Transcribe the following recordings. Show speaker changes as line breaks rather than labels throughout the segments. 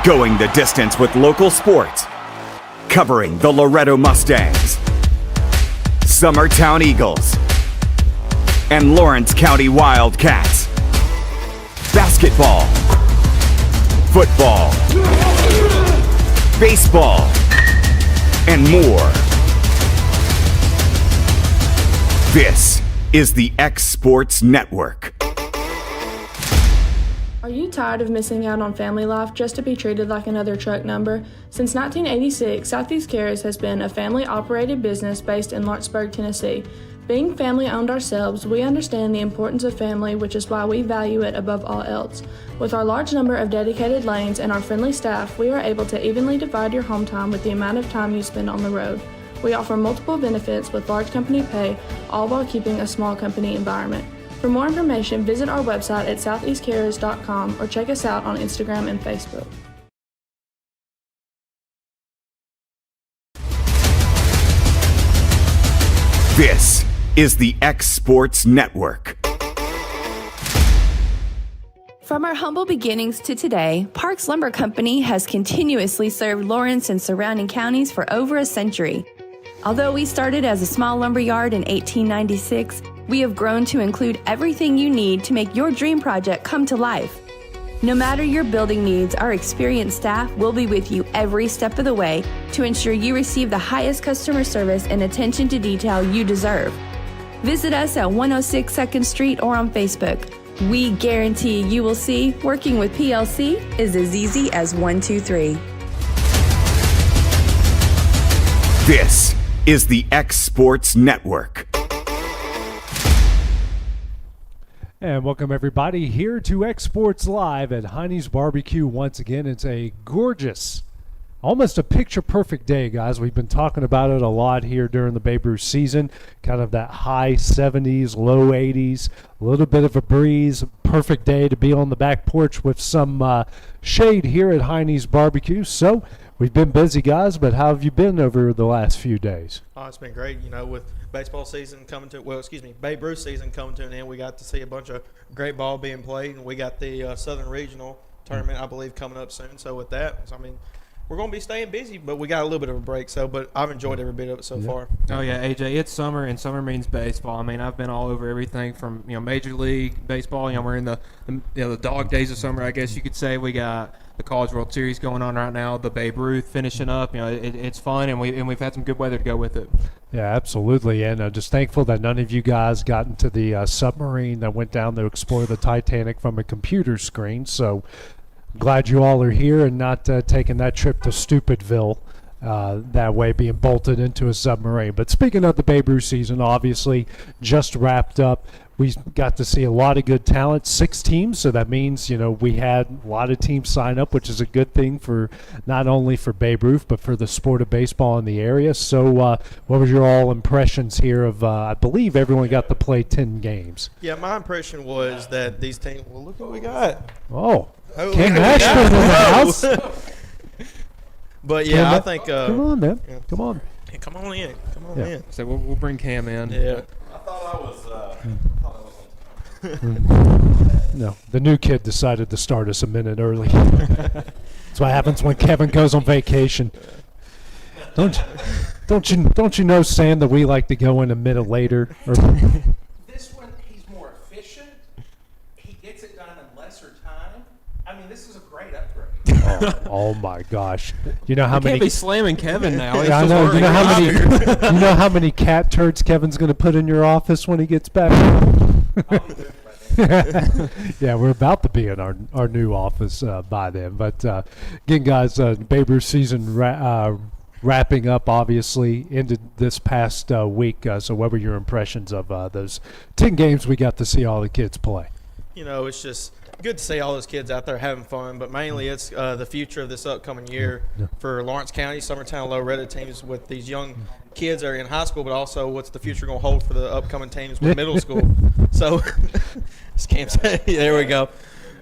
Going the distance with local sports. Covering the Loretto Mustangs, Summertown Eagles, and Lawrence County Wildcats. Basketball, football, baseball, and more. This is the xSports Network.
Are you tired of missing out on family life just to be treated like another truck number? Since 1986, Southeast Cares has been a family-operated business based in Lawrenceburg, Tennessee. Being family-owned ourselves, we understand the importance of family, which is why we value it above all else. With our large number of dedicated lanes and our friendly staff, we are able to evenly divide your home time with the amount of time you spend on the road. We offer multiple benefits with large company pay, all while keeping a small company environment. For more information, visit our website at southeastcarriers.com or check us out on Instagram and Facebook.
This is the xSports Network.
From our humble beginnings to today, Parks Lumber Company has continuously served Lawrence and surrounding counties for over a century. Although we started as a small lumber yard in 1896, we have grown to include everything you need to make your dream project come to life. No matter your building needs, our experienced staff will be with you every step of the way to ensure you receive the highest customer service and attention to detail you deserve. Visit us at 106 2nd Street or on Facebook. We guarantee you will see working with PLC is as easy as 1, 2, 3.
This is the xSports Network.
And welcome everybody here to xSports Live at Hinie's BBQ once again. It's a gorgeous, almost a picture-perfect day, guys. We've been talking about it a lot here during the Babe Ruth season. Kind of that high 70s, low 80s, a little bit of a breeze. Perfect day to be on the back porch with some shade here at Hinie's BBQ. So we've been busy, guys, but how have you been over the last few days?
Oh, it's been great. You know, with baseball season coming to, Babe Ruth season coming to an end, we got to see a bunch of great ball being played, and we got the Southern Regional tournament, I believe, coming up soon. So with that, we're going to be staying busy, but we got a little bit of a break. But I've enjoyed every bit of it so far.
Oh yeah, AJ, it's summer, and summer means baseball. I mean, I've been all over everything from Major League Baseball. We're in the dog days of summer, I guess you could say. We got the College World Series going on right now, the Babe Ruth finishing up. It's fun, and we've had some good weather to go with it.
Yeah, absolutely, and just thankful that none of you guys got into the submarine that went down to explore the Titanic from a computer screen. So glad you all are here and not taking that trip to Stupidville. That way being bolted into a submarine. But speaking of the Babe Ruth season, obviously just wrapped up. We got to see a lot of good talent, 6 teams, so that means, we had a lot of teams sign up, which is a good thing for not only for Babe Ruth, but for the sport of baseball in the area. So what was your all impressions here of, I believe everyone got to play 10 games.
Yeah, my impression was that these teams, well, look what we got.
Oh, Ken Ashburn in the house.
But, yeah, I think
come on, man. Yeah. Come on.
Yeah, come on in.
So we'll bring Cam in.
Yeah.
I thought I was
No, the new kid decided to start us a minute early. That's what happens when Kevin goes on vacation. Don't you know, Sam, that we like to go in a minute later?
This one, he's more efficient. He gets it done in lesser time. I mean, this is a great upgrade.
Oh my gosh! You know how many?
Can't be slamming Kevin now.
Yeah, I know. You know how many? You know how many cat turds Kevin's going to put in your office when he gets back? Yeah, we're about to be in our new office by then. But again, guys, Babe Ruth season wrapping up, obviously, ended this past week. So what were your impressions of those 10 games we got to see all the kids play?
It's just good to see all those kids out there having fun, but mainly it's the future of this upcoming year for Lawrence County, Summertown, Loretto teams with these young kids that are in high school, but also what's the future going to hold for the upcoming teams with middle school. So, as Cam said, there we go.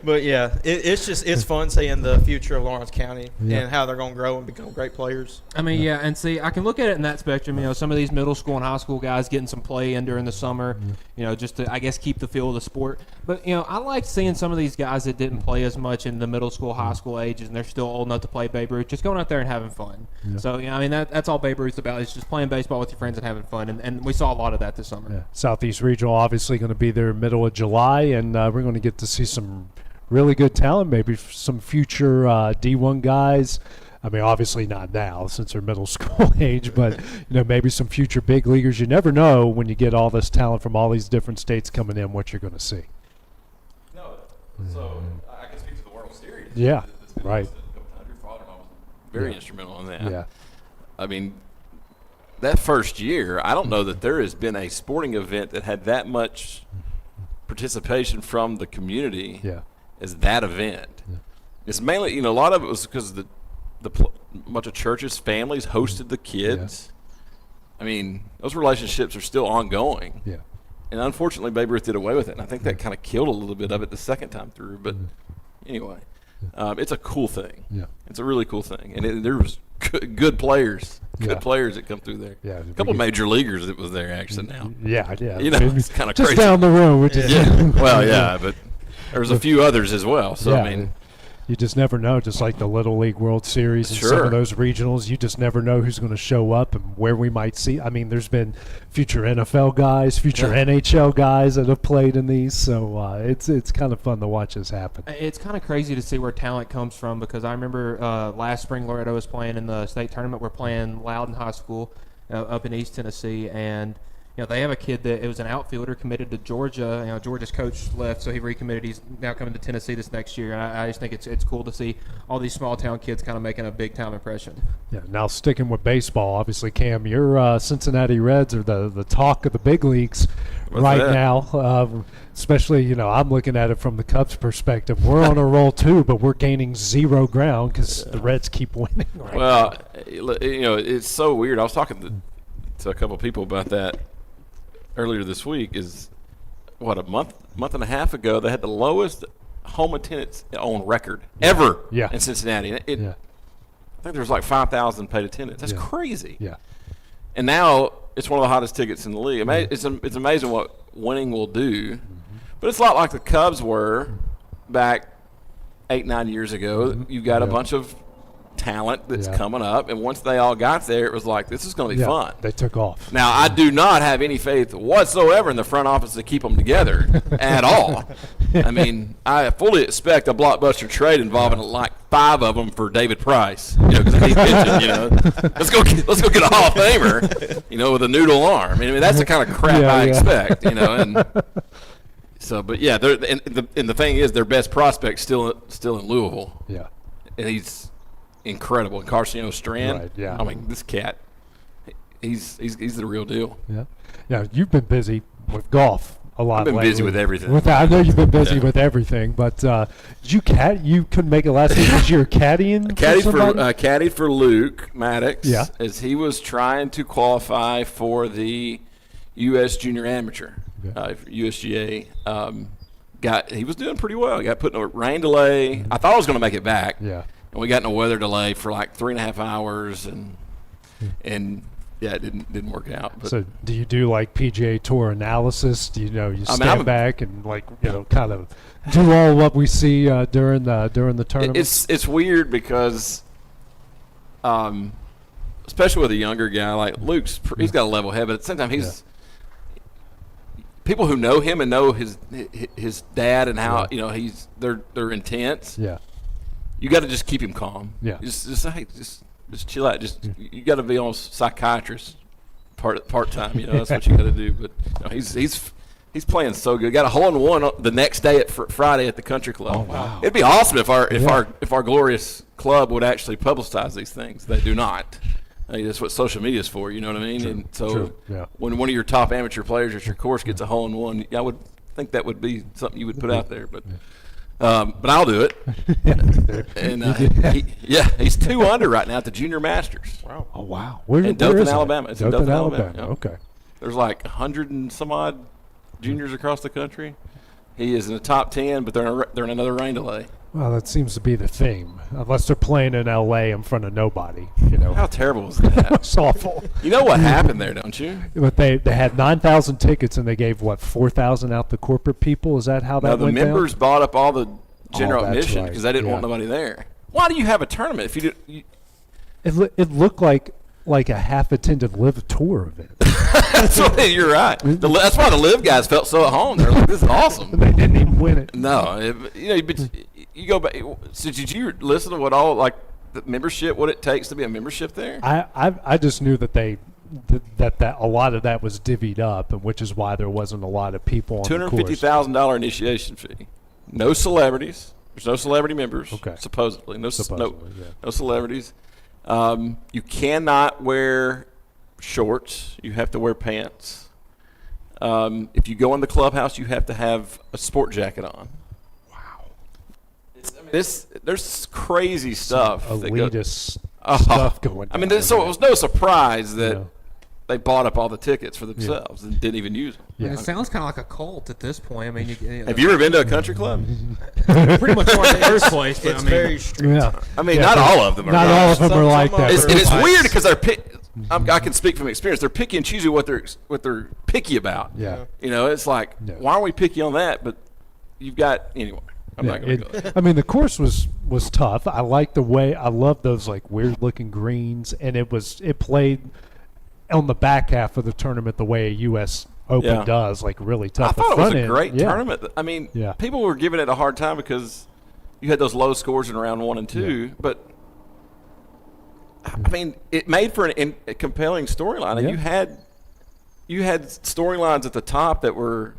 But yeah, it's fun seeing the future of Lawrence County and how they're going to grow and become great players.
I mean, yeah, and see, I can look at it in that spectrum. You know, some of these middle school and high school guys getting some play in during the summer, you know, just to, I guess, keep the feel of the sport. But, you know, I like seeing some of these guys that didn't play as much in the middle school, high school ages, and they're still old enough to play Babe Ruth, just going out there and having fun.
Yeah.
So, you know, I mean, that's all Babe Ruth's about, is just playing baseball with your friends and having fun. And we saw a lot of that this summer.
Yeah. Southeast Regional obviously going to be there middle of July, and we're going to get to see some really good talent, maybe some future D1 guys. I mean, obviously not now since they're middle school age, but maybe some future big leaguers. You never know when you get all this talent from all these different states coming in what you're going to see.
No, so I can speak to the World Series.
Yeah,
It's been
right.
Your father-in-law was very instrumental in that.
Yeah.
I mean, that first year, I don't know that there has been a sporting event that had that much participation from the community as that event. Yeah. It's mainly, a lot of it was because the bunch of churches, families hosted the kids. Yeah. I mean, those relationships are still ongoing.
Yeah.
And unfortunately, Babe Ruth did away with it, and I think that kind of killed a little bit of it the second time through. But anyway, it's a cool thing.
Yeah.
It's a really cool thing, and there was good players. Good players that come through there.
Yeah,
a couple of major leaguers that was there actually now.
Yeah.
It's kind of
just
crazy.
down the road. Which is
Well, yeah, but there was a few others as well. So I mean,
you just never know. Just like the Little League World Series and some of those regionals, you just never know who's going to show up and where we might see. I mean, there's been future NFL guys, future NHL guys that have played in these, so it's kind of fun to watch this happen.
It's kind of crazy to see where talent comes from, because I remember last spring Loretto was playing in the state tournament. We're playing Loudon High School up in East Tennessee, and they have a kid that it was an outfielder committed to Georgia. Georgia's coach left, so he recommitted. He's now coming to Tennessee this next year. And I just think it's cool to see all these small town kids kind of making a big time impression. Yeah.
Now sticking with baseball, obviously, Cam, your Cincinnati Reds are the talk of the big leagues now. Especially, I'm looking at it from the Cubs' perspective. We're on a roll too, but we're gaining zero ground because the Reds keep winning.
It's so weird. I was talking to a couple of people about that earlier this week. Is a month and a half ago they had the lowest home attendance on record ever in Cincinnati. I think there was like 5,000 paid attendance. That's crazy.
Yeah.
And now it's one of the hottest tickets in the league. It's amazing what winning will do. But it's a lot like the Cubs were back 8-9 years ago. You've got a bunch of talent that's coming up, and once they all got there, it was like, this is going to be fun.
They took off.
Now, I do not have any faith whatsoever in the front office to keep them together at all. I mean, I fully expect a blockbuster trade involving like 5 of them for David Price, because he's pitching, let's go get a Hall of Famer, with a noodle arm. I mean, that's the kind of crap I expect, and so, but yeah, and the thing is, their best prospect's still in Louisville.
Yeah,
and he's incredible. And Carciano Strand.
Right, yeah.
I mean, this cat, he's the real deal.
Yeah. Yeah, you've been busy with golf a lot.
I've been
lately.
busy with everything.
I know you've been busy with everything, but you couldn't make it last week because you're caddying.
Caddied for Luke Maddox.
Yeah.
As he was trying to qualify for the U.S. Junior Amateur, USGA. He was doing pretty well. He got put in a rain delay. I thought I was going to make it back.
Yeah.
And we got in a weather delay for like 3.5 hours, and it didn't work out. But
so, do you do like PGA Tour analysis? Do you stand back and kind of do all what we see during the tournament?
It's weird because, especially with a younger guy like Luke's, he's got a level head, but at the same time people who know him and know his dad and how they're intense.
Yeah.
You got to just keep him calm.
Yeah.
Just chill out. You got to be almost psychiatrist part time. That's what you got to do. But he's playing so good. Got a hole in one the next day at Friday at the Country Club.
Oh wow!
It'd be awesome if our glorious club would actually publicize these things. They do not. I mean, that's what social media is for. You know what I mean?
True.
And so when one of your top amateur players at your course gets a hole in one, I would think that would be something you would put out there. But I'll do it. And he's 2 under right now at the Junior Masters.
Wow! Oh wow!
In Dothan, Alabama. It's in Dothan, Alabama.
Okay.
There's like 100 and some odd juniors across the country. He is in the top 10, but they're in another rain delay.
Well, that seems to be the theme. Unless they're playing in L.A. in front of nobody,
How terrible is that?
It's awful.
You know what happened there, don't you?
But they had 9,000 tickets and they gave 4,000 out to corporate people. Is that how that
The
went down?
members bought up all the general
that's
admission
right.
because they didn't want nobody there. Why do you have a tournament if you do?
It looked like a half-attended live tour event.
You're right. That's why the live guys felt so at home. They're like, "This is awesome."
They didn't even win it.
No, but you go back. So did you listen to what all the membership? What it takes to be a membership there?
I just knew that that a lot of that was divvied up, and which is why there wasn't a lot of people on the course.
$250,000 initiation fee. No celebrities. There's no celebrity members.
Okay.
Supposedly, no
yeah.
celebrities. You cannot wear shorts. You have to wear pants. If you go in the clubhouse, you have to have a sport jacket on. Wow. There's crazy stuff.
Elitist stuff going on.
So it was no surprise that they bought up all the tickets for themselves and didn't even use them.
Yeah. And it sounds kind of like a cult at this point. I mean,
have you ever been to a country club?
pretty much like the first place. But
It's very strict.
Yeah.
Not all of them are.
Not all of them are like that.
It's weird because I can speak from experience. They're picky and choosy what they're picky about.
Yeah.
It's like, why are we picky on that? But you've got anyway. I'm not going to go there.
The course was tough. I like the way. I love those weird looking greens, and it played on the back half of the tournament the way a U.S. Open does, really tough.
I thought it was a
end,
great tournament. People were giving it a hard time because you had those low scores in round 1 and 2, but it made for a compelling storyline, and you had storylines at the top that were.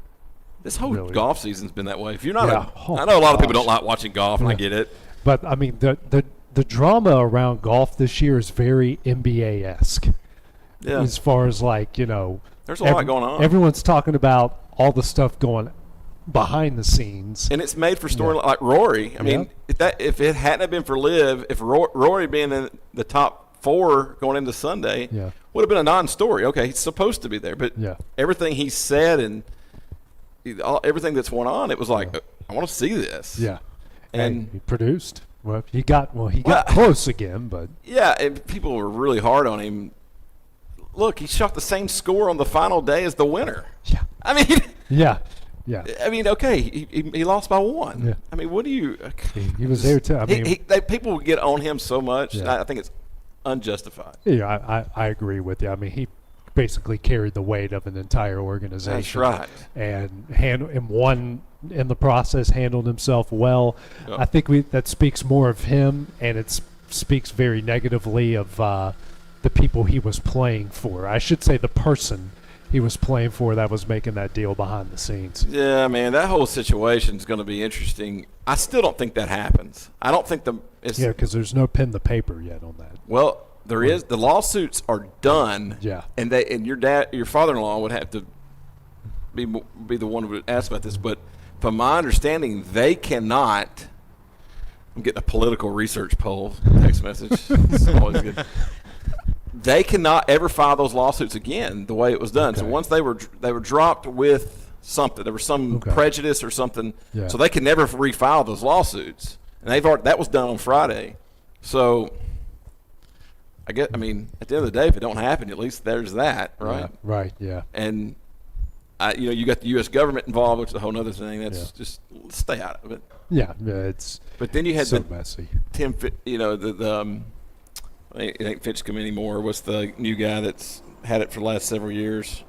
This whole golf season's been that way. If you're not, I know a lot of people don't like watching golf, and I get it.
But the drama around golf this year is very NBA-esque.
Yeah.
As far as
there's a lot going on.
Everyone's talking about all the stuff going behind the scenes,
and it's made for storyline like Rory. If it hadn't been for Liv, if Rory being in the top 4 going into Sunday, would have been a non-story. Okay, he's supposed to be there, but everything he said and everything that's going on, it was like, I want to see this.
Yeah,
and
he produced. Well, he got close again, but
and people were really hard on him. Look, he shot the same score on the final day as the winner.
Yeah.
Okay, he lost by 1.
Yeah.
What do you?
He was there too.
People get on him so much. I think it's unjustified.
Yeah, I agree with you. He basically carried the weight of an entire organization.
That's right.
And won in the process, handled himself well. Yep. I think that speaks more of him, and it speaks very negatively of the people he was playing for. I should say the person he was playing for that was making that deal behind the scenes.
Yeah, man, that whole situation is going to be interesting. I still don't think that happens. I don't think
because there's no pen to paper yet on that.
Well, there is. The lawsuits are done.
Yeah.
And your father-in-law would have to be the one who would ask about this. But from my understanding, they cannot. I'm getting a political research poll text message. It's always good. They cannot ever file those lawsuits again the way it was done. Okay. So once they were dropped with something, there was some prejudice or something. Yeah. So they can never refile those lawsuits, and that was done on Friday. So. At the end of the day, if it don't happen, at least there's that, right?
Yeah, right, yeah.
And, you got the U.S. government involved, which is a whole other thing. That's just stay out of it.
Yeah, it's
But then you had
so messy.
Tim, it ain't Fitchcomb anymore. What's the new guy that's had it for the last several years?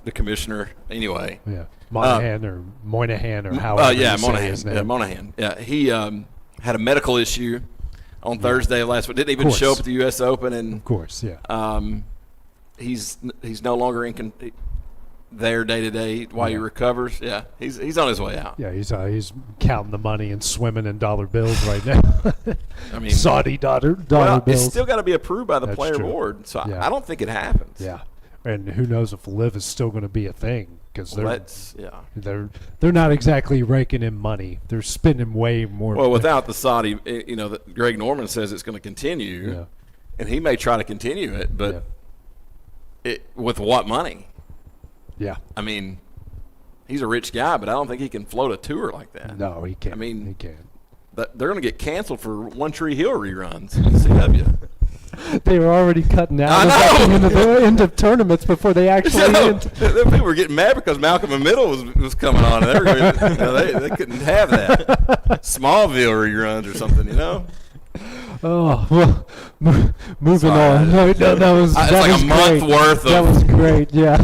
The commissioner. Anyway.
Yeah, Moynihan or however you say his name.
Yeah, Moynihan. Yeah, he had a medical issue on Thursday of last week. Didn't even show up at the U.S. Open, and
of course,
he's no longer there day to day while he recovers. Yeah, he's on his way out.
Yeah, he's counting the money and swimming in dollar bills right now. Saudi dollar bills.
It's still got to be approved by the player board, so I don't think it happens.
Yeah, and who knows if LIV is still going to be a thing because they're not exactly raking in money. They're spending way more.
Well, without the Saudi, Greg Norman says it's going to continue, and he may try to continue it, but with what money?
Yeah.
He he's a rich guy, but I don't think he can float a tour like that.
No, he can't.
I mean,
he can't.
They're going to get canceled for One Tree Hill reruns in CW.
They were already cutting out into the end of tournaments before they actually end.
The people were getting mad because Malcolm in the Middle was coming on. And they couldn't have that. Smallville reruns or something, you know?
Oh, well, moving
Sorry,
on. No, that was
it's
that
like
was
a month
great.
worth of.
That was great, yeah.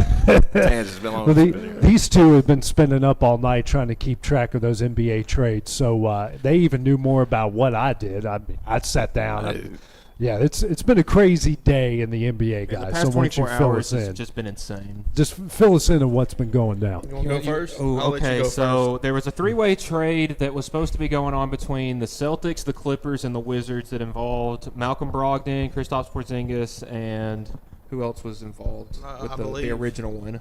Tangent's been long.
Well, these two have been spending up all night trying to keep track of those NBA trades, so they even knew more about what I did. I sat down. Yeah, it's been a crazy day in the NBA, guys.
The past
so why don't you
24
fill
hours
us
has
in?
just been insane.
Just fill us in on what's been going down.
You want to go first?
Oh,
I'll let you
okay.
go
So
first.
there was a three-way trade that was supposed to be going on between the Celtics, the Clippers, and the Wizards that involved Malcolm Brogdon, Kristaps Porzingis, and who else was involved with
I
the
believe
original one?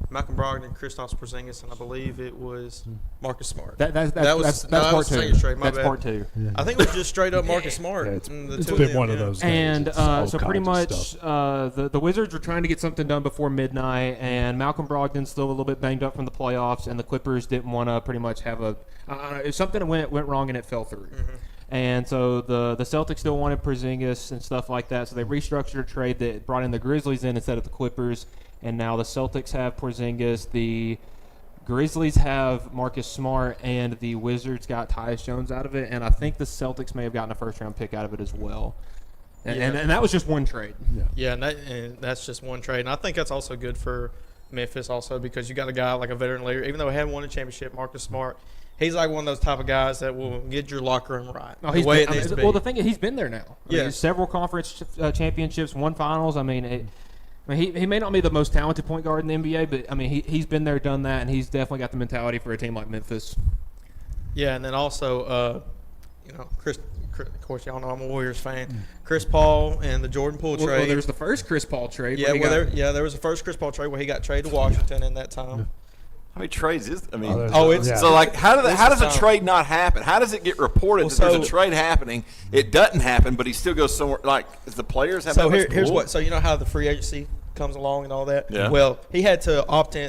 Malcolm Brogdon, Kristaps Porzingis, and I believe it was Marcus Smart.
That's
that was
part
was
two.
second trade. My
That's
bad.
part two.
I think it was just straight up Marcus Smart.
Yeah, it's
The
it's
two
been
them,
one of
yeah.
those days.
And
It's all
so pretty
kinds of
much
stuff.
the Wizards were trying to get something done before midnight, and Malcolm Brogdon's still a little bit banged up from the playoffs, and the Clippers didn't want to pretty much have if something went wrong and it fell through.
Mm-hmm.
And so the Celtics still wanted Porzingis and stuff like that, so they restructured a trade that brought in the Grizzlies in instead of the Clippers, and now the Celtics have Porzingis, the Grizzlies have Marcus Smart, and the Wizards got Tyus Jones out of it, and I think the Celtics may have gotten a first-round pick out of it as well. And that was just one trade.
Yeah, and that's just one trade. And I think that's also good for Memphis also because you got a guy like a veteran leader. Even though he hadn't won a championship, Marcus Smart, he's like one of those type of guys that will get your locker room right.
Oh,
the way it needs to be.
Well, the thing is, he's been there now.
Yeah.
Several conference championships, won finals. I mean, he may not be the most talented point guard in the NBA, but, I mean, he's been there, done that, and he's definitely got the mentality for a team like Memphis.
Yeah, and then also, Chris, of course, y'all know I'm a Warriors fan. Chris Paul and the Jordan Poole trade.
Well, there's the first Chris Paul trade.
Yeah, there was the first Chris Paul trade where he got traded to Washington in that time.
How many trades is? I mean,
it's
so like how does a
time.
trade not happen? How does it get reported that there's a trade happening? It doesn't happen, but he still goes somewhere. Like, does the players have?
So
that much
here's
pull?
what. So you know how the free agency comes along and all that.
Yeah.
Well, he had to opt in.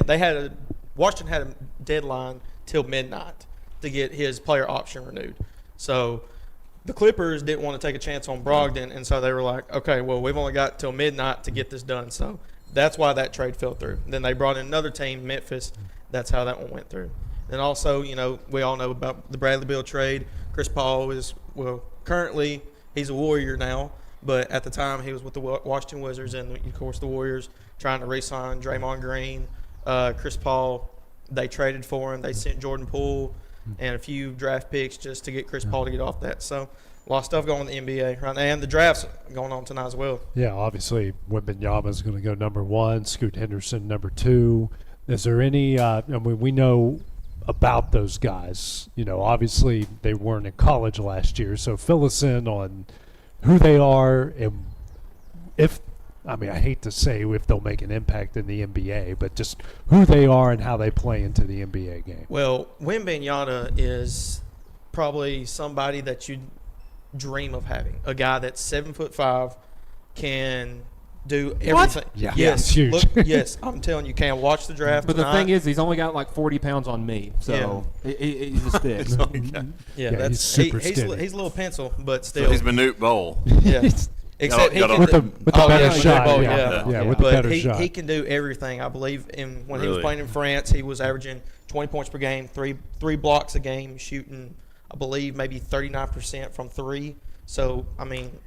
Washington had a deadline till midnight to get his player option renewed. So the Clippers didn't want to take a chance on Brogdon, and so they were like, okay, well, we've only got till midnight to get this done. So that's why that trade fell through. Then they brought in another team, Memphis. That's how that one went through. And also, we all know about the Bradley Beal trade. Chris Paul is, currently he's a Warrior now, but at the time he was with the Washington Wizards, and of course the Warriors trying to re-sign Draymond Green, Chris Paul. They traded for him. They sent Jordan Poole and a few draft picks just to get Chris Paul to get off that. So a lot of stuff going on in the NBA right now, and the draft's going on tonight as well.
Yeah, obviously Wembanyama is going to go number 1, Scoot Henderson number 2. Is there any we know about those guys. Obviously they weren't in college last year, so fill us in on who they are and I hate to say if they'll make an impact in the NBA, but just who they are and how they play into the NBA game.
Well, Wembanyama is probably somebody that you dream of having. A guy that's 7'5", can do everything.
Yeah.
Yes.
Huge.
Look, yes, I'm telling you, can watch the draft.
But
tonight.
the thing is, he's only got like 40 pounds on me, so he's a stick.
Yeah,
he's super
he's
skinny.
he's a little pencil, but still.
So he's Manute Bowl.
Yeah. Except he
Gotta-
can
with the
do-
with the
oh,
better
yeah,
shot.
Bowl,
Yeah, with the
But
better
he
shot.
can do everything, I believe. And when he was
Really?
playing in France, he was averaging 20 points per game, three blocks a game, shooting, I believe, maybe 39% from three. So,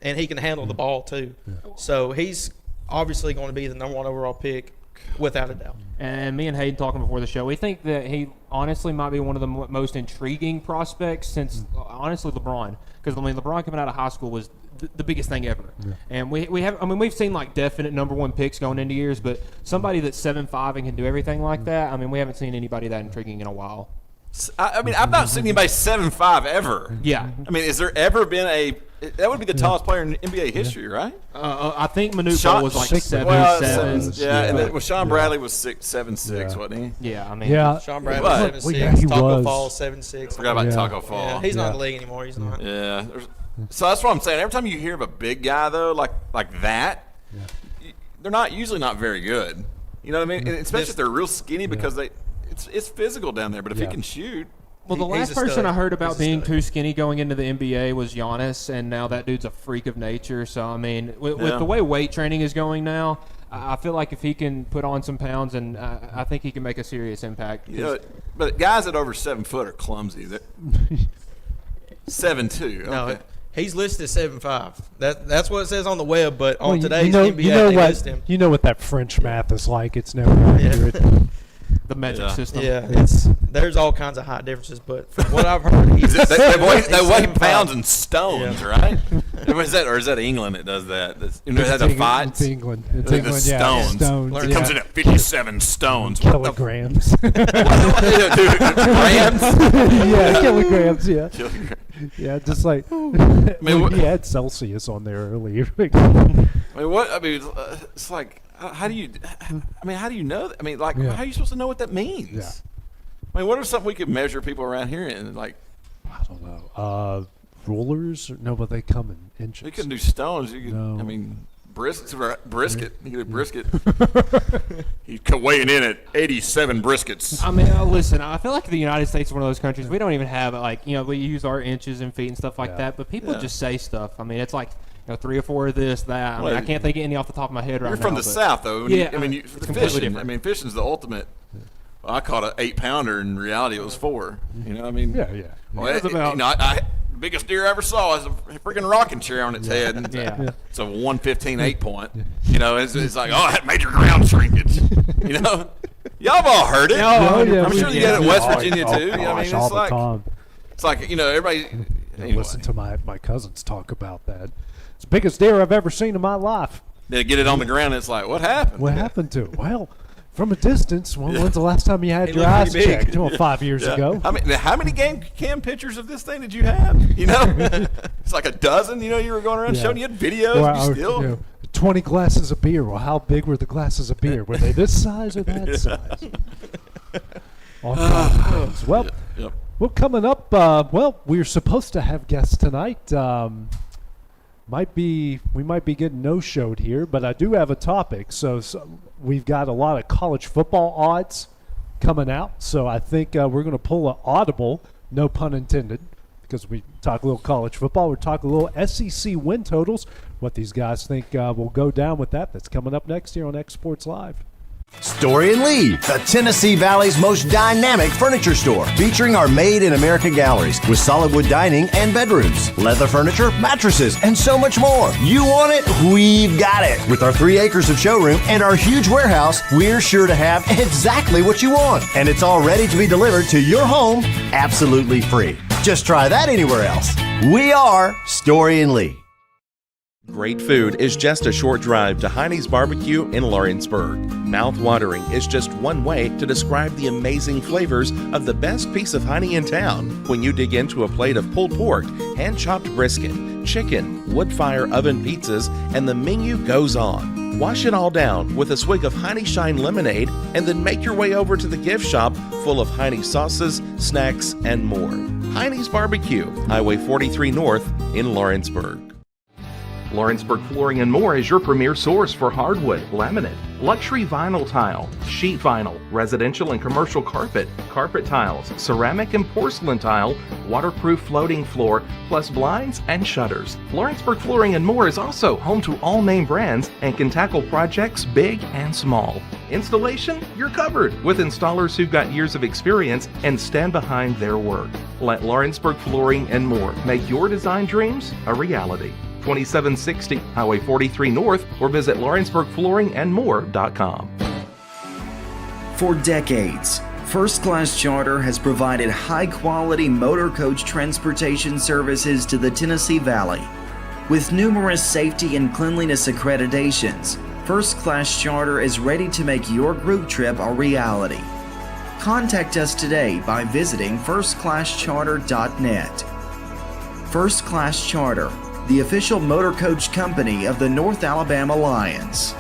and he can handle the ball too. So he's obviously going to be the number 1 overall pick without a doubt.
And me and Hayden talking before the show, we think that he honestly might be one of the most intriguing prospects since, honestly, LeBron. Because, LeBron coming out of high school was the biggest thing ever. Yeah. And we've seen like definite number 1 picks going into years, but somebody that's 7'5" and can do everything like that, we haven't seen anybody that intriguing in a while.
I've not seen anybody 7'5" ever.
Yeah.
Is there ever been that would be the tallest player in NBA history, right?
I think Manute Bol was like 7'7".
And then Sean Bradley was 6'7", wasn't he?
Yeah,
Sean Bradley
But-
7'6",
he
Taco
was.
Fall 7'6".
Forgot about
Yeah.
Taco Fall.
Yeah, he's not in the league anymore. He's not.
Yeah. So that's what I'm saying. Every time you hear of a big guy, though, like that, they're usually not very good. You know what I mean? And especially if they're real skinny because it's physical down there. But if he
Yeah.
can shoot,
Well, the
He's
last
a
person
stud.
I heard about
He's a
being
stud.
too skinny going into the NBA was Giannis, and now that dude's a freak of nature. So, I mean, with
Yeah.
the way weight training is going now, I feel like if he can put on some pounds, and I think he can make a serious impact.
you know, but guys that over 7 foot are clumsy. 7'2".
No,
Okay.
he's listed 7'5". That's what it says on the web. But on
Well,
today's NBA, they list him.
You know what that French math is like. It's never accurate.
The metric
Yeah.
system.
Yeah, there's all kinds of height differences. But from what I've heard, he's
They weigh
he's 7'5".
pounds and stones,
Yeah.
right? Or is that England that does that? That's a fight.
It's England. It's
The
England,
stones.
yeah. Stones.
It
yeah.
comes in at 57 stones. What the
Kilograms.
dude, grams?
Yeah, kilograms, yeah.
Kilograms.
Yeah, just like
what-
he had Celsius on there earlier.
It's like, how do you know that? I mean, like,
Yeah.
how are you supposed to know what that means?
Yeah.
I mean, what are something we could measure people around here in? Like,
I don't know. Rulers? No, but they come in inches.
you couldn't do stones. You could,
No.
I mean, brisket. You could do brisket. He's weighing in at 87 briskets.
I mean, listen, I feel like the United States is one of those countries, we don't even have, like, we use our inches and feet and stuff like
Yeah.
that, but people
Yeah.
just say stuff. I mean, it's like, 3 or 4 of this, that. I mean,
Well,
I can't think of any off the top of my head right now.
You're from the
but-
South, though.
Yeah,
It's
it's completely
fishing.
different.
I mean, fishing's the ultimate. Well, I caught an 8-pounder. In reality, it was 4. You know, I mean,
Yeah, yeah.
Well,
It was about-
the biggest deer I ever saw is a freaking rocking chair on its head. And
Yeah.
It's a 115 8-point. You know, it's like, oh, that major ground shrinkage. You know, y'all have all heard it.
Oh, yeah,
I'm sure you get it in West Virginia too. You know, I mean,
all
it's
the
like
time.
everybody. Anyway,
Listen to my cousins talk about that. It's the biggest deer I've ever seen in my life.
they get it on the ground. And it's like, what happened?
What happened to it? Well, from a distance, when's the last time you had
It
your
looked
eyes
pretty big.
checked? Well, 5 years
Yeah.
ago.
How many game cam pictures of this thing did you have? You know, it's like a dozen. You know, you were going around
Yeah.
showing you had videos.
Or,
you still.
20 glasses of beer. Well, how big were the glasses of beer? Were they this size or that size? All kinds of things. Well,
Yep.
well, coming up, we're supposed to have guests tonight. We might be getting no-showed here, but I do have a topic. So we've got a lot of college football odds coming out. So I think we're going to pull an audible, no pun intended, because we talk a little college football. We're talking a little SEC win totals, what these guys think will go down with that. That's coming up next here on xSports Live.
Story and Lee, the Tennessee Valley's most dynamic furniture store, featuring our Made in America galleries with solid wood dining and bedrooms, leather furniture, mattresses, and so much more. You want it? We've got it. With our 3 acres of showroom and our huge warehouse, we're sure to have exactly what you want. And it's all ready to be delivered to your home absolutely free. Just try that anywhere else. We are Story and Lee.
Great food is just a short drive to Heinie's BBQ in Lawrenceburg. Mouth-watering is just one way to describe the amazing flavors of the best piece of Hinie in town. When you dig into a plate of pulled pork, hand-chopped brisket, chicken, wood-fire oven pizzas, and the menu goes on. Wash it all down with a swig of Hinie Shine lemonade and then make your way over to the gift shop full of Hinie sauces, snacks, and more. Heinie's BBQ, Highway 43 North in Lawrenceburg. Lawrenceburg Flooring and More is your premier source for hardwood, laminate, luxury vinyl tile, sheet vinyl, residential and commercial carpet, carpet tiles, ceramic and porcelain tile, waterproof floating floor, plus blinds and shutters. Lawrenceburg Flooring and More is also home to all name brands and can tackle projects big and small. Installation? You're covered with installers who've got years of experience and stand behind their work. Let Lawrenceburg Flooring and More make your design dreams a reality. 2760 Highway 43 North, or visit LawrenceburgFlooringandMore.com.
For decades, First Class Charter has provided high-quality motor coach transportation services to the Tennessee Valley. With numerous safety and cleanliness accreditations, First Class Charter is ready to make your group trip a reality. Contact us today by visiting firstclasscharter.net. First Class Charter, the official motor coach company of the North Alabama Lions.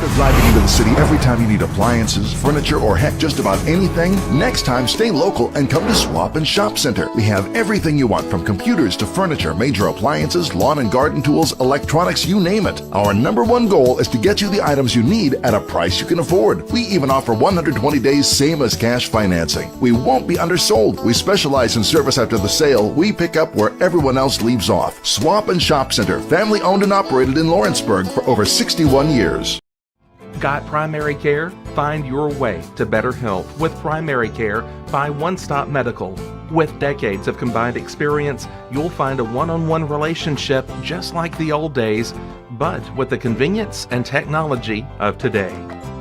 Tired of driving into the city every time you need appliances, furniture, or heck, just about anything? Next time, stay local and come to Swap and Shop Center. We have everything you want, from computers to furniture, major appliances, lawn and garden tools, electronics, you name it. Our #1 goal is to get you the items you need at a price you can afford. We even offer 120 days same as cash financing. We won't be undersold. We specialize in service after the sale. We pick up where everyone else leaves off. Swap and Shop Center, family owned and operated in Lawrenceburg for over 61 years.
Got primary care? Find your way to better health with primary care by One Stop Medical. With decades of combined experience, you'll find a one-on-one relationship just like the old days, but with the convenience and technology of today.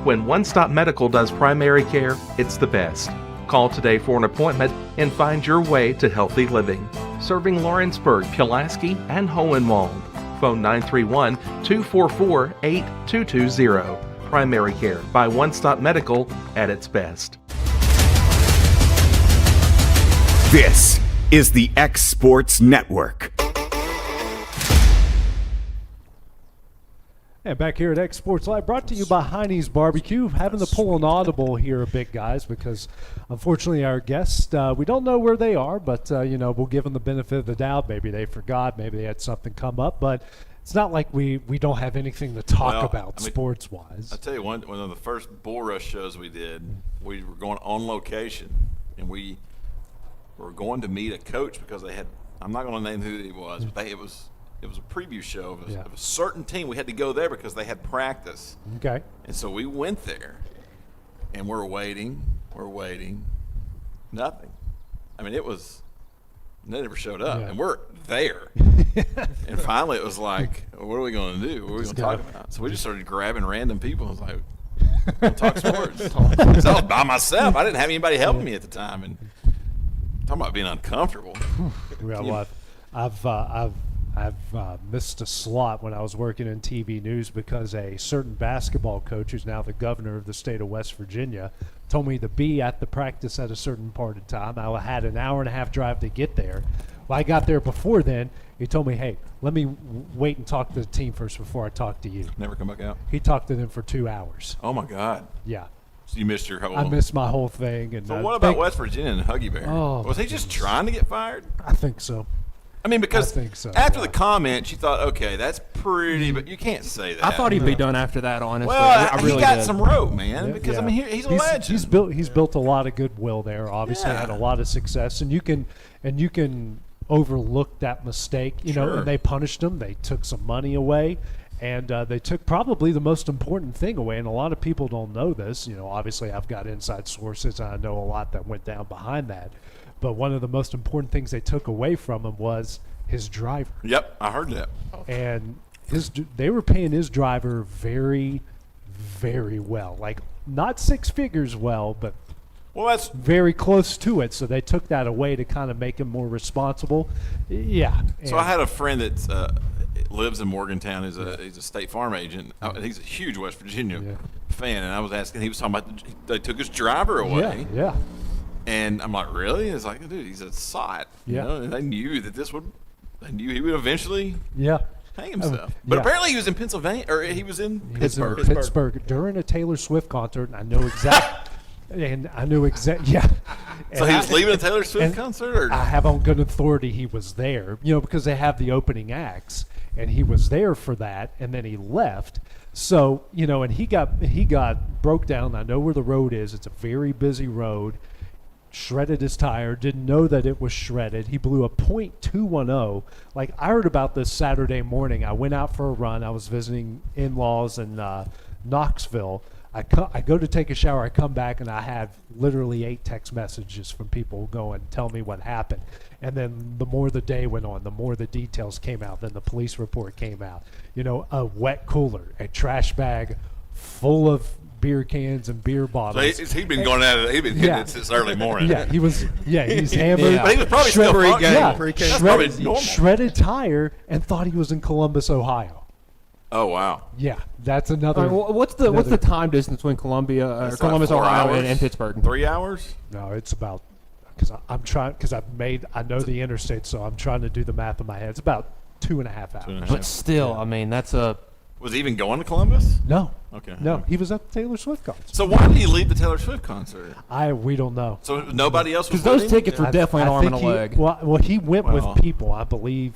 When One Stop Medical does primary care, it's the best. Call today for an appointment and find your way to healthy living. Serving Lawrenceburg, Pulaski, and Hohenwald. Phone 931-244-8220. Primary care by One Stop Medical at its best.
This is the xSports Network.
And back here at xSports Live, brought to you by Hinie's BBQ. Having to pull an audible here a bit, guys, because unfortunately our guests, we don't know where they are, but, we'll give them the benefit of the doubt. Maybe they forgot. Maybe they had something come up. But it's not like we don't have anything to talk about sports-wise.
I'll tell you, one of the first Bull Rush shows we did, we were going on location, and we were going to meet a coach because they had – I'm not going to name who he was, but it was a preview show of a certain team. We had to go there because they had practice.
Okay.
And so we went there, and we're waiting, nothing. I mean, they never showed up, and we're there. And finally it was like, what are we going to do? What are we going to talk about? So we just started grabbing random people. I was like, we'll talk sports. Because I was by myself. I didn't have anybody helping me at the time. And talking about being uncomfortable.
Well, I've missed a slot when I was working in TV news because a certain basketball coach, who's now the governor of the state of West Virginia, told me to be at the practice at a certain part of time. I had an hour and a half drive to get there. Well, I got there before then. He told me, hey, let me wait and talk to the team first before I talk to you.
Never come back out?
He talked to them for 2 hours.
Oh, my God.
Yeah.
So you missed your whole –
I missed my whole thing. And
so what about West Virginia and Huggy Bear?
Oh,
was he just trying to get fired?
I think so.
I mean, because after the comment, you thought, okay, that's pretty, but you can't say that.
I thought he'd be done after that, honestly.
Well,
I really
he got
did.
some rope, man, because, I mean, he's a legend.
He's built a lot of goodwill there, obviously had a lot of success, and you can overlook that mistake, know, and they punished him. They took some money away, and they took probably the most important thing away, and a lot of people don't know this. Obviously I've got inside sources, and I know a lot that went down behind that. But one of the most important things they took away from him was his driver.
Yep, I heard that.
And they were paying his driver very, very well. Like, not six figures well, but
that's
very close to it. So they took that away to kind of make him more responsible. Yeah.
So I had a friend that lives in Morgantown. He's a State Farm agent. He's a huge West Virginia fan. And I was asking, he was talking about they took his driver away.
Yeah.
And I'm like, really? It's like, dude, he's a sot.
Yeah.
And they knew that they knew he would eventually hang himself. But apparently he was in Pennsylvania, or he was in Pittsburgh.
Pittsburgh during a Taylor Swift concert, and I know exactly. Yeah.
So he was leaving a Taylor Swift concert? Or?
I have on good authority he was there, because they have the opening acts, and he was there for that, and then he left. So, and he got broke down. I know where the road is. It's a very busy road. Shredded his tire, didn't know that it was shredded. He blew a .210. Like, I heard about this Saturday morning. I went out for a run. I was visiting in-laws in Knoxville. I go to take a shower. I come back, and I have literally 8 text messages from people going, tell me what happened. And then the more the day went on, the more the details came out. Then the police report came out. A wet cooler, a trash bag full of beer cans and beer bottles.
So he'd been going at it. He'd been hitting it since early morning.
Yeah, he's hammered.
But he was probably still
shredded tire, and thought he was in Columbus, Ohio.
Oh wow.
Yeah, that's another.
What's the time distance between Columbus, Ohio, and Pittsburgh?
3 hours?
No, it's about because I know the interstate, so I'm trying to do the math in my head. It's about 2.5 hours.
But still, I mean, that's a.
Was he even going to Columbus?
No.
Okay.
No, he was at the Taylor Swift concert.
So why did he leave the Taylor Swift concert?
We don't know.
So nobody else was
Because those
with him?
tickets were definitely an arm and a leg.
Well, he went
Wow.
with people, I believe.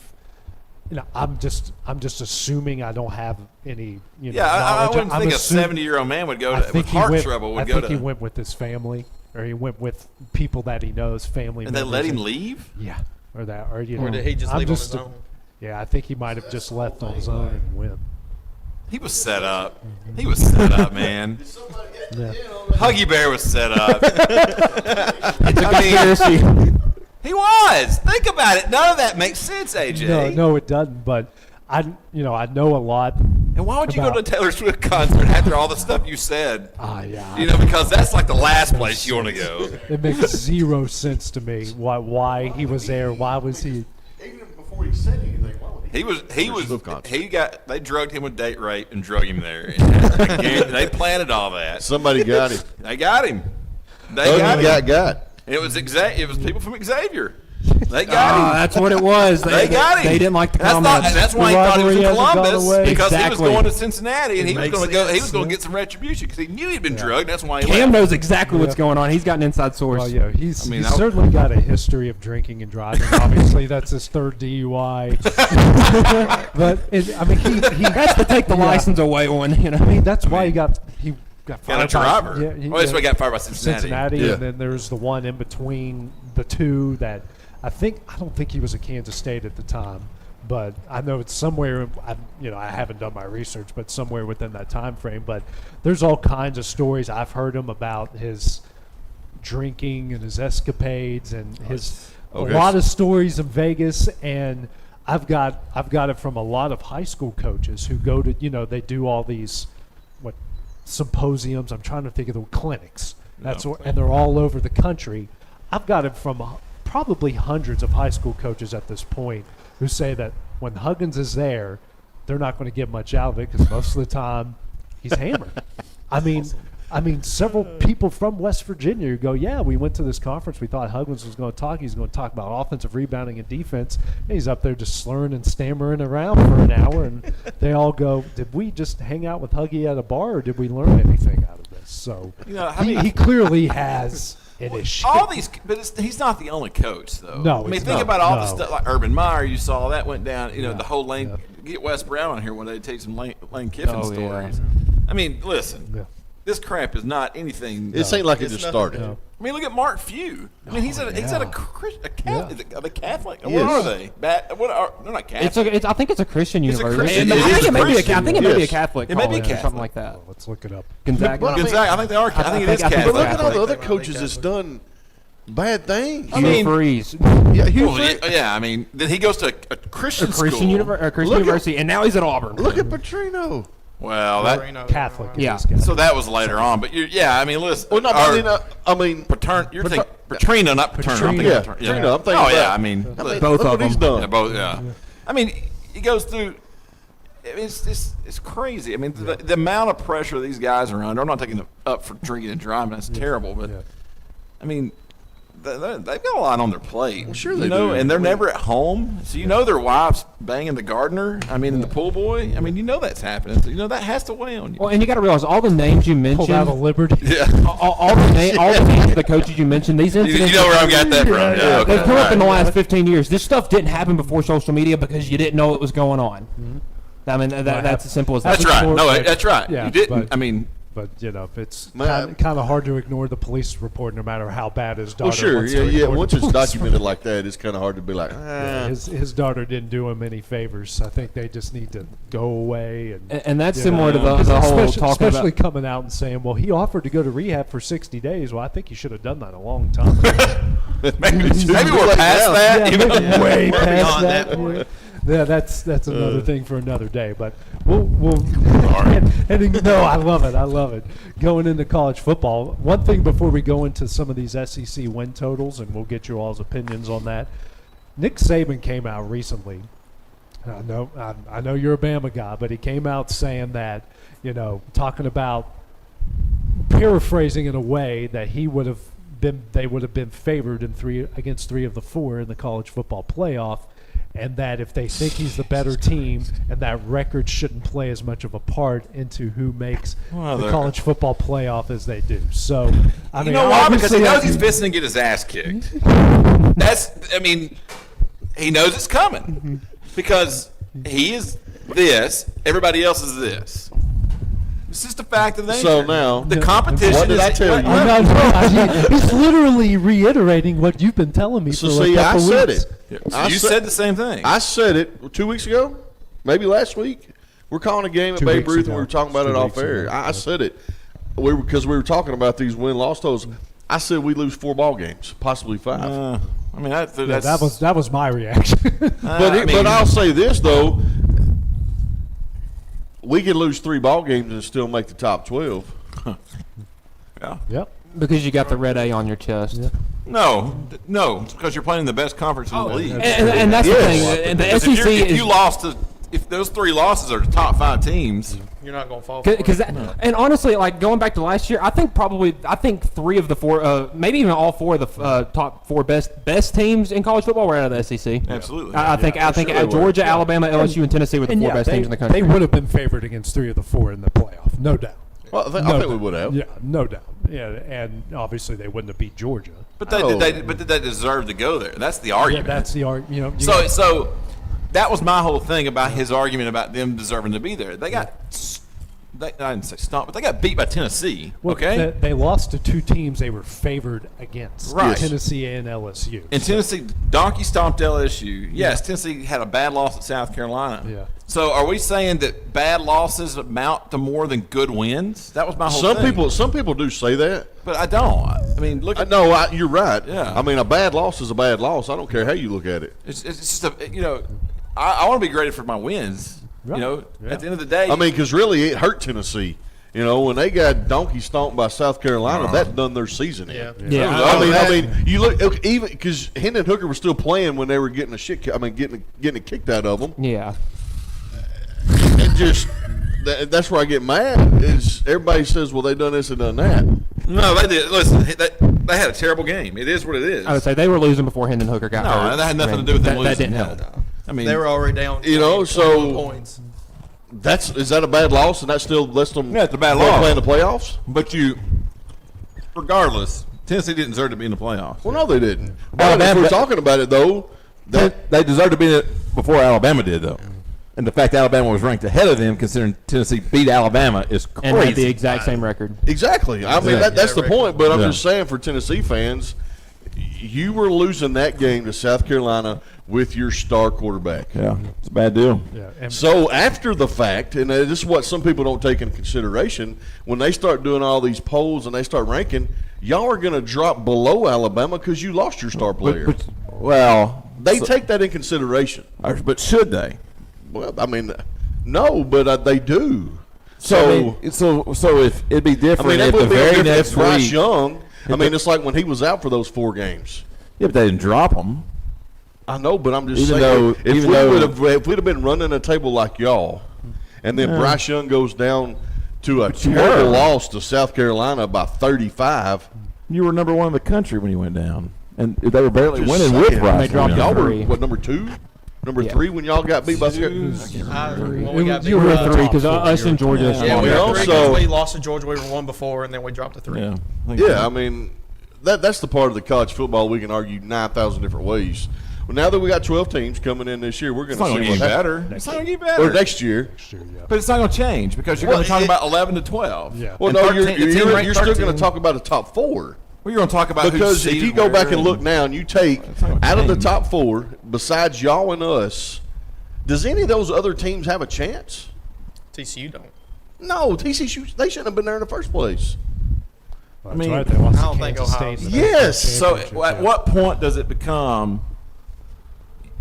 I'm just assuming I don't have any.
Yeah, I
knowledge.
wouldn't
I'm
think a
assuming-
70-year-old man would go
I
to,
think
with
he
heart
went,
trouble would
I
go
think
to.
he went with his family, or he went with people that he knows, family.
And they
members
let him leave?
Yeah, or that, or
Or did he just leave on his own?
Yeah, I think he might have just left on his own and went.
He was set up. He was set up, man.
Yeah.
Huggy Bear was set up.
It's a conspiracy.
He was. Think about it. None of that makes sense, AJ.
No, it doesn't. But I know a lot.
And why would you go to a Taylor Swift concert after all the stuff you said?
Yeah.
You know, because that's like the last place you want to go.
It makes zero sense to me why he was there. Why was he?
Even before he said anything,
They drugged him with date rape and drug him there. And they planted all that.
Somebody got him.
They got him.
Got.
It was people from Xavier. They got him.
That's what it was.
They got him.
They didn't like the comments.
That's why he thought he was in
rivalry hasn't
Columbus,
gone away.
because he was
Exactly.
going to Cincinnati and he was
makes
going to go. He was
sense.
going to get some retribution because he knew he'd been drugged. That's why he
Cam
left.
knows exactly what's going on. He's got an inside source.
Well, yeah, he's
I mean,
he's certainly got a history of drinking and driving. Obviously, that's his third DUI. But he
That's to take the license away one. You know,
I mean, that's why he got fired.
Got a driver.
Yeah,
That's why he got fired by Cincinnati.
Yeah.
and then there's the one in between the two that I don't think he was at Kansas State at the time, but I know it's somewhere. I haven't done my research, but somewhere within that time frame. But there's all kinds of stories I've heard him about his drinking and his escapades and a lot of stories in Vegas. And I've got it from a lot of high school coaches who go to they do all these symposiums. I'm trying to think of the clinics. And they're all over the country. I've got it from probably hundreds of high school coaches at this point who say that when Huggins is there, they're not going to get much out of it because most of the time he's hammered. I mean, several people from West Virginia who go, yeah, we went to this conference. We thought Huggins was going to talk. He's going to talk about offensive rebounding and defense. And he's up there just slurring and stammering around for an hour. And they all go, did we just hang out with Huggy at a bar or did we learn anything out of this? So he clearly has an issue.
All these, but he's not the only coach, though.
No,
I mean,
it's
think
not.
about all the
No.
stuff like Urban Meyer. You saw that went down. The whole Lane. Get Wes Brown on here one day to take some Lane Kiffin stories. I mean, listen.
Yeah.
This crap is not anything.
It ain't like it just started.
No.
I mean, look at Mark Few. I mean, he's at a Catholic. Are they Catholic?
Yes.
What are they? They're not Catholic.
I think it's a Christian
It's a
university.
Christian-
I
it is
think it may be
Christian.
I think it may be a
Yes.
Catholic.
It may be
college or
Catholic.
something like that.
Let's look it up.
Gonzaga.
But I mean-
Gonzaga. I think they are. I think it is
I think-
Catholic.
But look at all the other
Catholic.
coaches that's done bad things.
I mean,
Hugh Freeze.
Yeah, Hugh
Well,
Freeze.
yeah. I mean, then he goes to a Christian school.
Christian University, and now he's at Auburn.
Look at Petrino.
Well, that.
Catholic. it
Yeah.
is Catholic.
So that was later on, but I mean, listen.
Well, no, I mean,
You're thinking Petrino, not Paterno. I'm thinking
Yeah,
Paterno.
Petrino, I'm thinking
Oh yeah,
about-
I mean,
Both
look
of
what he's
them.
done.
Yeah, both. Yeah. I mean, he goes through. I mean, it's crazy. I mean, the amount of pressure these guys are under. I'm not taking them up for drinking and driving. That's terrible. But I mean, they've got a lot on their plate.
Well, sure they
do.
do.
And they're never at home, so their wives banging the gardener. I mean, and the pool boy. I mean, that's happening. So that has to weigh on you.
Well, and you got to realize all the names you
Pulled out
mentioned,
of Liberty.
Yeah.
all the names of the coaches you mentioned, these
You
incidents.
know where I got that from. Yeah, okay.
They've come up in the last 15 years. This stuff didn't happen before social media because you didn't know it was going on. I mean, that's as simple as that.
That's right. No, that's right.
Yeah,
You didn't.
but-
I mean,
But it's
Man,
kind of hard to ignore the police report, no matter how bad his daughter.
Well, sure,
wants to
yeah.
report
Once
the
it's
police
documented like that, it's kind of hard to be like,
Yeah, his daughter didn't do him any favors. I think they just need to go away.
And that's
you
similar to
know,
the whole
especially
talking about.
coming out and saying, "Well, he offered to go to rehab for 60 days." Well, I think he should have done that a long time ago.
maybe we're past that.
Yeah, maybe way
We're
past
beyond
that.
that point.
Yeah, that's another thing for another day. But we'll no, I love it. I love it. Going into college football, one thing before we go into some of these SEC win totals, and we'll get you all's opinions on that. Nick Saban came out recently. I know you're a Bama guy, but he came out saying that, talking about paraphrasing in a way that they would have been favored against 3 of the 4 in the college football playoff. and that if they think he's the better team, and that record shouldn't play as much of a part into who makes the college football playoff as they do. So, I mean,
you know why? Because he knows
obviously
he's fixing to get his ass kicked. He knows it's coming because he is this, everybody else is this. It's just a fact of nature.
So now,
the competition.
What did I tell you?
He's literally reiterating what you've been telling me for a couple
I said
weeks.
it.
So you said the same thing.
I said it 2 weeks ago, maybe last week. We're calling a game at Babe Ruth, and we were talking about it off air. I said it because we were talking about these win-loss totals. I said we lose 4 ball games, possibly 5.
That was my reaction.
But I'll say this though. We could lose 3 ball games and still make the top 12.
Yeah.
Yep.
Because you got the red A on your chest.
Yeah.
No, it's because you're playing the best conference in the league.
And that's the thing. And the SEC
if those 3 losses are the top 5 teams,
you're not going to fall for it.
And honestly, like going back to last year, I think 3 of the 4, maybe even all 4 of the top 4 best teams in college football were out of the SEC.
Absolutely.
I think Georgia, Alabama, LSU, and Tennessee were the 4 best teams in the country.
They would have been favored against 3 of the 4 in the playoff, no doubt.
Well, I think we would have.
Yeah, no doubt. Yeah, and obviously they wouldn't have beat Georgia.
But did they deserve to go there? That's the argument.
Yeah, that's the argument.
So that was my whole thing about his argument about them deserving to be there. I didn't say stomp, but they got beat by Tennessee. Okay,
they lost to 2 teams they were favored against,
right?
Tennessee and LSU.
And Tennessee donkey stomped LSU. Yes, Tennessee had a bad loss at South Carolina.
Yeah.
So are we saying that bad losses amount to more than good wins? That was my whole thing.
Some people do say that,
but I don't. I mean, look.
You're right.
Yeah.
I mean, a bad loss is a bad loss. I don't care how you look at it.
It's just I want to be graded for my wins.
Right.
At the end of the day.
I mean, because really it hurt Tennessee. When they got donkey stomped by South Carolina, that done their season in.
Yeah.
I mean, you look even because Hendon Hooker was still playing when they were getting getting it kicked out of them.
Yeah.
It just that's where I get mad. Is everybody says, well, they done this and done that.
No, they did. Listen, they had a terrible game. It is what it is.
I would say they were losing before Hendon Hooker got hurt.
No, that had nothing to do with them losing.
That didn't help.
I mean,
they were already down.
So
points.
Is that a bad loss, and that still lets them?
Yeah, it's a bad loss.
Play in the playoffs.
But regardless, Tennessee didn't deserve to be in the playoffs.
Well, no, they didn't. But if we're talking about it though,
they deserved to be in it before Alabama did, though. And the fact Alabama was ranked ahead of them, considering Tennessee beat Alabama, is crazy.
And had the exact same record.
Exactly. I mean, that's the point. But I'm just saying, for Tennessee fans, you were losing that game to South Carolina with your star quarterback.
Yeah, it's a bad deal.
Yeah.
So after the fact, and this is what some people don't take into consideration, when they start doing all these polls and they start ranking, y'all are going to drop below Alabama because you lost your star player. They take that in consideration.
But should they?
Well, I mean, no, but they do.
So if it'd be different if the very next
Bryce
week,
Young. I mean, it's like when he was out for those 4 games.
Yeah, but they didn't drop him.
I know, but I'm just saying. If we'd have been running a table like y'all, and then Bryce Young goes down to a terrible loss to South Carolina by 35.
You were number 1 in the country when you went down, and they were barely winning with Bryce.
They dropped
y'all
three.
were number 2, number 3 when y'all got beat by South Carolina.
You were 3 because us and Georgia.
Yeah, we were 3 because we lost to Georgia. We were 1 before, and then we dropped to 3.
Yeah, I mean, that's the part of the college football we can argue 9,000 different ways. Well, now that we got 12 teams coming in this year, we're going to see
what's better.
It's not going to get better. Or next year.
But it's not going to change because you're going to talk about 11 to 12.
Yeah.
Well, no, you're still going to talk about the top 4.
Well, you're going to talk about
because if you go back and look now and you take out of the top 4, besides y'all and us, does any of those other teams have a chance?
TCU don't.
No, TCU, they shouldn't have been there in the first place.
I mean, I don't
think Ohio State.
Yes.
So at what point does it become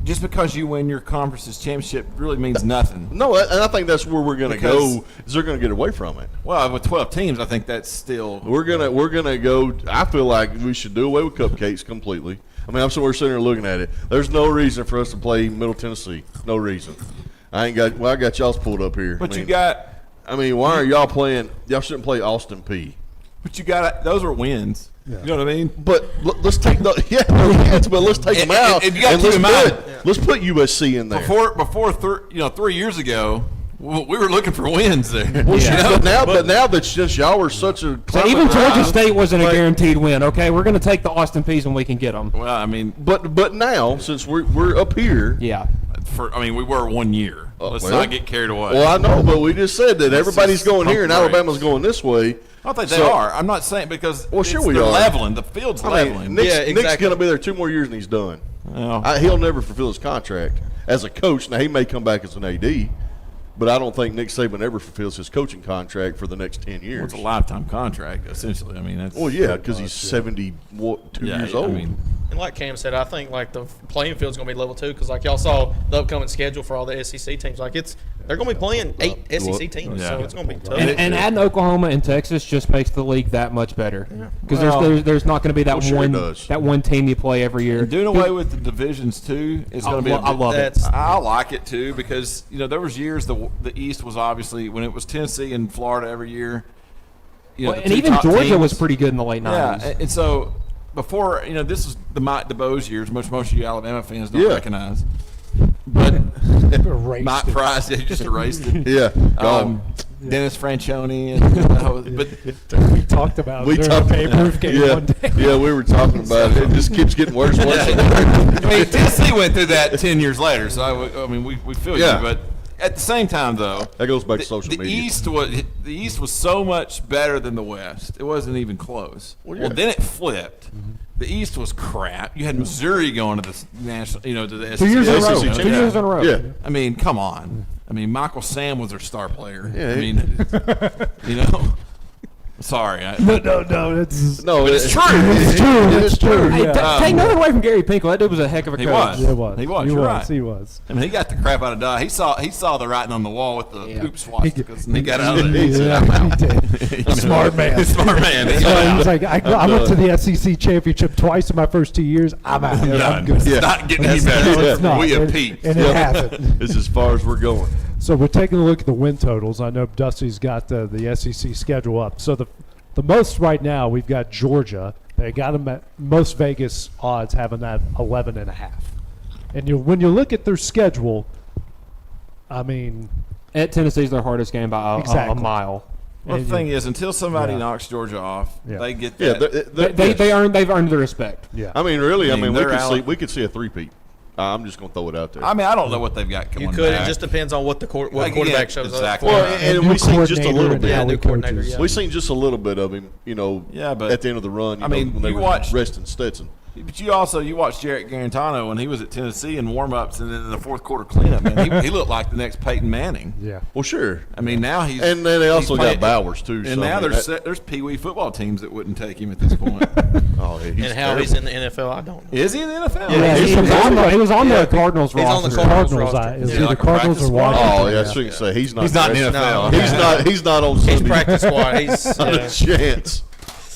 just because you win your conference's championship really means nothing?
No, and I think that's where we're going to go. Is they're going to get away from it.
Well, with 12 teams, I think that's still
we're gonna go. I feel like we should do away with cupcakes completely. I mean, I'm somewhere sitting here looking at it. There's no reason for us to play Middle Tennessee. No reason. I got y'all's pulled up here.
But
I mean, why are y'all playing? Y'all shouldn't play Austin Peay.
But those are wins. Yeah. You know what I mean?
But let's take they're wins, but let's take them out.
And you got to keep in mind,
let's put USC in there.
Before 3 years ago, we were looking for wins there.
Well, but now that's just y'all are such a.
So even Georgia State wasn't a guaranteed win. Okay, we're going to take the Austin Peays when we can get them.
Well, I mean,
but now since we're up here,
yeah.
We were 1 year. Let's not get carried away.
Well, I know, but we just said that everybody's going here and Alabama's going this way.
I think they are. I'm not saying because
sure we
they're
are.
leveling. The field's leveling.
Nick's going to be there 2 more years and he's done.
Well,
He'll never fulfill his contract as a coach. Now he may come back as an AD, but I don't think Nick Saban ever fulfills his coaching contract for the next 10 years.
It's a lifetime contract, essentially. I mean, that's
because he's 72 years old.
And like Cam said, I think like the playing field's going to be level too, because like y'all saw the upcoming schedule for all the SEC teams. Like they're going to be playing 8 SEC teams, so it's going to be tough.
And adding Oklahoma and Texas just makes the league that much better, because there's not going to be that one team you play every year.
And doing away with the divisions too is going to be.
I love it.
I like it too, because there was years the East was obviously when it was Tennessee and Florida every year.
And even Georgia was pretty good in the late 90s.
Yeah, and so. Before, this is the Mike DeBose years, which most of you Alabama fans don't recognize. But Mike Price, you just erased it.
Yeah,
Dennis Franchione. And,
we talked about it during the Babe game one day.
Yeah, we were talking about it. It just keeps getting worse and worse.
I mean, Tennessee went through that 10 years later, so we feel you. But at the same time, though,
that goes back to social media.
The East was so much better than the West. It wasn't even close. Well, then it flipped. Mm-hmm. The East was crap. You had Missouri going to the national, to the SEC.
2 years in a row. 2 years in a row.
Yeah.
I mean, come on. I mean, Michael Sam was their star player.
Yeah.
I mean, Sorry.
No, it's
true.
It's true.
Hey,
Yeah.
take nothing away from Gary Pinkel. That dude was a heck of a coach.
He was.
He was.
I mean, he got the crap out of Dye. He saw the writing on the wall with the oops swastikas, and he got out of it. He said, I'm out.
Smart man.
Smart man.
He's like, I went to the SEC championship twice in my first 2 years. I'm out. I'm good.
It's not getting any better.
It's not.
We have peaked.
And it hasn't.
It's as far as we're going.
So we're taking a look at the win totals. I know Dusty's got the SEC schedule up. So the most right now, we've got Georgia. They got them at most Vegas odds having that 11.5. And when you look at their schedule, I mean,
at Tennessee's their hardest game by a mile.
Well, the thing is, until somebody knocks Georgia off, they get that.
They've earned the respect.
Yeah.
I mean, really, we could see a three-peat. I'm just going to throw it out there.
I mean, I don't know what they've got coming back.
It just depends on what quarterback shows up.
Well, and we've seen just a little bit.
New coordinator. Yeah.
We've seen just a little bit of him,
but
at the end of the run.
When
they
you
were
watch
resting Stetson.
But you watched Jarrett Garantano when he was at Tennessee in warm-ups and then in the fourth quarter cleanup. Man, he looked like the next Peyton Manning.
Yeah.
Well, sure.
I mean, now he's
and then they also got Bowers too.
And now there's Pee Wee football teams that wouldn't take him at this point.
And how he's in the NFL, I don't know.
Is he in the NFL?
Yeah, he was on the Cardinals roster.
He's on the Cardinals roster.
Is either Cardinals or Washington.
Oh, yeah, I shouldn't say he's not.
He's not in the NFL.
He's not on Sunday.
He's practice squad. He's
not a chance.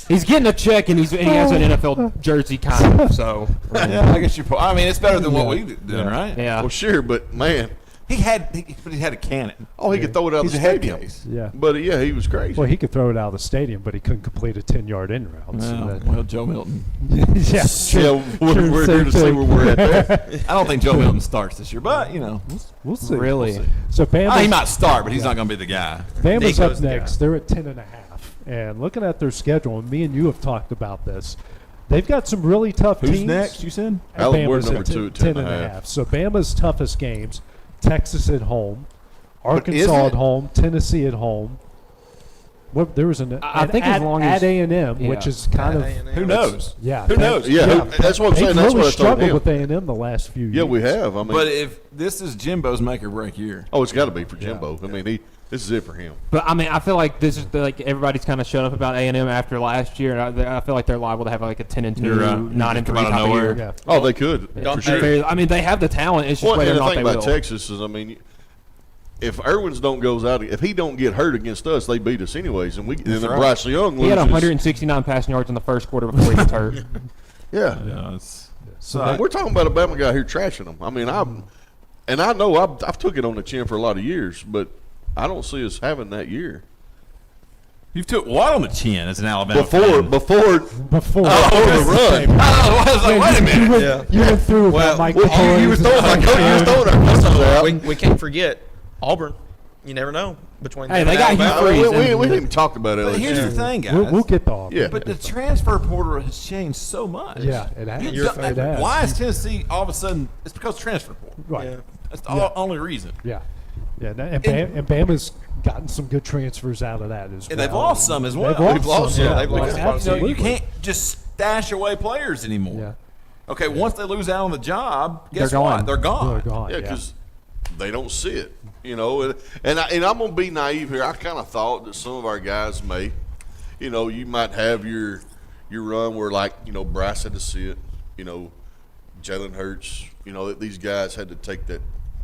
He's getting a check, and he has an NFL jersey, kind of. So,
I guess I mean, it's better than what we've done, right?
Yeah.
Well, sure, but man,
he had a cannon.
Oh, he could throw it out of the stadium.
Yeah.
But he was crazy.
Well, he could throw it out of the stadium, but he couldn't complete a 10-yard in route.
Well, Joe Milton.
Yeah.
We're here to see where we're at there.
I don't think Joe Milton starts this year, but
we'll see.
Really?
We'll see. So Bama's,
he might start, but he's not going to be the guy.
Bama's up next. They're at 10.5. And looking at their schedule, and me and you have talked about this, they've got some really tough teams.
Who's next, you said?
Alabama's number 2 at
10.5. So Bama's toughest games, Texas at home, Arkansas at home, Tennessee at home. There was
I think as long as
A&M, which is kind of
who knows?
Yeah,
who knows?
Yeah, that's what I'm saying. That's
really
what I told
struggled
him.
with A&M the last few years.
Yeah, we have. I mean,
but if this is Jimbo's make or break year,
it's got to be for Jimbo. I mean, this is it for him.
But I mean, I feel like this is like everybody's kind of shut up about A&M after last year, and I feel like they're liable to have like a 10-2, 9-3 type of year.
Yeah.
Oh, they could for sure.
I mean, they have the talent. It's just whether or not they will.
The thing about Texas is, I mean, if Irwin's if he don't get hurt against us, they beat us anyways, and then Bryce Young loses.
He had 169 passing yards in the first quarter before he gets hurt.
Yeah.
So
we're talking about a Bama guy here trashing them. I mean, I know I've took it on the chin for a lot of years, but I don't see us having that year.
You took what on the chin as an Alabama
Before
fan?
the run.
Oh, I was like, wait a minute.
You went through Mike
you were throwing my coach. You were throwing our coaches out.
We can't forget Auburn. You never know between.
Hey,
them
they
and
got Hugh
Alabama.
Freeze.
We didn't even talk about it.
But here's the thing, guys.
We'll get the Auburn.
Yeah.
But the transfer portal has changed so much.
Yeah, it has.
You don't-
It has.
Why is Tennessee all of a sudden? It's because of transfer portal.
Right.
Yeah.
That's the only reason.
Yeah. Yeah. And Bama's gotten some good transfers out of that as well.
And they've lost some as well.
They've lost some.
They've lost some.
Absolutely.
You can't just stash away players anymore.
Yeah.
Okay, once they lose out on the job, guess
They're
what?
gone.
They're gone.
They're gone.
Yeah, because they don't see it, you know. And I'm gonna be naive here. I kind of thought that some of our guys may, you know, you might have your run where, like, you know, Bryce had to see it, you know, Jalen Hurts, you know, that these guys had to take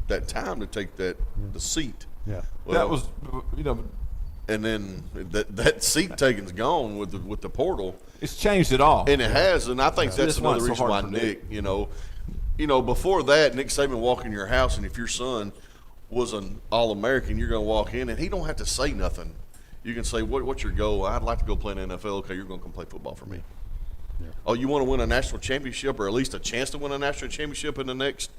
that time to take the seat.
Yeah.
Well,
That was, you know,
and then that seat taking's gone with the portal.
it's changed it all.
And it has, and I think that's
That's why
another
it's so
reason why
hard to
Nick, you know, before that, Nick Saban walk in your house, and if your son was an All-American, you're going to walk in, and he don't have to say nothing. You can say, what's your goal? I'd like to go play in the NFL. Okay, you're going to come play football for me. Yeah. Oh, you want to win a national championship, or at least a chance to win a national championship in the next,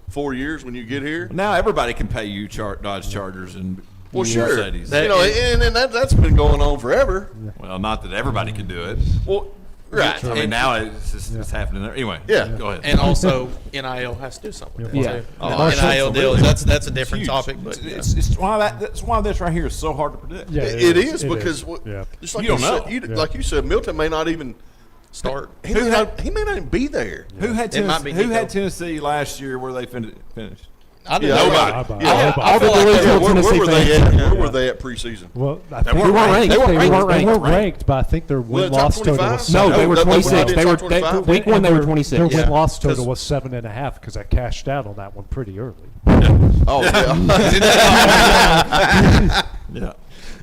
4 years when you get here?
Now everybody can pay you Dodge Chargers and
Well, sure.
Mercedes.
And that's been going on forever.
Well, not that everybody can do it.
Well, right.
I mean, now it's happening there. Anyway,
Yeah.
go ahead.
And also, NIL has to do something with that
Yeah.
too.
Oh,
NIL deals. That's a
It's
different
huge.
topic, but yeah.
It's why that's why this right here is so hard to predict.
Yeah,
It is
It
because
Yeah.
just like
You don't
said,
know.
like you said, Milton may not even
Start.
He may not even be there.
Who had
It might be
Tennessee, who
Nico.
had Tennessee last year where they finished?
I didn't
Yeah,
know
nobody.
about it.
Yeah,
I feel like
where
Tennessee
were they
fans.
at? Where were they at preseason?
Well, I
They
think
weren't ranked.
They weren't
They
ranked.
weren't ranked, but I think their
Were they
win-loss
top
total
25?
was
No,
seven.
they were
They
26. They were
top 25?
week one. They were
Their
26.
win-loss total
'Cause-
was 7.5 because I cashed out on that one pretty early.
Oh yeah.
Yeah.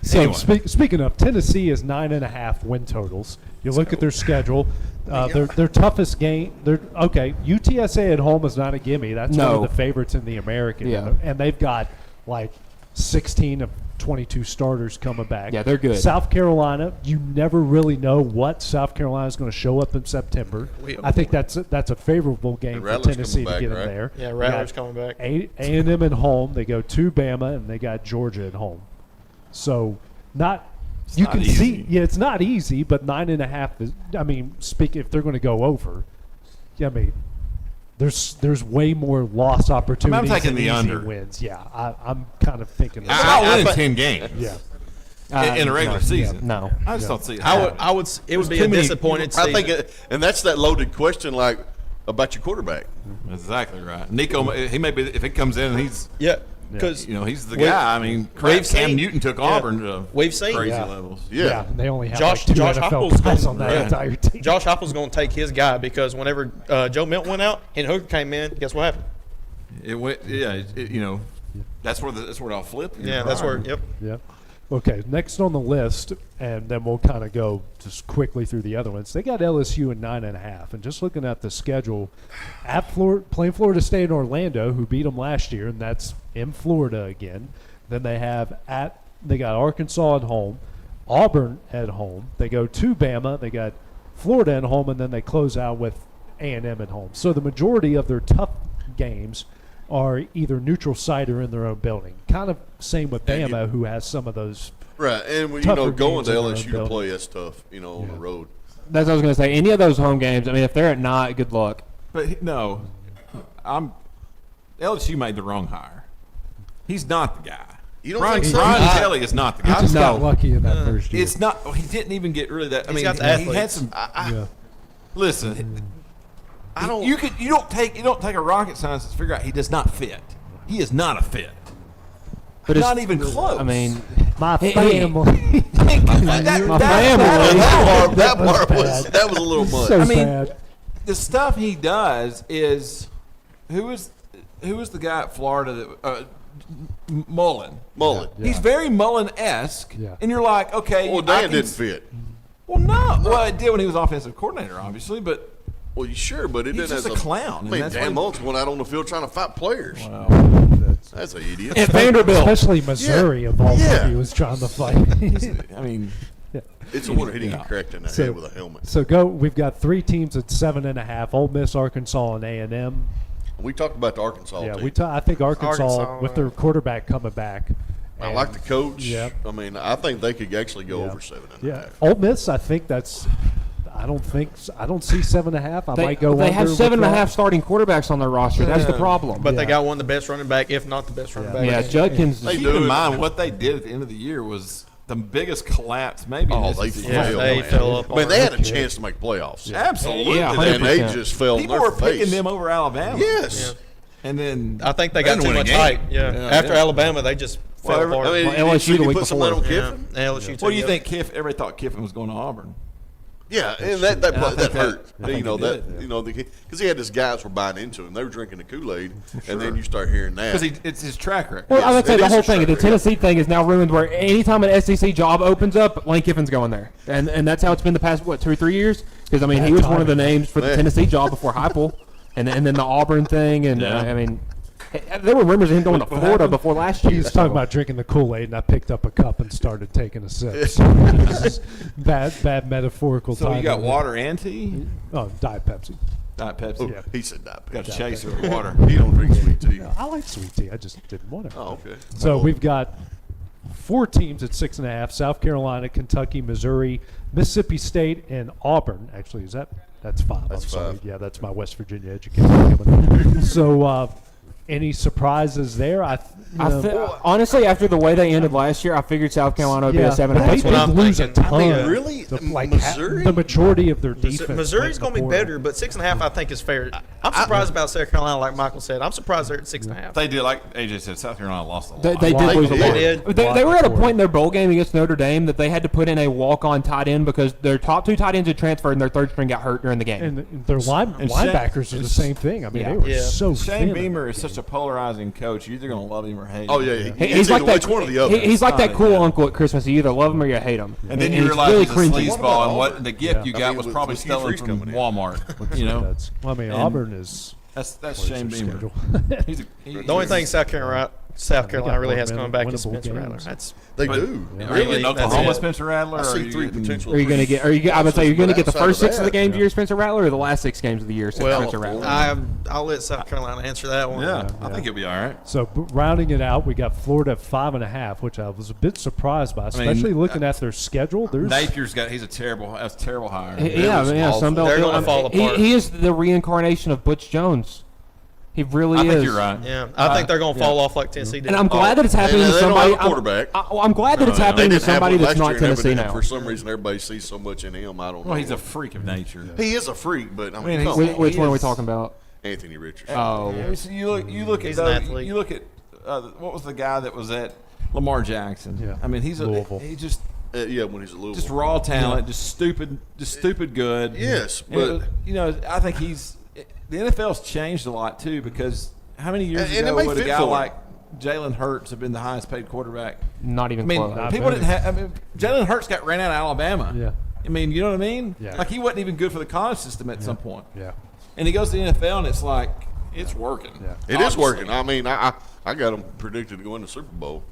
So
Anyway.
speaking of, Tennessee is 9.5 win totals. You look at their schedule. Their toughest game. UTSA at home is not a gimme. That's one
No.
of the favorites in the American.
Yeah.
And they've got like 16 of 22 starters coming back.
Yeah, they're good.
South Carolina, you never really know what South Carolina is going to show up in September. I think that's a favorable game
And
for
Rattler's
Tennessee
coming
to get
back,
them there.
Yeah,
They
Rattler's
got
coming back.
A&M at home. They go to Bama, and they got Georgia at home. So you
not
can
easy.
see, yeah, it's not easy, but 9.5 is. I mean, if they're going to go over, I mean, there's way more lost opportunities
taking
than
the
easy
under.
wins. Yeah, I'm kind of thinking.
It's not
I
winning
think-
10 games.
Yeah,
In a regular
no,
season.
No.
I just don't see it.
I would.
happening.
I would. It would be
too
a
many-
disappointed
I
season.
think, and that's that loaded question, like about your quarterback.
That's exactly right. Nico, he may be if he comes in and he's
yeah, because
he's the
We-
guy. I mean,
we've
Cam
seen-
Newton took
yeah.
Auburn to
We've seen-
crazy
Yeah.
levels.
Yeah.
and they only have
Josh
like 2
Heupel's
NFL guys
gonna-
on that
yeah.
entire team.
Josh Heupel's going to take his guy because whenever Joe Milton went out and Hooker came in, guess what happened?
It went, yeah. That's where it all flipped.
Yeah, that's where. Yep.
Yep. Okay, next on the list, and then we'll kind of go just quickly through the other ones. They got LSU at 9.5, and just looking at the schedule, playing Florida State and Orlando, who beat them last year, and that's in Florida again. Then they got Arkansas at home, Auburn at home. They go to Bama. They got Florida at home, and then they close out with A&M at home. So the majority of their tough games are either neutral site or in their own building. Kind of same with Bama, who has some of those.
Right, and
Tougher
going
games
to
in their own
LSU to
building.
play, that's tough. On the road.
That's what I was going to say. Any of those home games, I mean, if they're at night, good luck.
But no, LSU made the wrong hire. He's not the guy.
You don't
Brian
think so?
Kelly is not the
He
guy.
just got lucky in that first year.
It's not. He didn't even get really that. I
He's
mean,
got the
he had
athletes.
some.
Yeah.
Listen,
I don't.
you don't take a rocket scientist to figure out he does not fit. He is not a fit.
But
Not
it's-
even close.
I mean,
My
Hey,
family.
I mean,
That part was
bad.
that was a little much.
So
I mean,
bad.
the stuff he does is who was the guy at Florida that Mullen.
Mullen.
Yeah.
He's very Mullen-esque,
Yeah.
and you're like, okay.
Well,
I
Dan
can
didn't
s-
fit.
Well, no. Well, it did when he was offensive coordinator, obviously, but
Well, you sure, but it
he's
didn't.
just a clown.
I mean,
and that's
Dan
what
Mullen's going out on the field trying to fight players.
well,
That's an idiot.
At Vanderbilt.
Especially Missouri of all
Yeah.
he was trying to fight.
I mean,
It's a wonder he didn't get cracked in the head with a helmet.
So we've got 3 teams at 7.5: Ole Miss, Arkansas, and A&M.
We talked about the Arkansas team.
I think Arkansas
Arkansas,
with their quarterback coming back.
I like the coach.
Yep.
I mean, I think they could actually go over 7.5.
Yeah, Ole Miss. I think that's. I don't see 7.5. I might go.
They have
under with
7.5
that.
starting quarterbacks on their roster. That's the problem.
But they got one of the best running back, if not the best running back.
Yeah, Judkins.
Keep in mind what they did at the end of the year was the biggest collapse maybe.
Oh,
in
they
SEC.
failed.
they fell up
I mean,
on
they
it.
had a chance to make playoffs.
Absolutely.
Yeah,
And they
100%.
just fell
People
on
were
their face.
picking them over Alabama.
Yes.
And then
I think they got
didn't
too
win a
much
game.
hype. Yeah.
Yeah.
After
Yeah.
Alabama, they just fell apart.
I mean,
LSU
should
the
you
week
put some money on
before.
yeah.
Kiffin?
LSU too.
what do you
Yep.
think Everybody thought Kiffin was going to Auburn.
Yeah, and that
think
hurt.
that-
You know
I think it did.
because he had his guys were buying into him. They were drinking the Kool-Aid, and then you start hearing that.
Because it's his track record.
Well, I would say
it
the
is
whole
a
thing, the
track
Tennessee thing is now ruined where anytime an SEC job opens up, Lane Kiffin's going there. And that's how it's been the past, 2 or 3 years? Because, I mean, he was one of the names for the
Yeah.
Tennessee job before Heupel. And then the Auburn thing. And, I mean, there were rumors of him going to Florida before last year.
He was talking about drinking the Kool-Aid, and I picked up a cup and started taking a sip. So this is bad metaphorical.
So you got
timing.
water and tea?
Oh, Diet Pepsi.
Diet Pepsi.
Oh,
Yeah.
he said that.
Got a chaser of water.
He don't drink sweet tea.
I like sweet tea. I just didn't want it.
Oh, okay.
So we've got 4 teams at 6.5: South Carolina, Kentucky, Missouri, Mississippi State, and Auburn. Actually, that's 5?
That's
I'm sorry.
5.
Yeah, that's my West Virginia education coming. So, any surprises there?
Honestly, after the way they ended last year, I figured South Carolina would be a 7.5.
They
what I'm
did lose a
thinking.
ton.
I think,
really? Missouri?
The majority of their defense.
Missouri's
went
going to be
before.
better, but 6.5 I think is fair. I'm surprised about South Carolina, like Michael said. I'm surprised they're at 6.5.
They did, like AJ said, South Carolina lost a lot.
They did lose a lot.
They did.
They were at a point in their bowl game against Notre Dame that they had to put in a walk-on tight end because their top 2 tight ends had transferred and their third string got hurt during the game.
And their linebackers are the same thing. I mean,
Yeah.
they were
Yeah.
so
Shane
thin.
Beamer is such a polarizing coach. You're either going to love him or hate him.
Oh yeah,
He's like that.
It's one or the other.
He's like that
Fine,
cool
yeah.
uncle at Christmas. You either love him or you hate him.
And then
he's
you realize
really
he's a
cringy.
sleazeball, and
Auburn?
what the gift you
I
got
mean,
was
with
probably
Hugh
stolen
Freeze
from
coming in.
Walmart. You know,
I mean,
And
Auburn is.
that's Shane
What is their
Beamer.
schedule?
The only thing South Carolina really has coming back is
winnable
Spencer
games.
Rattler. That's
They
But-
do.
Are you
Really,
getting
that's
Oklahoma
it.
Spencer Rattler?
I
or
see
you
3
getting-
potential.
Are you going to get? I would say you're going to get the
Outside of
first 6 of the
that,
games of the year, Spencer Rattler, or the last 6 games of the year, Spencer Rattler.
well, I'll let South Carolina answer that one.
Yeah, I think he'll be all right.
So rounding it out, we got Florida at 5.5, which I was a bit surprised by, especially looking at their schedule. There's
Napier's got. He's a terrible hire.
Yeah,
awful.
Sunbelt.
They're gonna fall apart.
He is the reincarnation of Butch Jones. He really
I
is.
think you're right.
Yeah, I think they're going to fall off like Tennessee did.
And I'm glad that it's happening
and
to
they don't
somebody.
have a quarterback.
I'm glad that it's
They
happening to
didn't have
somebody
one
that's
last
not
year, and
Tennessee
everything.
now.
For some reason, everybody sees so much in him. I don't know.
Well, he's a freak of nature.
He is a freak, but I
mean,
mean,
he's-
come on.
Which one are we
is-
talking about?
Anthony Richardson.
Oh,
So you look at
He's an
those-
athlete.
you look at what was the guy that was at Lamar Jackson?
Yeah.
I mean, he's
Louisville.
he just
Yeah, when he's at Louisville.
just raw talent, just stupid good.
Yes,
And,
but
I think the NFL's changed a lot too because how many years
And it
ago
may
would a
fit
guy
for him.
like Jalen Hurts have been the highest paid quarterback?
not
I
even
mean,
close.
people didn't have. I mean, Jalen Hurts got ran out of Alabama.
Yeah.
I mean, you know what I mean?
Yeah.
Like he wasn't even good for the college system at some point.
Yeah.
And he goes to the NFL and it's like it's working.
Yeah.
it is working. I mean, I got him predicted to go in the Super Bowl.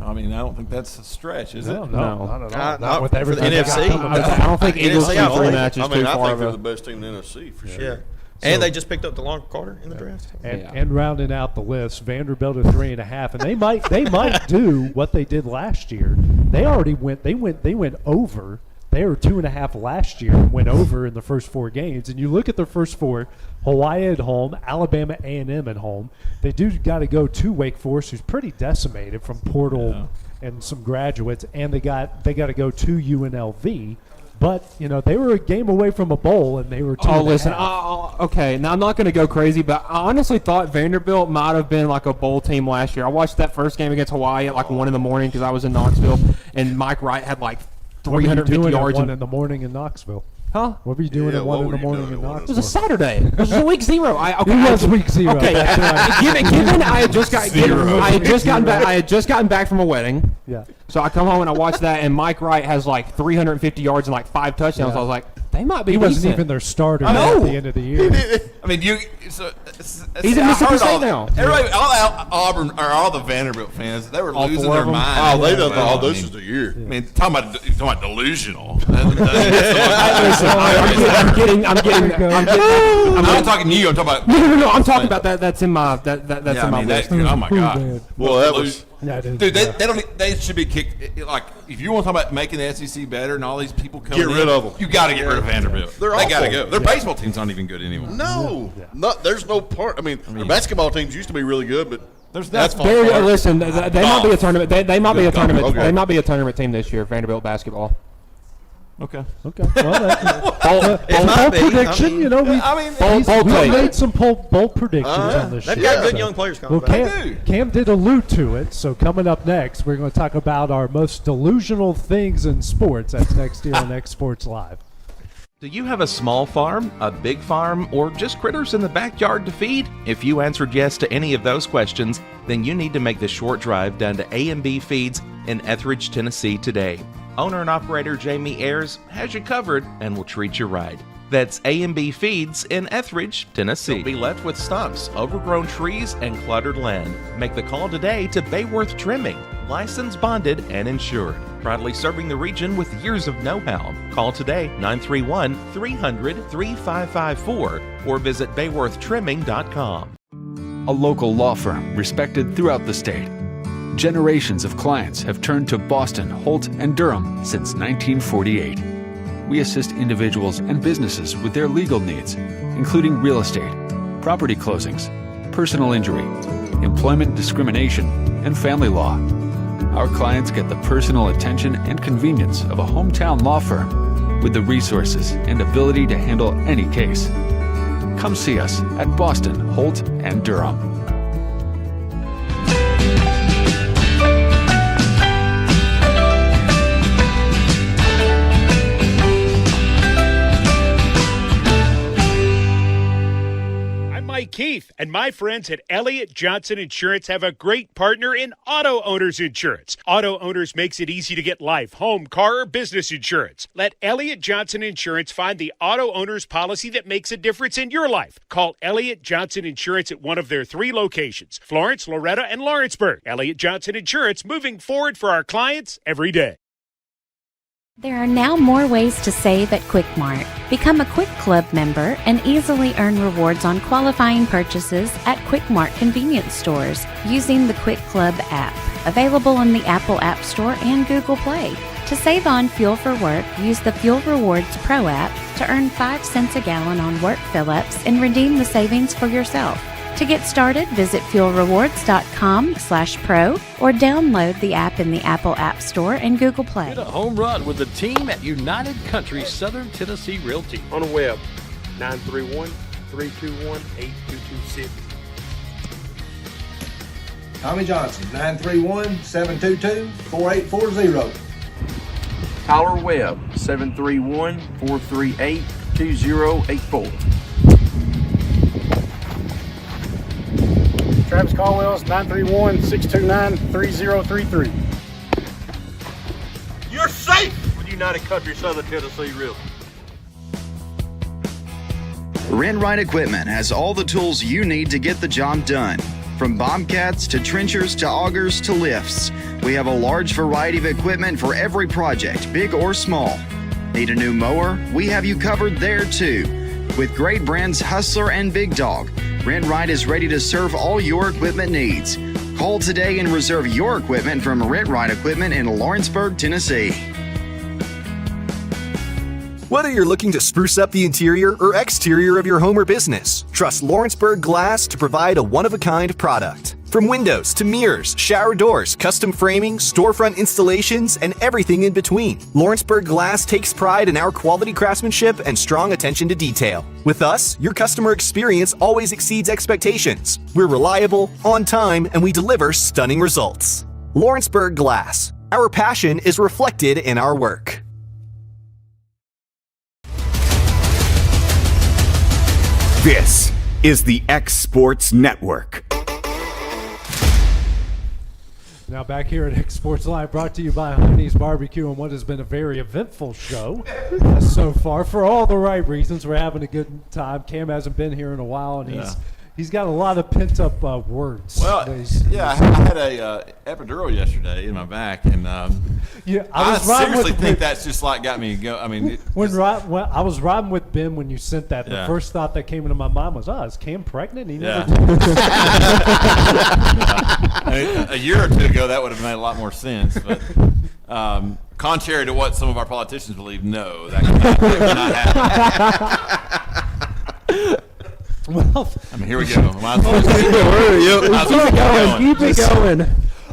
I mean, I don't think that's a stretch, is
No,
it?
not at all. Not with
for the
everything. they got
NFC.
coming back.
I don't think Eagles
NFC,
in
I
3
think-
matches
I mean,
too
I
far
think
of
they're
a.
the best team in the NFC for sure.
Yeah. And they just picked up DeLon Carter in the draft.
And rounding out the list, Vanderbilt at 3.5, and they might do what they did last year. They already went over. They were 2.5 last year and went over in the first 4 games. And you look at their first 4: Hawaii at home, Alabama A&M at home. They do got to go to Wake Forest, who's pretty decimated from portal and some graduates, and they got to go to UNLV. But, they were a game away from a bowl, and they were 2.5.
Oh, listen. Okay, now I'm not going to go crazy, but I honestly thought Vanderbilt might have been like a bowl team last year. I watched that first game against Hawaii at like 1 in the morning because I was in Knoxville, and Mike Wright had like
What were you
350
doing
yards.
at 1 in the morning in Knoxville?
Huh?
What were you doing
Yeah,
at
what
1 in
were
the
you
morning
doing
in
at 1 in
It
the
was a
Knoxville?
Saturday. It was a week 0.
It was week 0.
Okay,
That's right.
given I had just gotten back. I had just gotten back from a wedding.
Yeah.
So I come home and I watch that, and Mike Wright has like 350 yards and like 5 touchdowns.
Yeah.
I was like, they They might be.
He wasn't
decent.
even their starter
I know.
at the end of the year.
I mean, he's
in Mississippi State now.
Everybody, all Auburn or all the Vanderbilt fans, they were
All
losing
four
their
of them?
mind.
Oh, they done thought
I
this
mean,
is the year.
I mean, talking about delusional.
I'm
not talking to you. I'm talking about.
No. I'm talking about that. That's in my. That's
Yeah,
in my
I mean,
list.
oh my god.
Man.
Well, that was.
Yeah, it is.
Dude, they don't. They should be kicked. Like, if you want to talk about making the SEC better and all these people coming
Get rid of them.
you got to get rid of Vanderbilt.
They're
they got to
awful.
go. Their baseball team's not even good anymore.
No, there's no part. I mean, their basketball teams used to be really good, but that's
Listen, they might be a tournament. They might be a tournament.
Okay.
They might be a tournament team this year. Vanderbilt basketball.
Okay.
Well, bold prediction.
I mean,
we've made some bold predictions on this show.
they've got good young players coming
Well,
back.
Cam did allude to it. So coming up next, we're going to talk about our most delusional things in sports. That's next year on xSports Live.
Do you have a small farm, a big farm, or just critters in the backyard to feed? If you answered yes to any of those questions, then you need to make the short drive down to A&B Feeds in Etheridge, Tennessee today. Owner and operator Jamie Ayers has you covered and will treat you right. That's A&B Feeds in Etheridge, Tennessee. Don't be left with stumps, overgrown trees, and cluttered land. Make the call today to Bayworth Trimming, licensed, bonded, and insured. Proudly serving the region with years of know-how. Call today 931-300-3554 or visit bayworthtrimming.com.
A local law firm respected throughout the state. Generations of clients have turned to Boston, Holt, and Durham since 1948. We assist individuals and businesses with their legal needs, including real estate, property closings, personal injury, employment discrimination, and family law. Our clients get the personal attention and convenience of a hometown law firm with the resources and ability to handle any case. Come see us at Boston, Holt, and Durham.
Mike Keith, and my friends at Elliott Johnson Insurance have a great partner in Auto Owners Insurance. Auto Owners makes it easy to get life, home, car, or business insurance. Let Elliott Johnson Insurance find the Auto Owners policy that makes a difference in your life. Call Elliott Johnson Insurance at one of their 3 locations, Florence, Loretto, and Lawrenceburg. Elliott Johnson Insurance, moving forward for our clients every day.
There are now more ways to save at Quick Mart. Become a Quick Club member and easily earn rewards on qualifying purchases at Quick Mart convenience stores using the Quick Club app, available in the Apple App Store and Google Play. To save on fuel for work, use the Fuel Rewards Pro app to earn 5 cents a gallon on work fill-ups and redeem the savings for yourself. To get started, visit fuelrewards.com/pro or download the app in the Apple App Store and Google Play.
Hit a home run with the team at United Country Southern Tennessee Realty.
On the web, 931-321-8226.
Tommy Johnson, 931-722-4840.
Tyler Webb, 731-438-2084.
Travis Caldwell's 931-629-3033.
You're safe with United Country Southern Tennessee Realty.
Rent-Right Equipment has all the tools you need to get the job done. From bobcats to trenchers to augers to lifts, we have a large variety of equipment for every project, big or small. Need a new mower? We have you covered there too. With great brands Hustler and Big Dog, Rent-Right is ready to serve all your equipment needs. Call today and reserve your equipment from Rent-Right Equipment in Lawrenceburg, Tennessee.
Whether you're looking to spruce up the interior or exterior of your home or business, trust Lawrenceburg Glass to provide a one-of-a-kind product. From windows to mirrors, shower doors, custom framing, storefront installations, and everything in between, Lawrenceburg Glass takes pride in our quality craftsmanship and strong attention to detail. With us, your customer experience always exceeds expectations. We're reliable, on time, and we deliver stunning results. Lawrenceburg Glass. Our passion is reflected in our work.
This is the xSports Network.
Now back here at xSports Live, brought to you by Hinie's BBQ on what has been a very eventful show so far. For all the right reasons, we're having a good time. Cam hasn't been here in a while, and he's got a lot of pent-up words.
Well, I had a epidural yesterday in my back, and I seriously think that's just like got me go. I mean,
when I was riding with Ben when you sent that, the first thought that came into my mind was, "Oh, is Cam pregnant?" He never told us.
A year or two ago, that would have made a lot more sense, but. Contrary to what some of our politicians believe, no, that would not happen.
Well,
I mean, here we go.
Keep it going.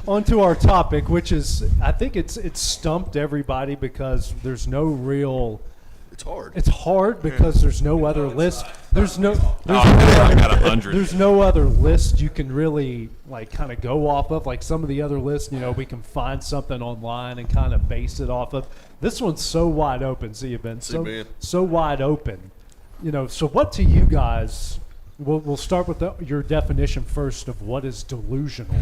On to our topic, which is, I think it's stumped everybody because there's no real.
It's hard.
It's hard because there's no other list. There's no.
I got 100.
There's no other list you can really like kind of go off of. Like some of the other lists, we can find something online and kind of base it off of. This one's so wide open. See you, Ben. So wide open. So what to you guys? We'll start with your definition first of what is delusional,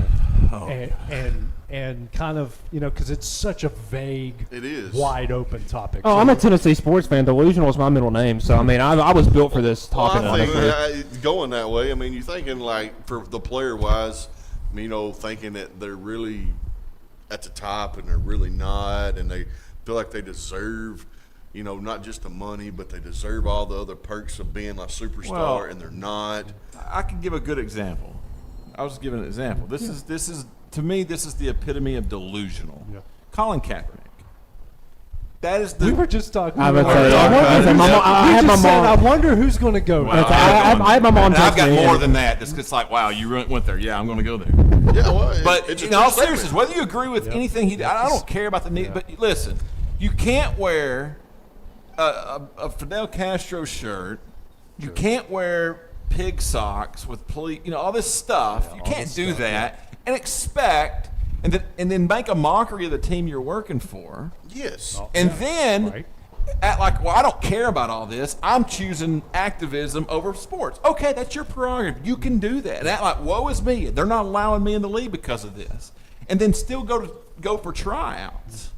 and kind of because it's such a vague, wide open topic.
Oh, I'm a Tennessee sports fan. Delusional is my middle name, so I mean I was built for this topic.
Well, I think going that way. I mean, you're thinking like for the player wise, thinking that they're really at the top and they're really not, and they feel like they deserve. Not just the money, but they deserve all the other perks of being a superstar, and they're not.
I can give a good example. I was giving an example. This is to me, this is the epitome of delusional. Yeah. Colin Kaepernick. That is the.
We were just talking.
I
wonder who's going to go.
Well,
I have my mom.
I've got more than that. It's like, wow, you went there. Yeah, I'm going to go there.
Yeah, well,
but in all seriousness, whether you agree with anything he did, I don't care about the need. But listen, you can't wear a Fidel Castro shirt. You can't wear pig socks with police. All this stuff. You can't do that and expect, and then make a mockery of the team you're working for.
Yes.
And then act like, well, I don't care about all this. I'm choosing activism over sports. Okay, that's your prerogative. You can do that. And act like, woe is me. They're not allowing me in the league because of this. And then still go for tryouts.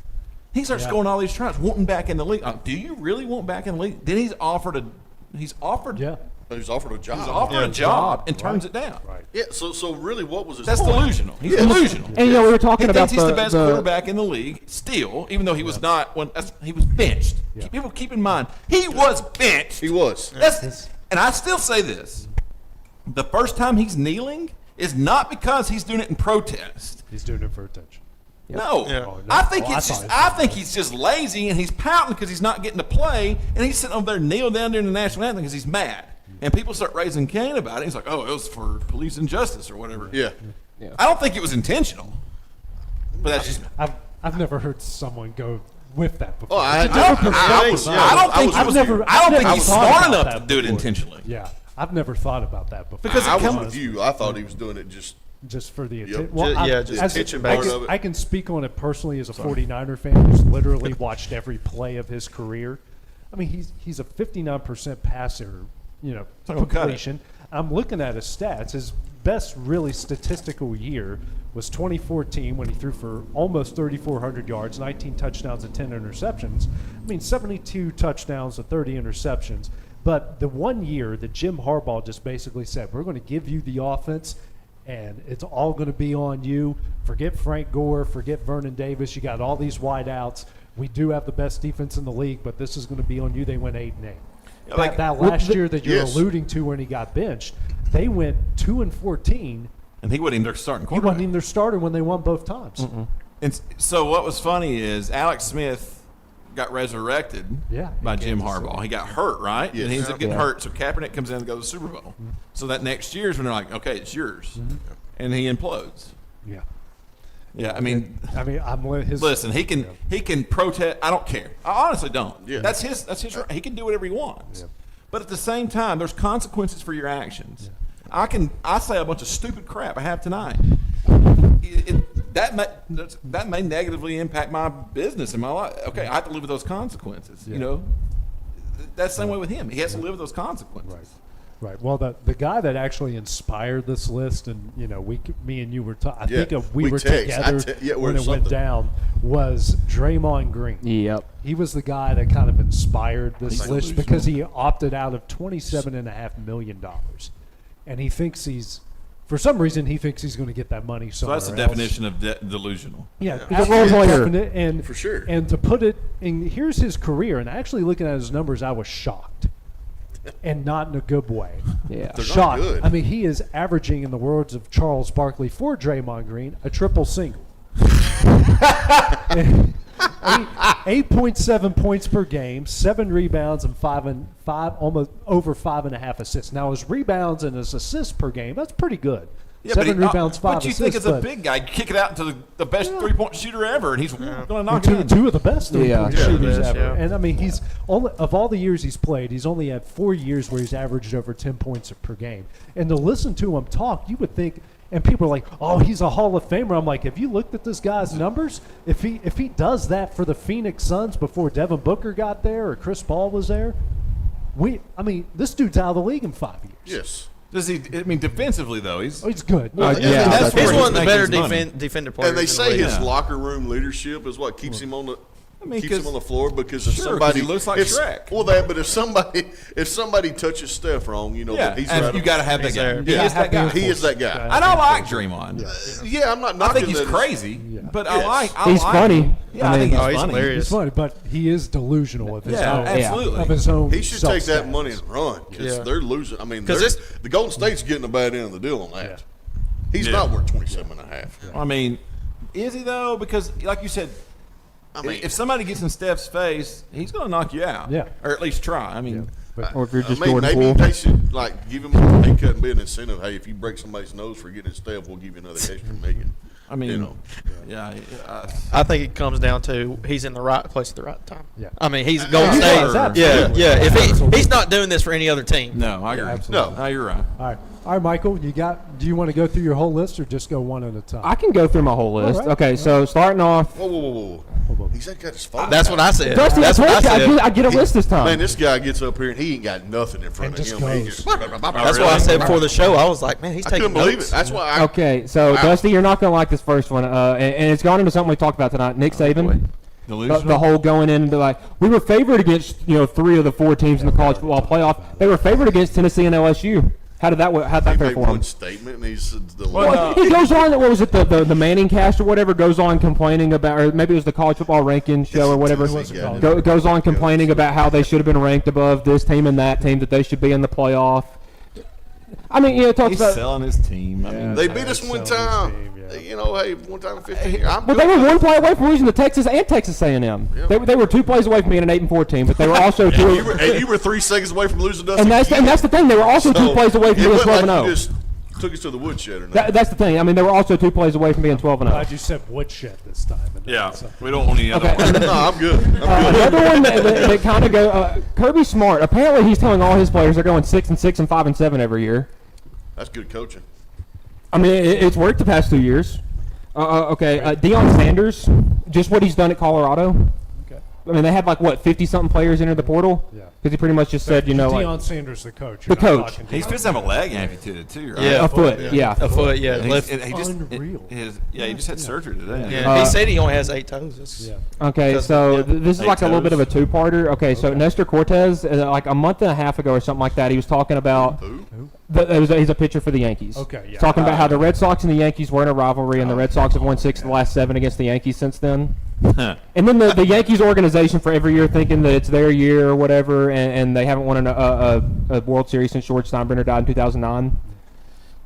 He starts going all these tryouts, wanting back in the league. Do you really want back in the league? Then he's offered a job.
He's offered a
job and turns it down.
Right. Yeah. So really, what was his?
That's
point?
delusional. He's delusional.
And we were talking about
he's the best quarterback in the league still, even though he was not when he was benched. Yeah. People keep in mind he was benched.
He was.
And I still say this: the first time he's kneeling is not because he's doing it in protest.
He's doing it for attention.
Yep. No, I think I think he's just lazy and he's pouting because he's not getting to play, and he's sitting over there kneeling down during the national anthem because he's mad. And people start raising Cain about it. He's like, "Oh, it was for police injustice or whatever."
Yeah.
I don't think it was intentional, but that's just.
I've never heard someone go with that before.
Oh, I
don't think he's smart enough to do it intentionally.
Yeah, I've never thought about that before.
Because I was with you. I thought he was doing it just
for the attention.
Yep. Just attention part of it.
I can speak on it personally as a 49er fan who's literally watched every play of his career. I mean, he's a 59% passer, completion. I'm looking at his stats. His best really statistical year was 2014 when he threw for almost 3,400 yards, 19 touchdowns and 10 interceptions. I mean, 72 touchdowns and 30 interceptions. But the one year that Jim Harbaugh just basically said, we're going to give you the offense, and it's all going to be on you. Forget Frank Gore, forget Vernon Davis. You got all these wideouts. We do have the best defense in the league, but this is going to be on you. They went 8-8. That last year that you're alluding to when he got benched, they went 2-14.
And he wasn't even their starting quarterback.
He wasn't even their starter when they won both times.
Mm-mm. And so what was funny is Alex Smith got resurrected by Jim Harbaugh. He got hurt, right?
Yes.
And he ends up getting hurt, so Kaepernick comes in and goes to the Super Bowl. Mm-hmm. So that next year is when they're like, okay, it's yours. Mm-hmm. And he implodes.
Yeah.
Yeah, I mean,
listen,
he can protest. I don't care. I honestly don't. Yeah. That's his right. He can do whatever he wants. Yeah. But at the same time, there's consequences for your actions. Yeah. I say a bunch of stupid crap I have tonight. That may negatively impact my business and my life. Okay, I have to live with those consequences. Yeah. That's the same way with him. He has to live with those consequences.
Right. Well, the guy that actually inspired this list, and me and you were, I think we were
text.
together when it went down, was Draymond Green.
Yep.
He was the guy that kind of inspired this list because he opted out of $27.5 million, and he thinks for some reason he thinks he's going to get that money
So
somewhere
that's the
else.
definition of delusional.
Yeah,
He's a role player.
definite, and
For sure.
And to put it, and here's his career. And actually, looking at his numbers, I was shocked, and not in a good way.
Yeah.
They're not
Shocked.
good.
I mean, he is averaging, in the words of Charles Barkley for Draymond Green, a triple single. 8.7 points per game, 7 rebounds, and almost over 5.5 assists. Now his rebounds and his assists per game, that's pretty good.
Yeah,
7 rebounds, 5
But you
assists.
think as a big guy, you kick it out to the best 3-point shooter ever, and he's going to knock it
two,
in.
two of the best three-point shooters
best,
ever.
yeah.
And I mean, he's only of all the years he's played, he's only had 4 years where he's averaged over 10 points per game. And to listen to him talk, you would think. And people are like, "Oh, he's a Hall of Famer." I'm like, "Have you looked at this guy's numbers? If he does that for the Phoenix Suns before Devin Booker got there or Chris Paul was there, this dude's out of the league in 5 years."
Yes.
Does he? I mean, defensively though, he's
good.
that's
he's
where
one of the better
making his money.
defender players.
And they
in the
say
league.
his locker room leadership is what keeps him on the. Keeps him on the floor because if
Sure, 'cause
somebody
he looks like Shrek.
But if somebody touches Steph wrong, that he's
and
right
you
on.
got to have that guy.
Yeah.
He is that guy.
He is that guy.
And I like Draymond.
Yeah, I'm not
I
knocking
think he's
that.
crazy, but I like.
He's funny.
Yeah, I think he's funny.
hilarious.
He's funny, but he is delusional of his own.
absolutely.
Of his own.
He should take that
self-standards.
money and run because
Yeah.
they're losing. I mean,
'Cause
the Golden State's getting a bad end of the deal on that. He's not worth 27.5.
I mean, is he though? Because like you said,
I mean,
if somebody gets in Steph's face, he's going to knock you out.
Yeah.
Or at least try. I mean,
Or if you're just
maybe
Jordan Poole.
they should give him a pay cut and be an incentive. Hey, if you break somebody's nose for getting Steph, we'll give you another extra million.
I mean,
I think it comes down to he's in the right place at the right time.
Yeah.
I mean, he's Golden State. Yeah. If he's not doing this for any other team.
no, I agree.
absolutely.
No, you're right.
All right, Michael. Do you want to go through your whole list or just go one at a time?
I can go through my whole list.
right.
Okay, so starting off.
Whoa. He's got his phone.
That's what I said.
Dusty,
That's what I said.
I get a list this time.
Man, this guy gets up here and he ain't got nothing in front
And
of
just
him. He
goes.
That's why I said before the show. I was like, man, he's
I
taking
couldn't believe
notes.
it. That's why.
Okay, so Dusty, you're not going to like this first one, and it's gone into something we talked about tonight. Nick Saban, the whole going into we were favored against 3 of the 4 teams in the college football playoff. They were favored against Tennessee and LSU. How'd that
He
fare
made
for him?
one statement and he's the
He goes on. What was it? The Manning cast or whatever goes on complaining about, or maybe it was the college football ranking show or whatever. Goes on complaining about how they should have been ranked above this team and that team, that they should be in the playoff. I mean, talks
He's
about
selling his team. I mean,
They beat us one time. Hey, one time in 15 years.
But they were one play away from losing to Texas and Texas A&M. They were 2 plays away from being an 8-4 team, but they were also two.
You were 3 seconds away from losing to us.
And that's the thing. They were also 2 plays away from being 12-0.
You just took us to the woodshed or not.
That's the thing. I mean, they were also 2 plays away from being 12-0.
Glad you said woodshed this time.
We don't want any other one.
No, I'm good.
Another one that kind of go. Kirby Smart. Apparently, he's telling all his players they're going 6-6 and 5-7 every year.
That's good coaching.
I mean, it's worked the past 2 years. Deion Sanders, just what he's done at Colorado.
Okay.
I mean, they had 50-something players enter the portal.
Yeah.
Because he pretty much just said,
Deion Sanders, the coach.
The coach.
He's supposed to have a leg amputated too, right?
Yeah, a foot. Yeah.
A foot. Yeah.
He just
Unreal.
he just had surgery today.
Yeah. He said he only has 8 toes.
Okay, so this is a little bit of a 2-parter. Okay, so Nestor Cortez, a month and a half ago or something like that, he was talking about. He's a pitcher for the Yankees.
Okay, yeah.
Talking about how the Red Sox and the Yankees were in a rivalry, and the Red Sox have won 6 of the last 7 against the Yankees since then. And then the Yankees organization for every year thinking that it's their year or whatever, and they haven't won a World Series since George Steinbrenner died in 2009.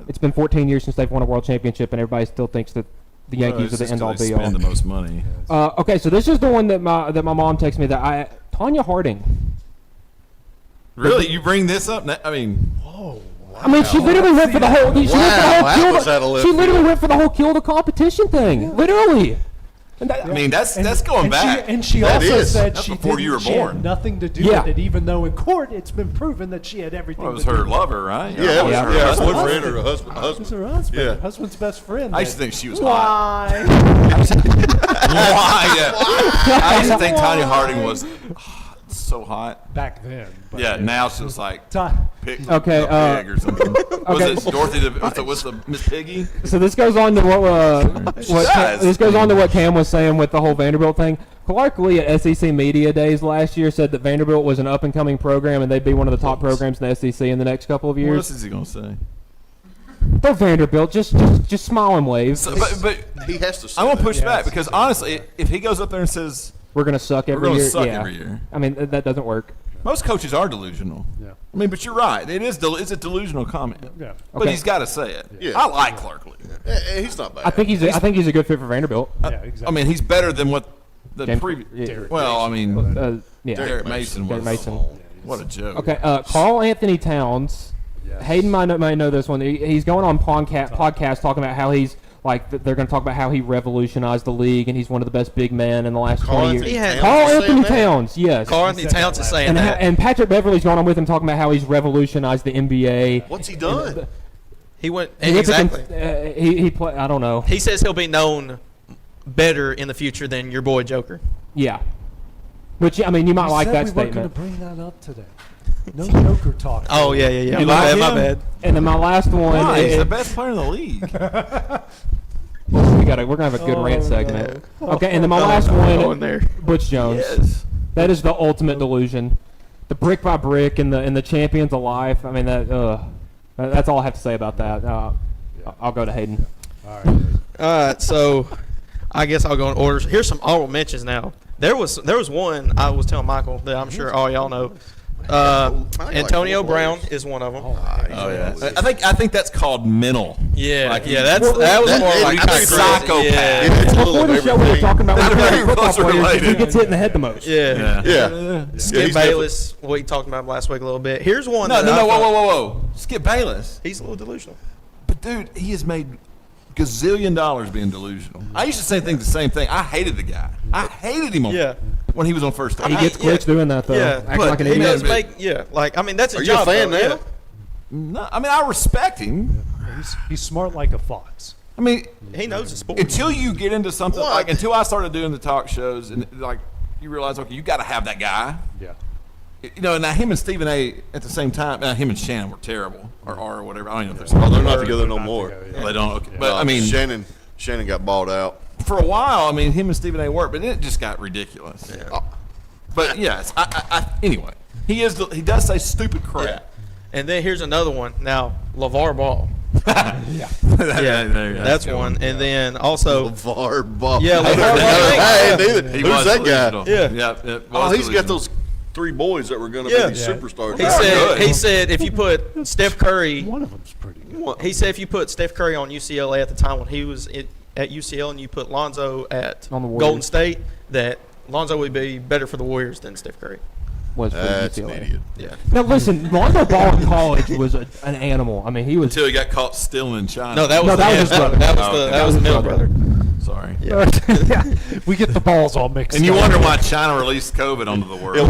It's been 14 years since they've won a World Championship, and everybody still thinks that the Yankees are the end-all, be-all.
Spend the most money.
Okay, so this is the one that my mom texted me Tanya Harding.
Really, you bring this up? I mean,
I mean, she literally went for the whole. She literally went for the whole kill the competition thing. Literally.
I mean, that's going back.
She also said
that's
she
before you were
she had
born.
nothing to do with it, even though in court it's been proven that she had everything.
Well, it was
to do
her
with
lover, right?
Yeah, it was her
husband.
boyfriend or her husband.
It was her husband.
Yeah.
Her husband's best friend.
I used to think she was
Why?
hot. Why? Yeah. I used to think Tanya Harding was so hot.
Back then. But
Yeah, now it's just like pig,
Okay,
pig or something.
okay.
Was it Dorothy? What's the Miss Piggy?
So this goes on to what Cam was saying with the whole Vanderbilt thing. Clark Lee at SEC Media Days last year said that Vanderbilt was an up-and-coming program and they'd be one of the top programs in the SEC in the next couple of
What
years.
else is he gonna say?
They're Vanderbilt. Just smile and wave.
So, but
he has to. Say
I want to
that.
push back because honestly, if he goes up there and says
we're gonna suck every
we're
year,
gonna suck
yeah.
every year,
I mean that doesn't work.
most coaches are delusional.
Yeah.
I mean, but you're right. It is. It's a delusional comment.
Yeah.
But
Okay.
he's got to say it.
Yeah.
I like Clark Lee.
He's not bad.
I think he's a good fit for Vanderbilt.
Yeah, exactly.
I mean, he's better than what the
James-
previous.
yeah.
Well, I mean,
Yeah.
Derek Mason was.
Derek Mason.
What a joke.
Okay, Carl Anthony Towns.
Yes.
Hayden might know this one. He's going on podcast talking about how he's they're going to talk about how he revolutionized the league and he's one of the best big men in the last 20 years. Carl Anthony Towns, yes.
Carl Anthony Towns is saying that.
And Patrick Beverly's going on with him talking about how he's revolutionized the NBA.
What's he done?
He went
He went to
exactly.
he play, I don't know.
He says he'll be known better in the future than your boy Joker.
Yeah. Which, I mean, you might
You
like
said
that
we
statement.
weren't going to bring that up today. No Joker talk.
Oh yeah.
And
My
like
bad.
him?
And then my last one
Why? He's
is
the best player in the league.
we're gonna have a good rant segment. Okay, and then my last one, Butch Jones.
Yes.
That is the ultimate delusion. The brick by brick and the champions of life. I mean that's all I have to say about that. I'll go to Hayden.
All right.
All right, so I guess I'll go in orders. Here's some honorable mentions now. There was one I was telling Michael that I'm sure all y'all know. Antonio Brown is one of them.
Oh yeah. I think that's called mental.
Yeah,
Like,
that was more like
a psychopath.
Yeah.
Before the show, we were talking about
Not
which
very
football
close
players
related.
who gets hit in the head the most.
Yeah. Skip Bayless, what you talked about last week a little bit. Here's one.
No,
that I thought-
whoa. Skip Bayless.
He's a little delusional.
But dude, he has made gazillion dollars being delusional. I used to say the same thing. I hated the guy. I hated him when he was on first
He
take.
gets clicks doing that though.
Yeah,
Acting like an
he
idiot.
does make I mean that's a
Are you a
job.
fan
though,
now?
No, I mean I respect him.
He's smart like a fox.
I mean,
He knows the sport.
until you get into something like until I started doing the talk shows and like you realize okay, you got to have that guy.
Yeah.
You know, now him and Stephen A. at the same time, him and Shannon were terrible, or whatever. I don't even know if they're.
They're not together no more.
They don't. Okay. But I mean,
Shannon got bought out.
For a while, I mean, him and Stephen A. worked, but then it just got ridiculous.
Yeah.
But yes, anyway, he does say stupid crap.
Yeah. And then here's another one. Now, LeVar Ball. That's one. And then also
LeVar Ball.
Yeah, LeVar Ball.
Who's that guy?
Yeah.
Oh, he's got those 3 boys that were going to be these superstars.
He said if you put Steph Curry,
one of them's pretty good.
He said if you put Steph Curry on UCLA at the time when he was at UCL and you put Lonzo at Golden State, that Lonzo would be better for the Warriors than Steph Curry.
Was for
That's
UCLA.
an idiot.
Yeah.
Now listen, Lonzo Ball in college was an animal. I mean, he was
until he got caught stealing in China.
No, that was
his brother.
That was the middle brother.
Sorry.
Yeah.
We get the balls all mixed
And you
up.
wonder why China released COVID onto the world.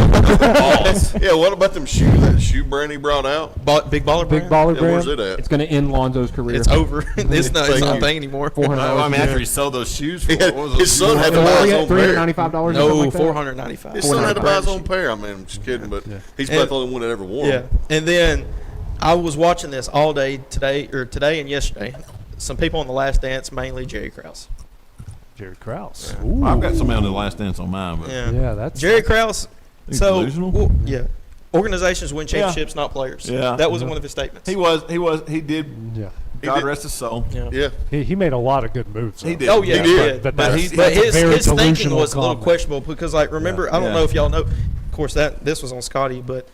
Yeah, what about them that shoe brand he brought out?
Big Baller
Big
Brand?
Baller
Yeah,
brand.
where's it at?
It's going to end Lonzo's career.
It's over. It's not a thing anymore.
$400.
I mean, after he sold those shoes, for, what was
His son had to buy his own pair.
$395.
No, $495.
His son had to buy his own pair. I mean, I'm just kidding, but he's about the only one that ever wore them.
Yeah. And then I was watching this all day today and yesterday. Some people on The Last Dance, mainly Jerry Krause.
Jerry Krause.
Well, I've got somebody on the Last Dance on mine, but
Yeah, that's
Jerry Krause.
He's
So
delusional?
yeah, organizations win championships, not players.
Yeah.
That was one of his statements.
He did.
Yeah.
God rest his soul.
Yeah.
He made a lot of good moves.
He
though.
did.
Oh yeah,
He did.
But
But
his
that's a very
thinking
delusional
was a little
comment.
questionable because, like, remember, I don't
Yeah.
know if y'all know. Of course, this was on Scotty, but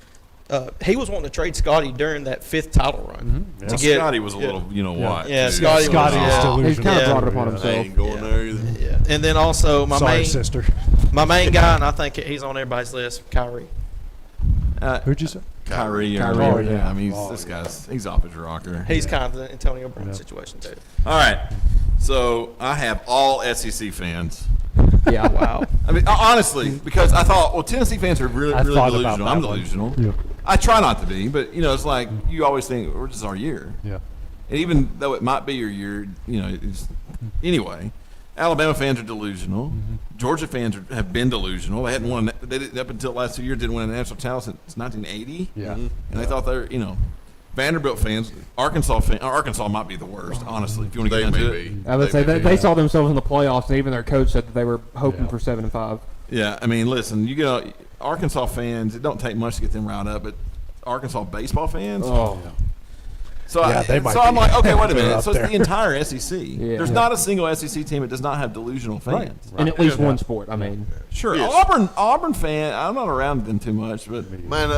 he was wanting to trade Scotty during that 5th title run to
Well,
get.
Scotty was a little, you know what?
Yeah,
too.
Scotty was
was delusional.
He's kind of
Yeah.
brought it upon
I
himself.
ain't going there either.
Yeah, and then also
Sorry, sister.
my main guy, and I think he's on everybody's list, Kyrie.
Who'd you say?
Kyrie.
Oh, yeah.
I mean,
Oh,
this guy's off his rocker.
He's kind of the Antonio Brown situation too.
All right. So I have all SEC fans.
Yeah.
Wow.
I mean, honestly, because I thought, well, Tennessee fans are really,
I
really
thought about
delusional. I'm
that one.
delusional.
Yeah.
I try not to be, but, you know, it's like you always think, well, this is our year.
Yeah.
And even though it might be your year, you know, it's, anyway. Alabama fans are delusional. Georgia fans have been delusional. They hadn't won. They didn't, up until the last 2 years, didn't win a national title since 1980.
Yeah.
And they thought they were, Vanderbilt fans, Arkansas might be the worst, honestly, if you want to get into it.
I would say they saw themselves in the playoffs, and even their coach said that they were hoping for 7-5.
Yeah, I mean, listen, Arkansas fans, it don't take much to get them riled up, but Arkansas baseball fans, So, I'm like, okay, wait a minute. So it's the entire SEC. There's not a single SEC team that does not have delusional fans.
Right. In at least one sport, I mean.
Sure.
Yes.
Auburn fan, I'm not around them too much, but
Man,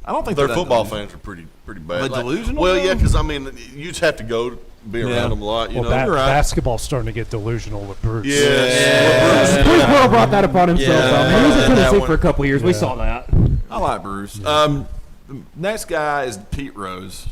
I don't think
their
they're
football
delusional.
fans are pretty bad.
Are they delusional,
Well,
though?
yeah, because, I mean, you just have to go to be around them a lot. You know,
basketball's starting to get delusional with Bruce.
Bruce Pearl brought that upon himself. He was in Tennessee for a couple of years. We saw that.
I like Bruce. The next guy is Pete Rose.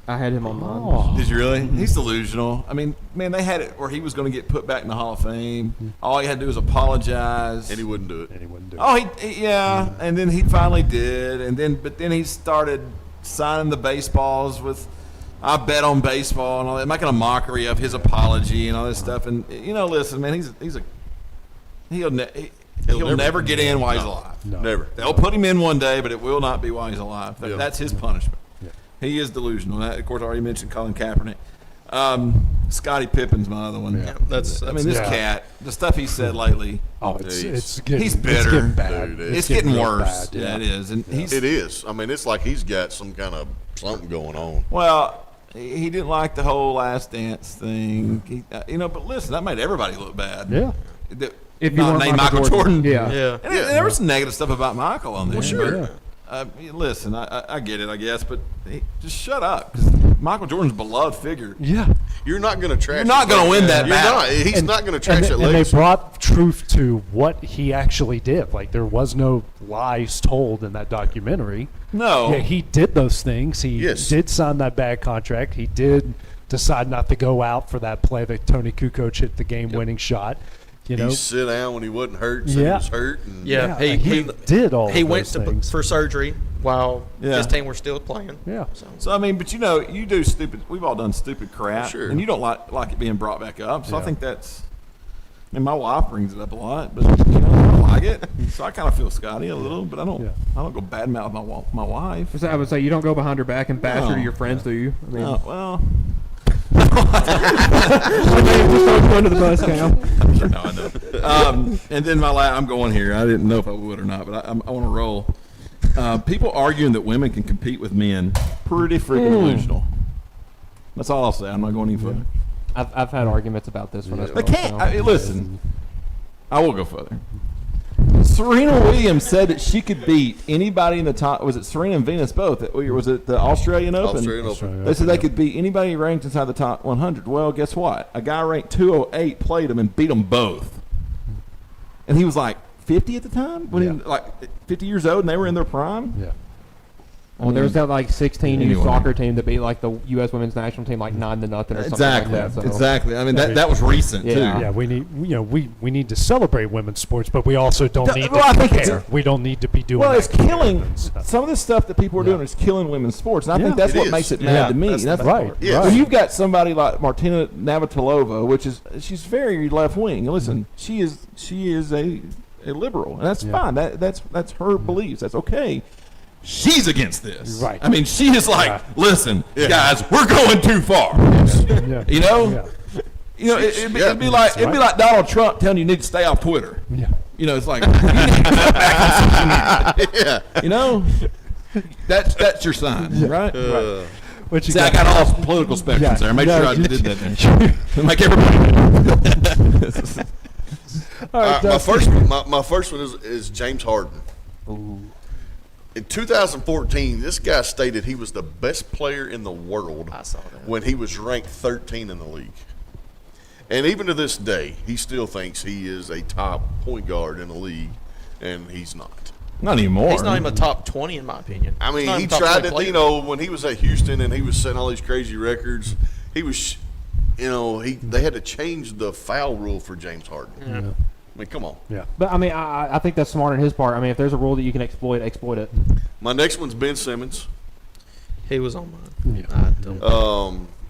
I had him on mine.
Did you really? He's delusional. I mean, man, they had it where he was going to get put back in the Hall of Fame. All he had to do was apologize.
And he wouldn't do it.
Oh, and then he finally did. But then he started signing the baseballs with "I bet on baseball" and all that, making a mockery of his apology and all this stuff. And listen, man, he'll never get in while he's alive.
No. Never.
They'll put him in one day, but it will not be while he's alive. That's his punishment. He is delusional. Of course, I already mentioned Colin Kaepernick. Scottie Pippen's my other one.
Yeah, that's
this cat, the stuff he said lately.
Oh,
he's
getting,
bitter.
It's getting bad.
Dude,
it's getting worse.
Bad,
yeah, it is. And
it is. I mean, it's like he's got some kind of something going on.
Well, he didn't like the whole Last Dance thing. But listen, that made everybody look bad.
Yeah.
If you
not
weren't
named
Michael
Michael Jordan.
Yeah.
And there was some negative stuff about Michael on there.
Well, sure.
Listen, I get it, I guess, but just shut up, because Michael Jordan's a beloved figure.
Yeah.
You're not going to trash.
You're not going to win that
You're
battle.
not. He's not going to trash that
And
legacy.
they brought truth to what he actually did. Like, there was no lies told in that documentary.
No.
Yeah, he did those things. He did sign that bad contract. He did decide not to go out for that play that Tony Kukoc hit the game-winning shot.
He sit down when he wasn't hurt, so he was hurt. And
he
did all.
He
of
went
those things.
for surgery while his team were still playing.
Yeah.
So I mean, but you do stupid. We've all done stupid crap,
Sure.
and you don't like it being brought back up. So I think that's. I mean, my wife brings it up a lot, but I don't like it. So I kind of feel Scotty a little, but I don't.
Yeah.
I don't go badmouth my wife.
I would say you don't go behind her back and bash her to your friends, do you? I mean,
well.
I may have just thrown you under the bus, Cam.
No, I know. And then I'm going here. I didn't know if I would or not, but I want to roll. People arguing that women can compete with men, pretty freaking delusional. That's all I'll say. I'm not going any further.
I've had arguments about this one.
They can't. Listen, I will go further. Serena Williams said that she could beat anybody in the top. Was it Serena and Venus both? Was it the Australian Open?
Australian Open.
They said they could beat anybody ranked inside the top 100. Well, guess what? A guy ranked 208 played them and beat them both. And he was like 50 at the time? When he like 50 years old and they were in their prime?
Yeah.
Well, there was that 16
Anyway.
soccer team that beat the U.S. women's national team 9-0 or something
Exactly.
like that. So.
Exactly. I mean, that was recent too.
Yeah, we need we need to celebrate women's sports, but we also don't need
well, I
to
think it's
care. We don't need to be doing.
Well, it's killing
activities.
some of the stuff that people are doing is killing women's sports, and I think that's
It
what
is.
makes it mad to me.
That's the
That's
best
right.
part. Yes.
When you've got somebody like Martina Navratilova, she's very left wing. Listen, she is a liberal, and that's fine. That's her beliefs. That's okay. She's against this.
Right.
I mean, she is like, listen, guys, we're going too far.
Yeah.
You know.
Yeah.
You know, it'd be like Donald Trump telling you need to stay off Twitter.
Yeah.
You know, it's like you need to cut back on social media.
Yeah.
You know, that's your sign, right?
Right. What you
See, I got all political spectrums there. Make sure I did that there. Like everybody.
All right,
my first one is James Harden.
Ooh.
In 2014, this guy stated he was the best player in the world when he was ranked 13 in the league. And even to this day, he still thinks he is a top point guard in the league, and he's not.
Not anymore.
He's not even a top 20 in my opinion.
I mean, he tried to, when he was at Houston and he was setting all these crazy records, he was, they had to change the foul rule for James Harden.
Yeah.
I mean, come on.
Yeah.
But I mean, I think that's smart on his part. I mean, if there's a rule that you can exploit it.
My next one's Ben Simmons.
He was on mine.
Yeah.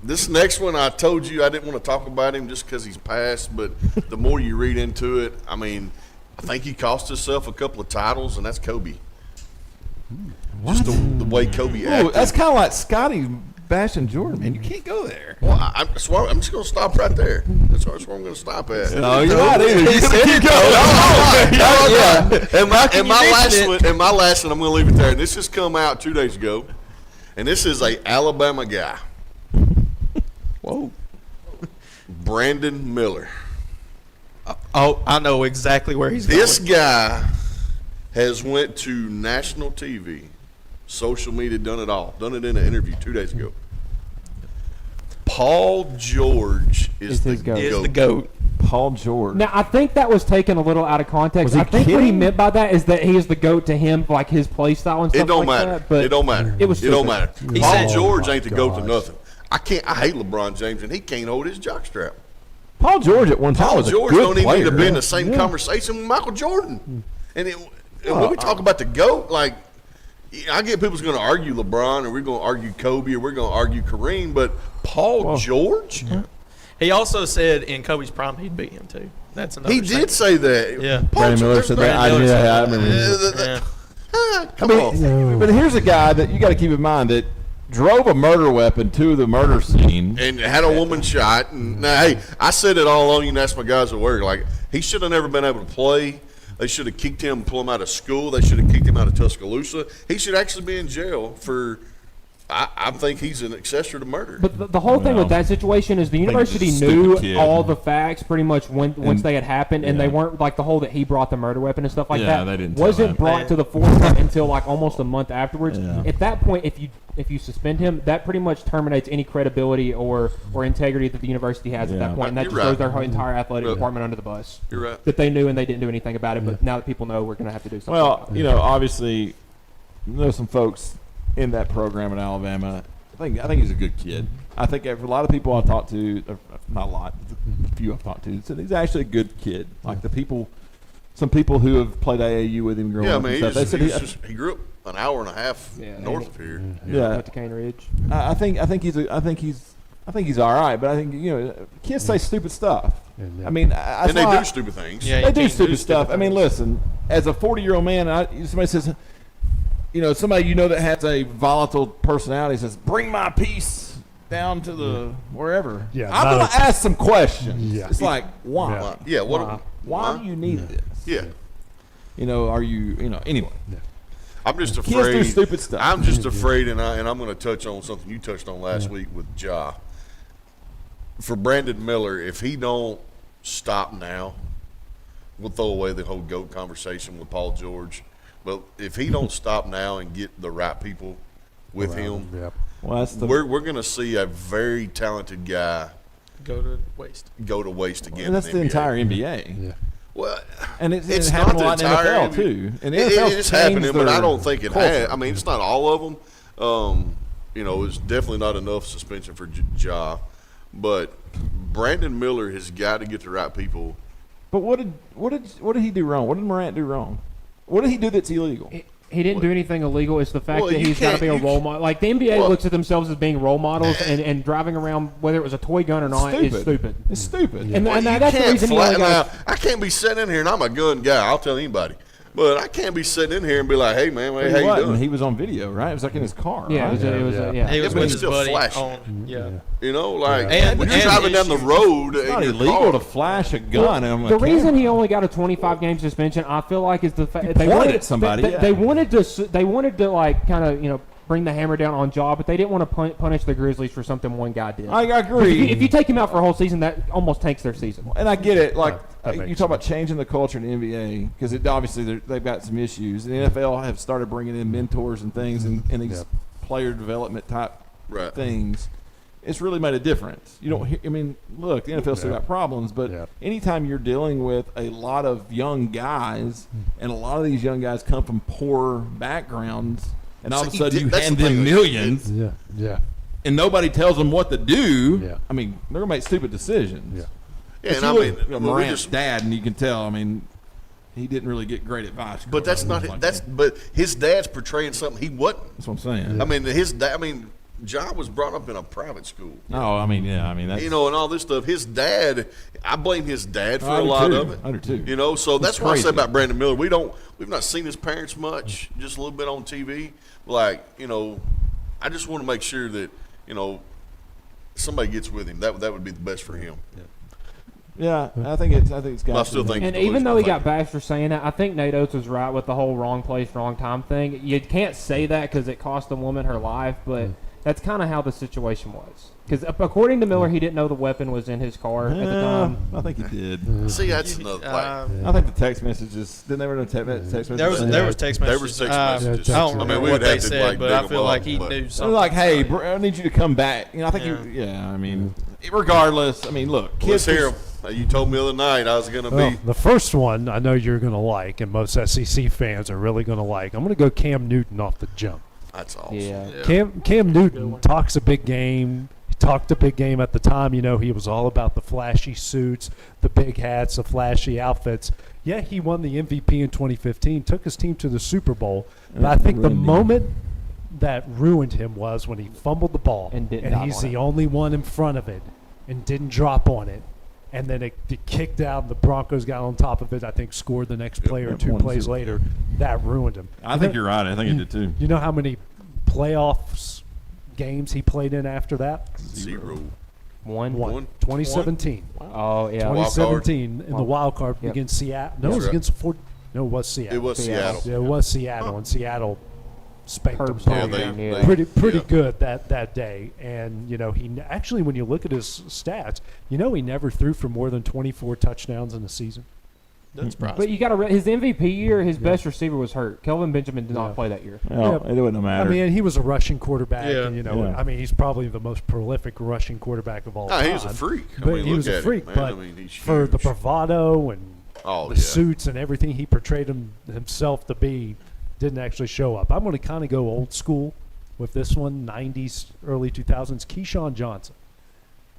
This next one, I told you I didn't want to talk about him just because he's passed, but the more you read into it, I mean, I think he cost himself a couple of titles, and that's Kobe. Just the way Kobe acted.
That's kind of like Scotty bashing Jordan, man. You can't go there.
Well, I'm just going to stop right there. That's where I'm going to stop at.
No, you're not either. You said you go.
And my last one, I'm going to leave it there. And this just come out 2 days ago, and this is a Alabama guy.
Whoa.
Brandon Miller.
Oh, I know exactly where he's going.
This guy has went to national TV, social media, done it all. Done it in an interview 2 days ago. Paul George is the GOAT.
Paul George.
Now, I think that was taken a little out of context. I think what he meant by that is that he is the GOAT to him, like his play style and stuff
It don't
like
matter.
that. But
it don't matter.
It was.
It don't matter.
He
Paul
said,
George ain't the GOAT to nothing. I hate LeBron James, and he can't hold his jockstrap.
Paul George at one time
Paul
was
George
a good
don't even
player.
need to be in the same conversation with Michael Jordan. And when we talk about the GOAT, like, I get people's going to argue LeBron, or we're going to argue Kobe, or we're going to argue Kareem, but Paul George?
He also said in Kobe's prime he'd beat him too. That's another.
He did say that.
Yeah.
Brandon Miller said that. I remember.
Come on.
But here's a guy that you got to keep in mind that drove a murder weapon to the murder scene
and had a woman shot. And now, hey, I said it all along. You can ask my guys at work. Like, he should have never been able to play. They should have kicked him, pull him out of school. They should have kicked him out of Tuscaloosa. He should actually be in jail for. I think he's an accessory to murder.
But the whole thing with that situation is the university knew all the facts pretty much once they had happened, and they weren't like the whole that he brought the murder weapon and stuff like that.
They didn't
wasn't brought to the forefront until like almost a month afterwards. At that point, if you suspend him, that pretty much terminates any credibility or integrity that the university has at that point, and that just throws their whole entire athletic department under the bus.
You're right.
That they knew and they didn't do anything about it, but now that people know, we're going to have to do something.
Well, obviously, there's some folks in that program in Alabama. I think he's a good kid. I think a lot of people I've talked to, not a lot, a few I've talked to, said he's actually a good kid. Like some people who have played AAU with him growing up.
Yeah, I
and stuff,
mean, he grew up an hour and a half north of here.
Yeah,
to Cane Ridge.
I think he's all right, but I think kids say stupid stuff. I mean,
and they do stupid things.
Yeah, they do stupid stuff. I mean, listen, as a 40-year-old man, somebody says, somebody that has a volatile personality says, "Bring my piece down to the wherever."
Yeah,
I'm going to ask some questions.
Yeah.
It's like, why?
Yeah,
why do you need this?
Yeah.
Are you anyway?
I'm just
Kids
afraid.
do stupid stuff.
I'm just afraid, and I'm going to touch on something you touched on last week with Ja. For Brandon Miller, if he don't stop now, we'll throw away the whole GOAT conversation with Paul George. But if he don't stop now and get the right people with him,
well,
we're going to see a very talented guy
go to waste
again.
And that's
in
the
NBA.
entire NBA.
Yeah. Well,
and it's
not
happened a
the
lot in
entire
NFL
NBA.
too. And
It's happening, but I don't think it
culture.
has. I mean, it's not all of them. It's definitely not enough suspension for Ja. But Brandon Miller has got to get the right people.
But what did he do wrong? What did Morant do wrong? What did he do that's illegal?
He didn't do anything illegal. It's the fact
Well,
that
you
he's got to
can't-
be a
you
role model. Like, the NBA looks at themselves as being role models, and driving around, whether it was a toy gun or not, is stupid.
It's stupid.
And,
Well,
and
you
that's the
can't
reason he only
flatten
got.
out. I can't be sitting in here, and I'm a gun guy. I'll tell anybody. But I can't be sitting in here and be like, "Hey, man, how you doing?"
He was on video, right? It was like in his car.
Yeah,
right?
it was
He was
but
with
he's
his
still
buddy
flashing.
on. Yeah.
When you're
And
driving down the road,
It's
in
not
your
illegal
car,
to flash a gun.
The reason he only got a 25-game suspension, I feel like, is the fact they
pointed
wanted
at somebody,
They wanted to like kind of bring the hammer down on Ja, but they didn't want to punish the Grizzlies for something one guy did.
I agree.
If you take him out for a whole season, that almost tanks their season.
And I get it. Like
That
you
makes
talk about changing the culture in the NBA because obviously they've got some issues. The NFL have started bringing in mentors and things and these player development type things. It's really made a difference. You don't. I mean, look, the NFL still got problems, but anytime you're dealing with a lot of young guys, and a lot of these young guys come from poor backgrounds, and all of a sudden you hand them millions, and nobody tells them what to do. I mean, they're gonna make stupid decisions.
Yeah, and I mean,
Morant's dad, and you can tell. I mean, he didn't really get great advice.
But that's not
like
but his dad's portraying something he wasn't.
That's what I'm saying.
I mean, his dad. I mean, John was brought up in a private school.
Oh, I mean, yeah, I mean that's
and all this stuff. His dad, I blame his dad for
I
a
do
lot
too.
of it.
I do too.
So
It's
that's what I
crazy.
say about Brandon Miller. We've not seen his parents much, just a little bit on TV. Like, I just want to make sure that somebody gets with him. That would be the best for him.
Yeah, I think it's got.
I still think.
And even though he got bashed for saying that, I think Nate Oates was right with the whole wrong place, wrong time thing. You can't say that because it cost a woman her life, but that's kind of how the situation was. Because according to Miller, he didn't know the weapon was in his car at the time.
I think he did.
See, that's another.
I think the text messages. Didn't they were no text messages?
There was text messages.
There was text messages.
I don't remember
we
what
would have
they
to,
said, but I
dig
feel
them
like
up,
he
but-
knew
They're
something.
like, hey, bro, I need you to come back. I think I mean, regardless. I mean, look,
Let's
kids.
hear him. You told me the other night I was going to
Well,
be.
the first one I know you're going to like, and most SEC fans are really going to like. I'm going to go Cam Newton off the jump.
That's awesome.
Yeah.
Cam Newton talks a big game. He talked a big game at the time. He was all about the flashy suits, the big hats, the flashy outfits. Yeah, he won the MVP in 2015, took his team to the Super Bowl. But I think the moment that ruined him was when he fumbled the ball,
And didn't
and
dive
he's
on
the
it.
only one in front of it and didn't drop on it. And then it kicked out, and the Broncos got on top of it. I think scored the next play or two plays later. That ruined him.
I think you're right. I think it did too.
You know how many playoffs games he played in after that?
0.
One.
2017.
Oh, yeah.
2017 in the wild card
Yep.
against Seattle. No, it was
right.
against Fort. No, it was Seattle.
It was Seattle.
Yeah, it was Seattle, and Seattle spanked them
Herb's
Yeah,
home
they-
game, yeah.
they-
pretty
yeah.
good that day. And he actually, when you look at his stats, he never threw for more than 24 touchdowns in a season.
Doesn't surprise
But
me.
you got to his MVP year, his best receiver was hurt. Kelvin Benjamin did not play that year.
Well, it wouldn't matter.
I mean, he was a rushing quarterback,
Yeah.
and
Yeah.
I mean, he's probably the most prolific rushing quarterback of all
No,
time.
he was a freak. I
But
mean,
he
look
was a
at him,
freak,
man.
but
I mean, he's
for the
huge.
bravado and
Oh,
the
yeah.
suits and everything he portrayed himself to be, didn't actually show up. I'm going to kind of go old school with this one, 90s, early 2000s. Keyshawn Johnson.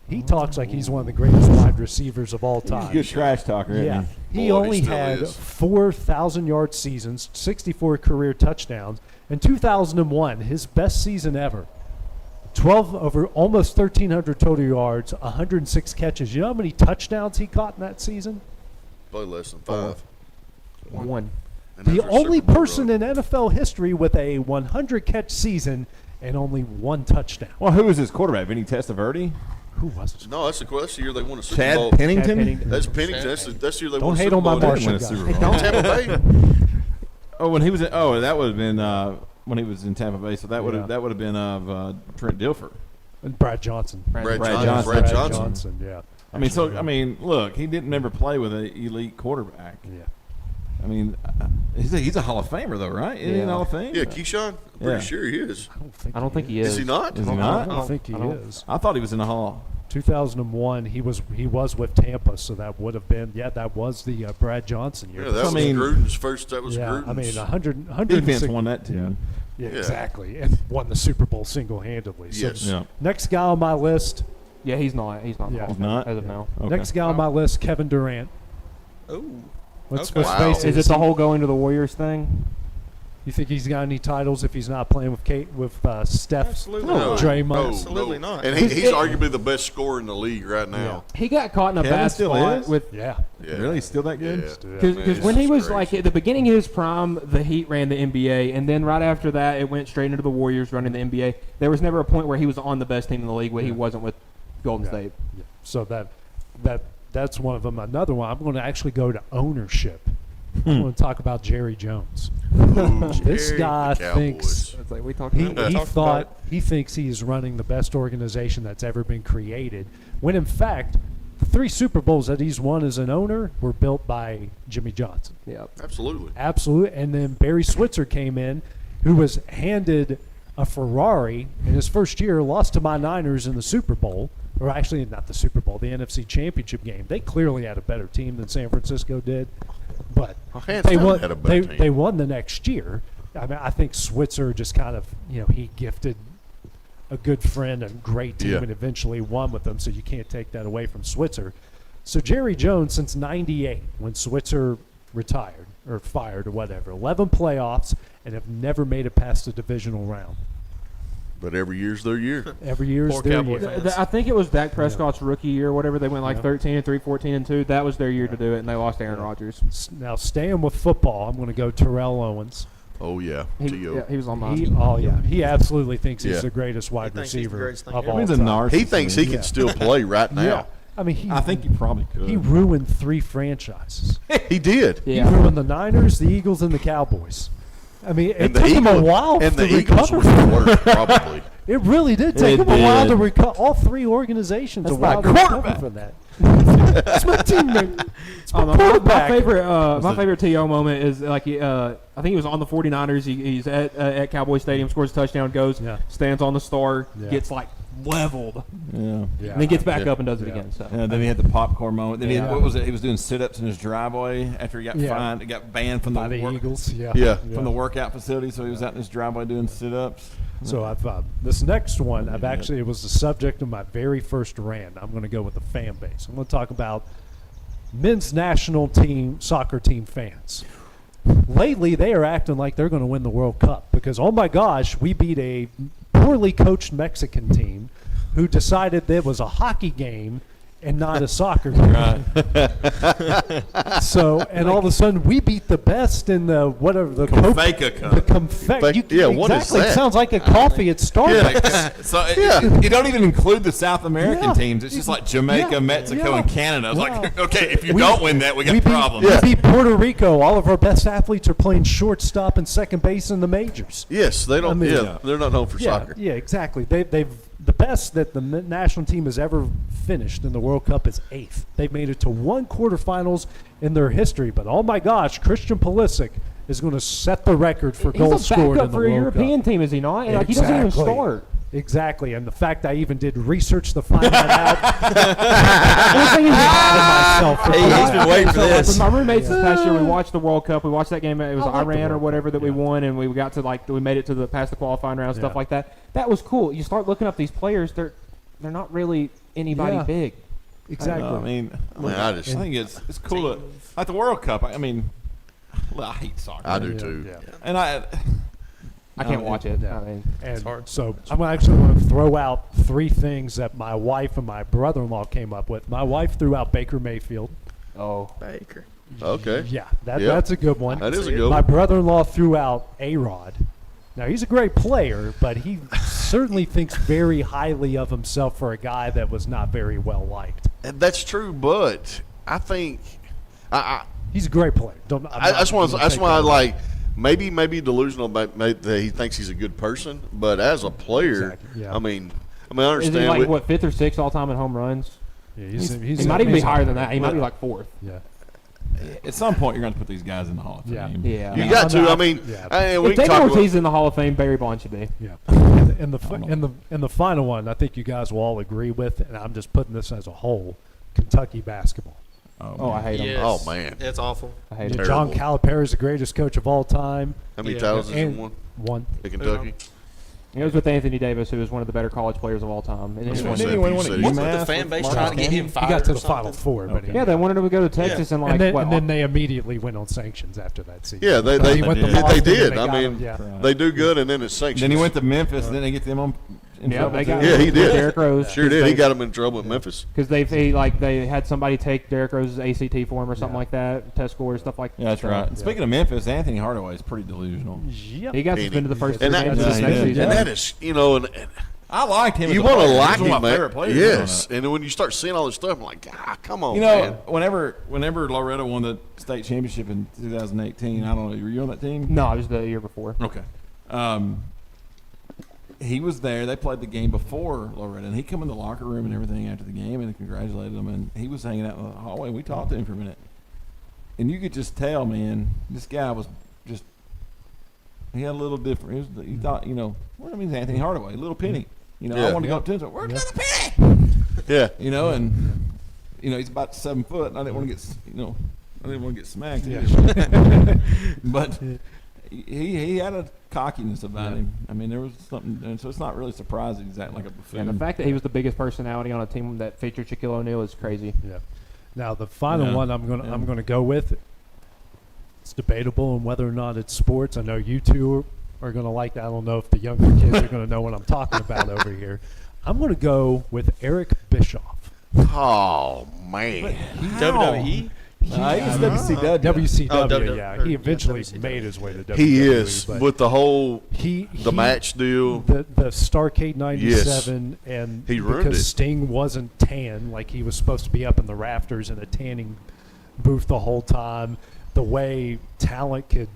He talks like he's one of the greatest wide receivers of all
He's a
time.
good trash talker. Isn't
Yeah,
he?
he
Boy, he
only
still
had
is.
4,000-yard seasons, 64 career touchdowns. In 2001, his best season ever, 12 over almost 1,300 total yards, 106 catches. You know how many touchdowns he caught in that season?
Probably less than 5.
One.
And
The
that's their
only
Super Bowl
person
run.
in NFL history with a 100-catch season and only one touchdown.
Well, who was his quarterback? Vinny Testaverde?
Who was it?
No, that's the year they won a Super
Chad
Bowl.
Pennington?
Pennington.
That's Pennington. That's the year they
Don't
won a
hate
Super
on my
Bowl.
Marshall
Marshall
win a
guy.
Super
Hey,
Bowl.
don't-
Tampa Bay.
Oh, when he was that would have been when he was in Tampa Bay. So that would have been of Trent Dilfer.
And Brad Johnson.
Brad
Johnson.
Johnson.
Brad
Johnson.
Johnson, yeah.
I mean, look, he didn't never play with an elite quarterback.
Yeah.
I mean, he's a Hall of Famer though, right? Isn't he in
Yeah.
Hall of Fame?
Yeah, Keyshawn. I'm pretty
Yeah.
sure he is.
I don't think he is.
Is he not?
Is he
I
not?
don't think he is.
I thought he was in the Hall.
2001, he was with Tampa, so that would have been that was the Brad Johnson year.
Yeah, that was Gruden's first. That was Gruden's.
I mean 100
Defense won that too.
Yeah, exactly, and won the Super Bowl single-handedly. So
Yes.
Yeah.
next guy on my list.
Yeah, he's not. He's not.
Yeah.
He's
not?
as of now.
Okay.
Next guy on my list, Kevin Durant.
Oh.
Let's
Okay.
face it.
Is it the whole going to the Warriors thing?
You think he's got any titles if he's not playing with Steph?
Absolutely
No,
not.
Draymond?
no,
Absolutely
no.
not.
And he's arguably the best scorer in the league right now.
He got caught in a
Kevin
bad
still
spot
is?
with
Yeah.
Yeah.
Really, he's still that good?
Yeah.
because
Man,
when he
it's
was
crazy.
like at the beginning of his prime, the Heat ran the NBA, and then right after that, it went straight into the Warriors running the NBA. There was never a point where he was on the best team in the league where he wasn't with Golden
Yeah.
State.
Yeah. So that's one of them. Another one. I'm going to actually go to ownership. I'm going to talk about Jerry Jones. This
Jerry,
guy
the
thinks
It's like we talked
he,
about.
he
talked
thought
about
he thinks he's running the best organization that's ever been created. When in fact, the 3 Super Bowls that he's won as an owner were built by Jimmy Johnson.
Yeah.
Absolutely.
Absolutely. And then Barry Switzer came in, who was handed a Ferrari in his first year, lost to my Niners in the Super Bowl, or actually not the Super Bowl, the NFC Championship game. They clearly had a better team than San Francisco did, but
Hands
they
down
won.
had a better team.
They won the next year. I mean, I think Switzer just kind of he gifted a good friend, a great team,
Yeah.
and eventually won with them. So you can't take that away from Switzer. So Jerry Jones, since '98, when Switzer retired or fired or whatever, 11 playoffs and have never made it past the divisional round.
But every year's their year.
Every year's
Poor
their
Cowboy
year.
fans.
I think it was Dak Prescott's rookie year or whatever. They went like 13-3, 14-2. That was their year to do it, and they lost Aaron Rodgers.
Now, staying with football, I'm going to go Terrell Owens.
Oh, yeah.
He was on mine.
He absolutely thinks he's
Yeah.
the greatest wide
thinks he's the
receiver
greatest thing
of
ever.
all
He's a
time.
narcissist.
He thinks he can still play right now.
Yeah. I mean,
I think he probably could.
he ruined 3 franchises.
He did.
Yeah.
He ruined the Niners, the Eagles, and the Cowboys. I mean, it
And
took
the
him a
Eagles,
while
and
to
the Eagles
recover
was
from
the
it.
worst, probably.
It really did take
It
him a while to
did.
recover. All 3 organizations
That's
a while
my
to recover
quarterback.
from that. That's my teammate. It's my
My
quarterback.
favorite T.O. moment is like I think he was on the 49ers. He's at Cowboy Stadium, scores a touchdown, goes, stands on the star, gets like leveled,
Yeah.
and then gets back up and does it
Yeah.
again. So
Yeah, then he had the popcorn moment. Then he had,
Yeah.
what was it? He was doing sit-ups in his driveway after he got
Yeah.
fined. He got banned from
By
the,
the Eagles. Yeah.
Yeah.
from the workout facility. So he was out in his driveway doing sit-ups.
So I've this next one. It was the subject of my very first rant. I'm going to go with the fan base. I'm going to talk about men's national team soccer team fans. Lately, they are acting like they're going to win the World Cup because, oh my gosh, we beat a poorly coached Mexican team who decided there was a hockey game and not a soccer game. So, and all of a sudden, we beat the best in the whatever the
Confeca Cup.
The confetti.
Yeah, what is
exactly. It
that?
sounds like a coffee at Starbucks.
So you don't even include the South American
Yeah.
teams. It's just like Jamaica,
Yeah.
Mexico,
Yeah.
and Canada. I was
Wow.
like, okay, if you don't win that, we got
beat,
problems.
We beat Puerto Rico. All of our best athletes are playing shortstop and second base in the majors.
Yes, they don't.
I mean,
they're not known for soccer.
Yeah, exactly. They've the best that the national team has ever finished in the World Cup is 8th. They've made it to 1 quarterfinals in their history. But oh my gosh, Christian Pulisic is going to set the record for goals
he's a
scored
backup
in the
for a
World
European
Cup.
team, is he not? And, like, he doesn't even
Exactly.
start.
Exactly, and the fact I even did research to find that out.
He's
been waiting for this.
With my roommates this past year, we watched the World Cup. We watched that game. It was Iran or whatever that we won, and we got to we made it to past the qualifying round, stuff like that. That was cool. You start looking up these players; they're not really anybody big.
Exactly.
I mean,
I
think it's cool. Like the World Cup. I mean, I hate soccer.
I do too.
And I
can't watch it.
Yeah.
I mean,
And so I'm actually going to throw out 3 things that my wife and my brother-in-law came up with. My wife threw out Baker Mayfield.
Oh,
Baker.
Okay.
Yeah, that's a good one.
That is a good
My
one.
brother-in-law threw out A-Rod. Now, he's a great player, but he certainly thinks very highly of himself for a guy that was not very well liked.
And that's true, but I think
he's a great player.
That's why I like maybe delusional about that he thinks he's a good person, but as a player,
Exactly, yeah.
I mean, I
is
understand.
he like what 5th or 6th all time in home runs?
Yeah,
he might even be higher than that. He might be like 4th.
Yeah.
At some point, you're going to put these guys in the Hall of Fame.
Yeah.
You got to. I mean, we
if
can
David
talk
Ortiz in the Hall of Fame, Barry Bonds should be.
Yeah. And the final one, I think you guys will all agree with, and I'm just putting this as a whole, Kentucky basketball.
Oh, I hate him.
Yes.
Oh man,
it's awful.
I hate him.
John Calipari is the greatest coach of all time.
How many titles has he
And
won?
1.
At Kentucky.
It was with Anthony Davis, who was one of the better college players of all time. And
That's
he
what
won
I
it.
said.
Wasn't the fan base trying to get him fired?
He got to
or
the Final
something?
Four, but
Yeah, they wanted him to go to Texas and like
and then they immediately went on sanctions after that season.
Yeah, they
He went to
did.
Boston
They
and
did.
got
I
him,
mean,
yeah.
they do good, and then it's sanctions.
Then he went to Memphis, and then they get them on. In trouble
they
too.
got
Yeah, he did.
Derrick Rose.
Sure did. He got him in trouble at Memphis.
Because they had somebody take Derrick Rose's ACT for him or something like that, test scores, stuff like that.
Yeah, that's right. And speaking of Memphis, Anthony Hardaway is pretty delusional.
Yep.
He got suspended the first 3
And that,
games of this next season.
and that is, and
I liked him.
you
want to
like
He's one
him,
of my
man.
favorite players.
Yes, and then when you start seeing all this stuff, I'm like, come on,
You know,
man.
whenever Loretto won the state championship in 2018, I don't know, were you on that team?
No, it was the year before.
Okay. He was there. They played the game before Loretto, and he come in the locker room and everything after the game and congratulated him. And he was hanging out in the hallway. And we talked to him for a minute, and you could just tell, man, this guy was just. He had a little different. He thought, what I mean, Anthony Hardaway, little penny. I wanted to go up to him. And say, where's the penny?
Yeah.
And he's about 7 foot, and I didn't want to get, I didn't want to get smacked. Yeah. But he had a cockiness about him. I mean, there was something, and so it's not really surprising he's acting like a buffoon.
And the fact that he was the biggest personality on a team that featured Shaquille O'Neal is crazy.
Yeah. Now the final one I'm gonna go with. It's debatable on whether or not it's sports. I know you two are going to like that. I don't know if the younger kids are going to know what I'm talking about over here. I'm going to go with Eric Bischoff.
Oh, man.
WWE?
He was WCW.
WCW,
Oh, W-
yeah. He eventually made his way to WWE.
He is,
but
with the whole
the
match deal.
The Starrcade 97, and
he ruined
because
it.
Sting wasn't tan, like he was supposed to be up in the rafters in a tanning booth the whole time, the way talent could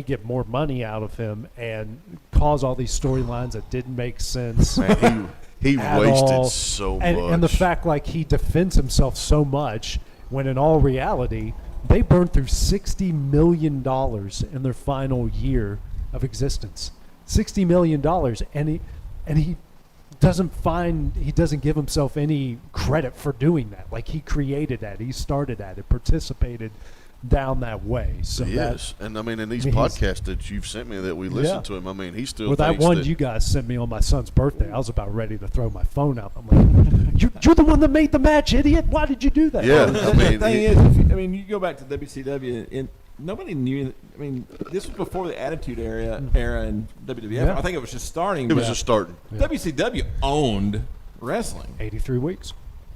get more money out of him and cause all these storylines that didn't make sense.
Man, he wasted
all.
so much.
And the fact, like, he defends himself so much when in all reality, they burned through $60 million in their final year of existence. $60 million. And he doesn't give himself any credit for doing that. Like, he created that. He started that. It participated down that way. So
yes, and I mean, in these podcasts that you've sent me that we listened to him, I mean, he still.
Well, that
thinks
one
that
you guys sent me on my son's birthday, I was about ready to throw my phone out. I'm like, "You're the one that made the match, idiot! Why did you do that?"
Yeah,
The thing is, I mean, you go back to WCW, and nobody knew. I mean, this was before the Attitude Era in WWF.
Yeah.
I think it was just starting.
It was just starting.
Yeah.
WCW owned wrestling.
83 weeks.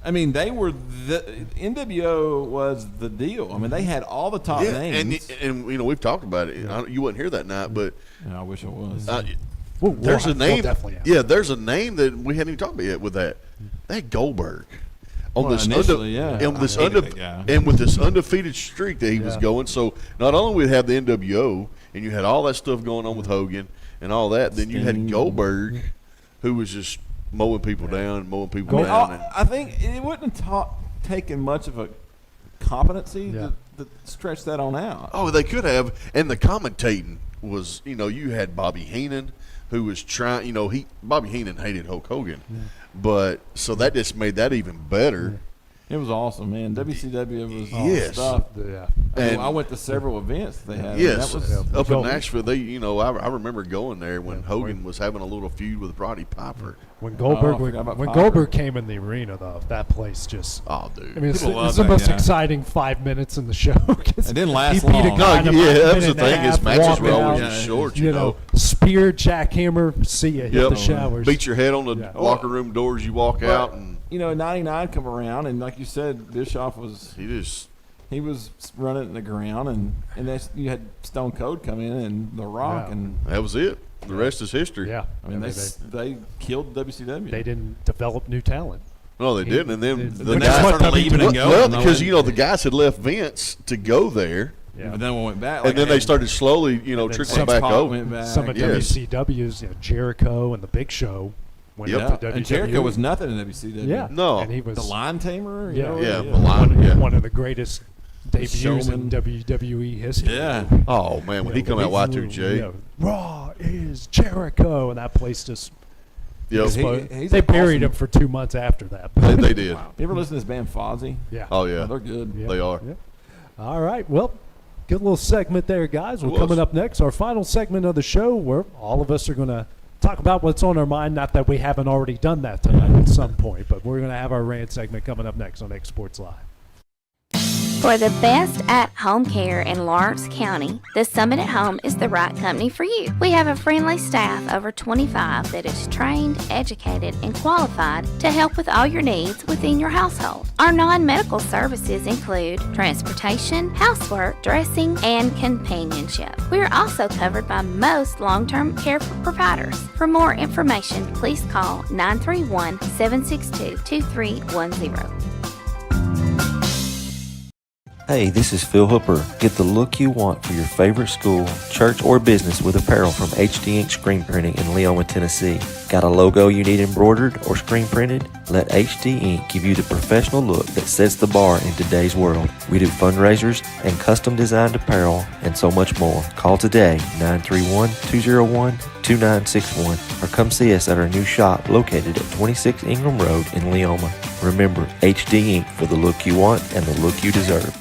I mean, they were NWO was the deal. I mean, they had all the top names.
And you know, we've talked about it. You wasn't here that night, but
I wish I was.
There's a name.
Definitely
Yeah, there's a name that we hadn't even talked about yet with that. That Goldberg. On this and with this undefeated streak that he was going. So not only would have the NWO and you had all that stuff going on with Hogan and all that, then you had Goldberg, who was just mowing people down.
I think it wouldn't have taken much of a competency to stretch that on out.
Oh, they could have. And the commentating was, you know, you had Bobby Heenan, who was trying, you know, Bobby Heenan hated Hulk Hogan. Yeah. But so that just made that even better.
It was awesome, man. WCW was
yes.
stuff.
Yeah.
I went to several events they had.
Yes,
that was,
up in Nashville, they, you know, I remember going there when Hogan was having a little feud with Roddy Piper.
When Goldberg came in the arena, though, that place just
dude.
I mean, it's the most exciting 5 minutes in the show.
It didn't last
he beat
long.
A guy
that was the thing. His matches were always short. You know,
spear, jackhammer, see you, hit the showers,
beat your head on the locker room doors. You walk out and.
You know, 99 come around, and like you said, Bischoff was he was running it in the ground, and that's, you had Stone Cold come in and The Rock, and
that was it. The rest is history.
Yeah,
I mean they killed WCW.
They didn't develop new talent.
No, they didn't, and then
the guys started leaving and going.
Well, because you know the guys had left Vince to go there.
Yeah. But then we went back,
and then they started slowly, you know, trickling back over.
Some of WCW's, you know, Jericho and the Big Show.
And Jericho was nothing in WCW.
Yeah,
no,
and he was
the Lion Tamer.
One of the greatest debuts in WWE history.
Yeah.
Oh man, when he come out Y2J,
Raw is Jericho, and that place just.
Yep.
They buried him for 2 months after that.
They did.
Wow. You ever listen to this band Fozzy?
Yeah.
Oh yeah.
They're good.
Yeah.
They are.
Yeah. All right. Well, good little segment there, guys. We're coming up next. Our final segment of the show, where all of us are going to talk about what's on our mind. Not that we haven't already done that tonight at some point, but we're going to have our rant segment coming up next on xSports Live.
For the best at-home care in Lawrence County, the Summit at Home is the right company for you. We have a friendly staff, over 25, that is trained, educated, and qualified to help with all your needs within your household. Our non-medical services include transportation, housework, dressing, and companionship. We are also covered by most long-term care providers. For more information, please call 931-762-2310.
Hey, this is Phil Hooper. Get the look you want for your favorite school, church, or business with apparel from HD Ink Screen Printing in Leoma, Tennessee. Got a logo you need embroidered or screen printed? Let HD Ink give you the professional look that sets the bar in today's world. We do fundraisers and custom designed apparel and so much more. Call today, 931-201-2961, or come see us at our new shop located at 26 Ingram Road in Leoma. Remember, HD Ink for the look you want and the look you deserve.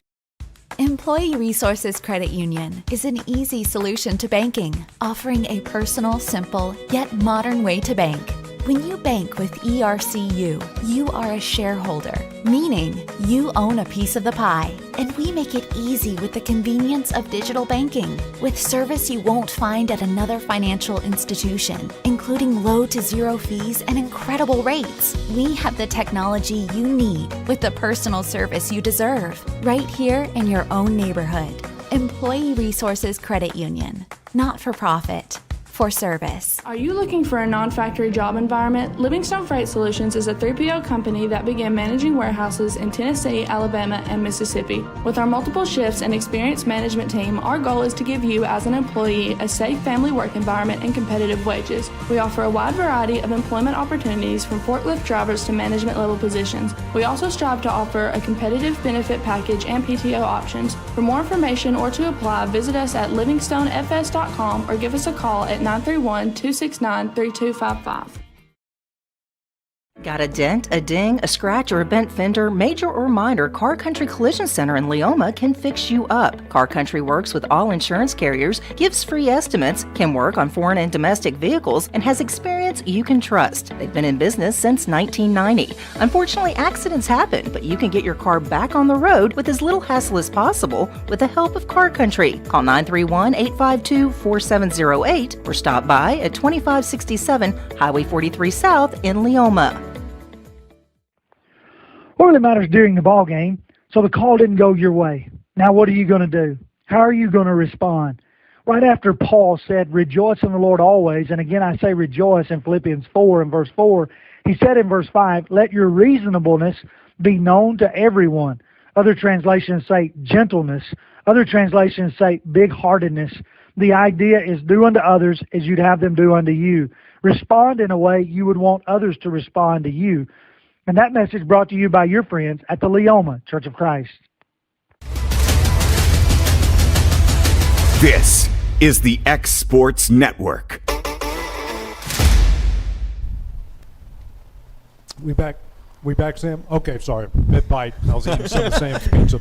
Employee Resources Credit Union is an easy solution to banking, offering a personal, simple, yet modern way to bank. When you bank with ERCU, you are a shareholder, meaning you own a piece of the pie. And we make it easy with the convenience of digital banking, with service you won't find at another financial institution, including low to zero fees and incredible rates. We have the technology you need with the personal service you deserve, right here in your own neighborhood. Employee Resources Credit Union, not for profit. For service.
Are you looking for a non-factory job environment? Livingstone Freight Solutions is a 3PL company that began managing warehouses in Tennessee, Alabama, and Mississippi. With our multiple shifts and experienced management team, our goal is to give you as an employee a safe family work environment and competitive wages. We offer a wide variety of employment opportunities from forklift drivers to management level positions. We also strive to offer a competitive benefit package and PTO options. For more information or to apply, visit us at livingstonefs.com or give us a call at 931-269-3255.
Got a dent, a ding, a scratch, or a bent fender? Major or minor, Car Country Collision Center in Leoma can fix you up. Car Country works with all insurance carriers, gives free estimates, can work on foreign and domestic vehicles, and has experience you can trust. They've been in business since 1990. Unfortunately, accidents happen, but you can get your car back on the road with as little hassle as possible with the help of Car Country. Call 931-852-4708 or stop by at 2567 Highway 43 South in Leoma.
What really matters during the ball game, so the call didn't go your way. Now what are you going to do? How are you going to respond? Right after Paul said, rejoice in the Lord always, and again I say rejoice in Philippians 4 and verse 4, he said in verse 5, let your reasonableness be known to everyone. Other translations say gentleness. Other translations say big-heartedness. The idea is do unto others as you'd have them do unto you. Respond in a way you would want others to respond to you. And that message brought to you by your friends at the Leoma Church of Christ.
This is the xSports Network.
We back, Sam? Okay, sorry. Mid-bite. I was eating some of Sam's pizza.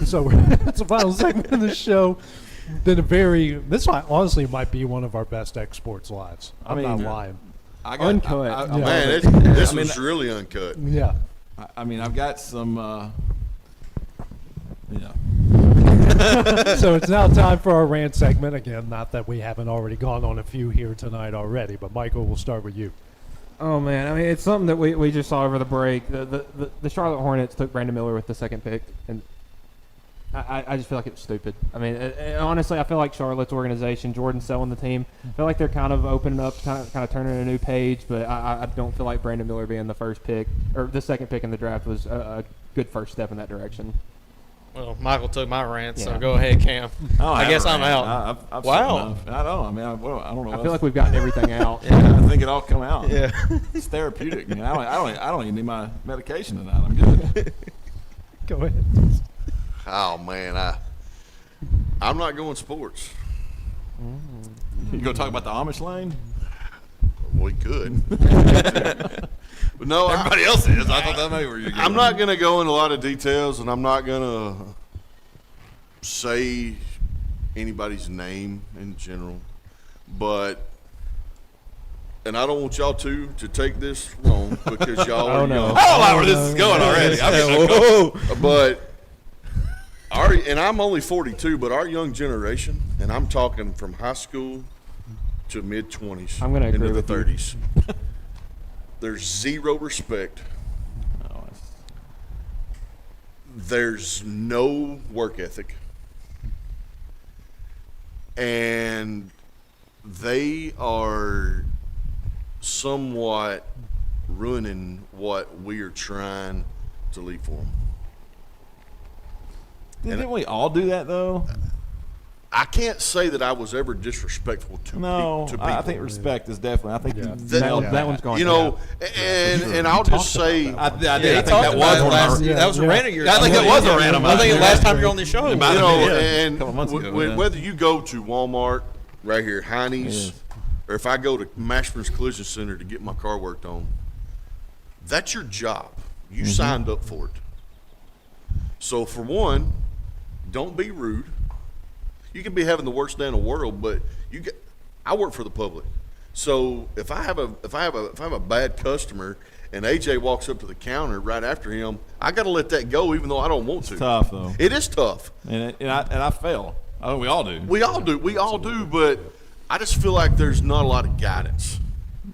So that's the final segment of the show. This honestly might be one of our best xSports lives. I'm not lying.
Uncut.
This was really uncut.
Yeah.
I've got some,
So it's now time for our rant segment. Again, not that we haven't already gone on a few here tonight already, but Michael, we'll start with you.
Oh, man. It's something that we just saw over the break. The Charlotte Hornets took Brandon Miller with the second pick, and I just feel like it's stupid. Honestly, I feel like Charlotte's organization, Jordan's selling the team. I feel like they're kind of opening up, kind of turning a new page, but I don't feel like Brandon Miller being the first pick, or the second pick in the draft was a good first step in that direction.
Well, Michael took my rant, so go ahead, Cam. I guess I'm out.
Wow. I don't know.
I feel like we've gotten everything out.
Yeah, I think it all come out.
Yeah.
It's therapeutic. I don't even need my medication tonight. I'm good.
Go ahead.
Oh man, I'm not going sports.
You gonna talk about the Amish lane?
We could. But no,
everybody else is. I thought that may be where you're going.
I'm not going to go into a lot of details, and I'm not going to say anybody's name in general. But, and I don't want y'all to take this wrong because y'all are young.
I don't know where this is going already.
But and I'm only 42, but our young generation, and I'm talking from high school to mid-20s into the 30s. There's zero respect. There's no work ethic. And they are somewhat ruining what we are trying to leave for them.
Didn't we all do that, though?
I can't say that I was ever disrespectful to people.
I think respect is definitely. I think
that one's going.
You know, and I'll just say,
I think that was a rant of yours. I think that was a rant. I think the last time you're on the show.
You know, and whether you go to Walmart right here, Hinie's, or if I go to Mashburn's Collision Center to get my car worked on, that's your job. You signed up for it. So for one, don't be rude. You can be having the worst day in the world, but I work for the public. So if I have a bad customer and AJ walks up to the counter right after him, I got to let that go, even though I don't want to.
It's tough though.
It is tough,
and I fail. Oh, we all do.
We all do. But I just feel like there's not a lot of guidance.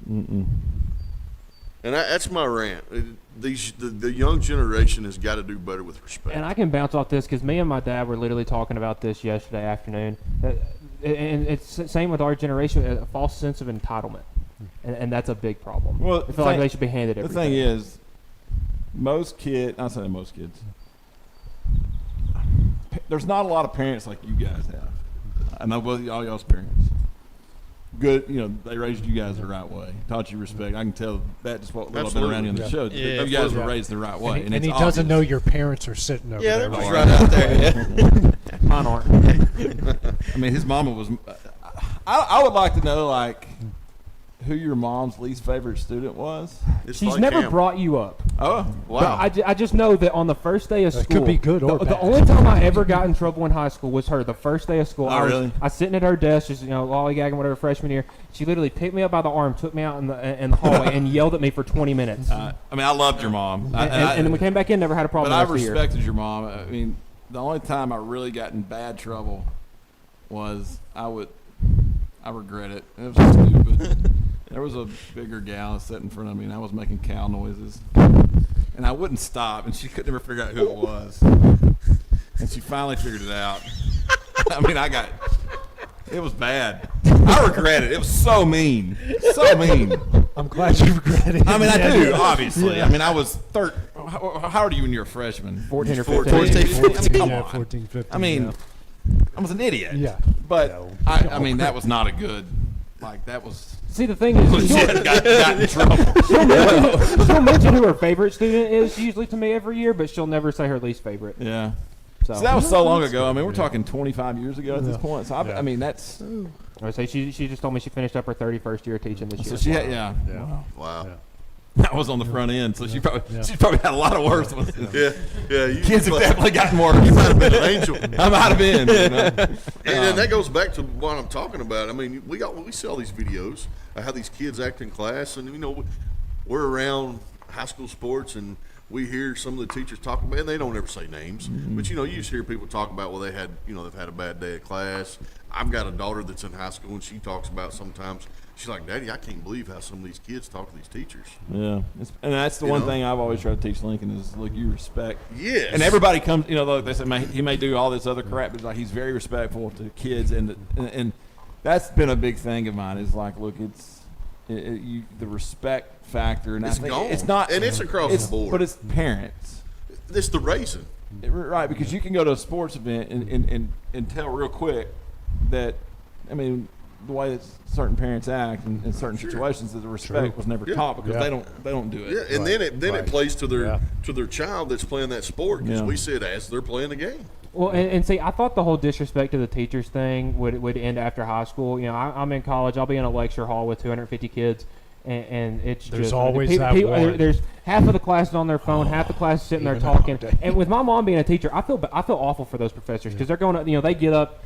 Mm-mm.
And that's my rant. The young generation has got to do better with respect.
And I can bounce off this because me and my dad were literally talking about this yesterday afternoon. And it's the same with our generation, a false sense of entitlement. And that's a big problem.
Well,
I feel like they should be handed everything.
The thing is, I'll say most kids, there's not a lot of parents like you guys have. I know both all y'all's parents. Good, they raised you guys the right way, taught you respect. I can tell that just what little bit around you on the show.
Yeah.
You guys were raised the right way,
and he doesn't know your parents are sitting over there.
Yeah, they're right out there.
Mine aren't.
I mean, his mama was. I would like to know who your mom's least favorite student was.
She's never brought you up.
Oh, wow.
I just know that on the first day of school.
That could be good or bad.
The only time I ever got in trouble in high school was her. The first day of school.
Oh, really?
I was sitting at her desk, just lollygagging, whatever, freshman year. She literally picked me up by the arm, took me out in the hallway, and yelled at me for 20 minutes.
I loved your mom.
And then we came back in, never had a problem.
But I
the rest of the year.
respected your mom. I mean, the only time I really got in bad trouble was I regret it. It was stupid. There was a bigger gal sitting in front of me, and I was making cow noises. And I wouldn't stop, and she could never figure out who it was. And she finally figured it out. I mean, it was bad. I regret it. It was so mean. So mean.
I'm glad you regret it.
I mean, I do, obviously. Yeah. I mean, I was how old are you when you were a freshman?
14 or
15.
14.
I mean, come on.
14, 15.
I mean, I was an idiot.
Yeah.
But, I mean, that was not a good, that was...
See, the thing is,
got in trouble.
She'll mention who her favorite student is usually to me every year, but she'll never say her least favorite.
Yeah.
So
that was so long ago. I mean, we're talking 25 years ago at this point. So, I mean, that's...
I say she just told me she finished up her 31st year teaching this year.
So she had,
Wow.
Yeah. I was on the front end, so she probably had a lot of worse ones.
Yeah.
Kids have definitely gotten worse.
You might have been an angel.
I might have been.
And that goes back to what I'm talking about. I mean, we see all these videos of how these kids act in class, and we're around high school sports, and we hear some of the teachers talk about, and they don't ever say names, but you just hear people talk about, well, they've had a bad day at class. I've got a daughter that's in high school, and she talks about sometimes. She's like, Daddy, I can't believe how some of these kids talk to these teachers.
Yeah, and that's the one thing I've always tried to teach Lincoln is, look, you respect.
Yes.
And everybody comes, look, they say he may do all this other crap, but he's very respectful to kids, and that's been a big thing of mine. Is look, it's the respect factor, and
it's
I think
gone.
It's not,
and it's across the board.
But it's parents.
It's the raising.
Right, because you can go to a sports event and tell real quick that, I mean, the way that certain parents act in certain situations, that the respect was never taught because they don't do it.
Yeah, and then it plays to their child that's playing that sport because we see it as they're playing the game.
Well, and see, I thought the whole disrespect to the teachers thing would end after high school. I'm in college. I'll be in a lecture hall with 250 kids, and it's
there's
just
always that one.
There's half of the class is on their phone, half the class is sitting there talking. And with my mom being a teacher, I feel awful for those professors because they're going to, they get up.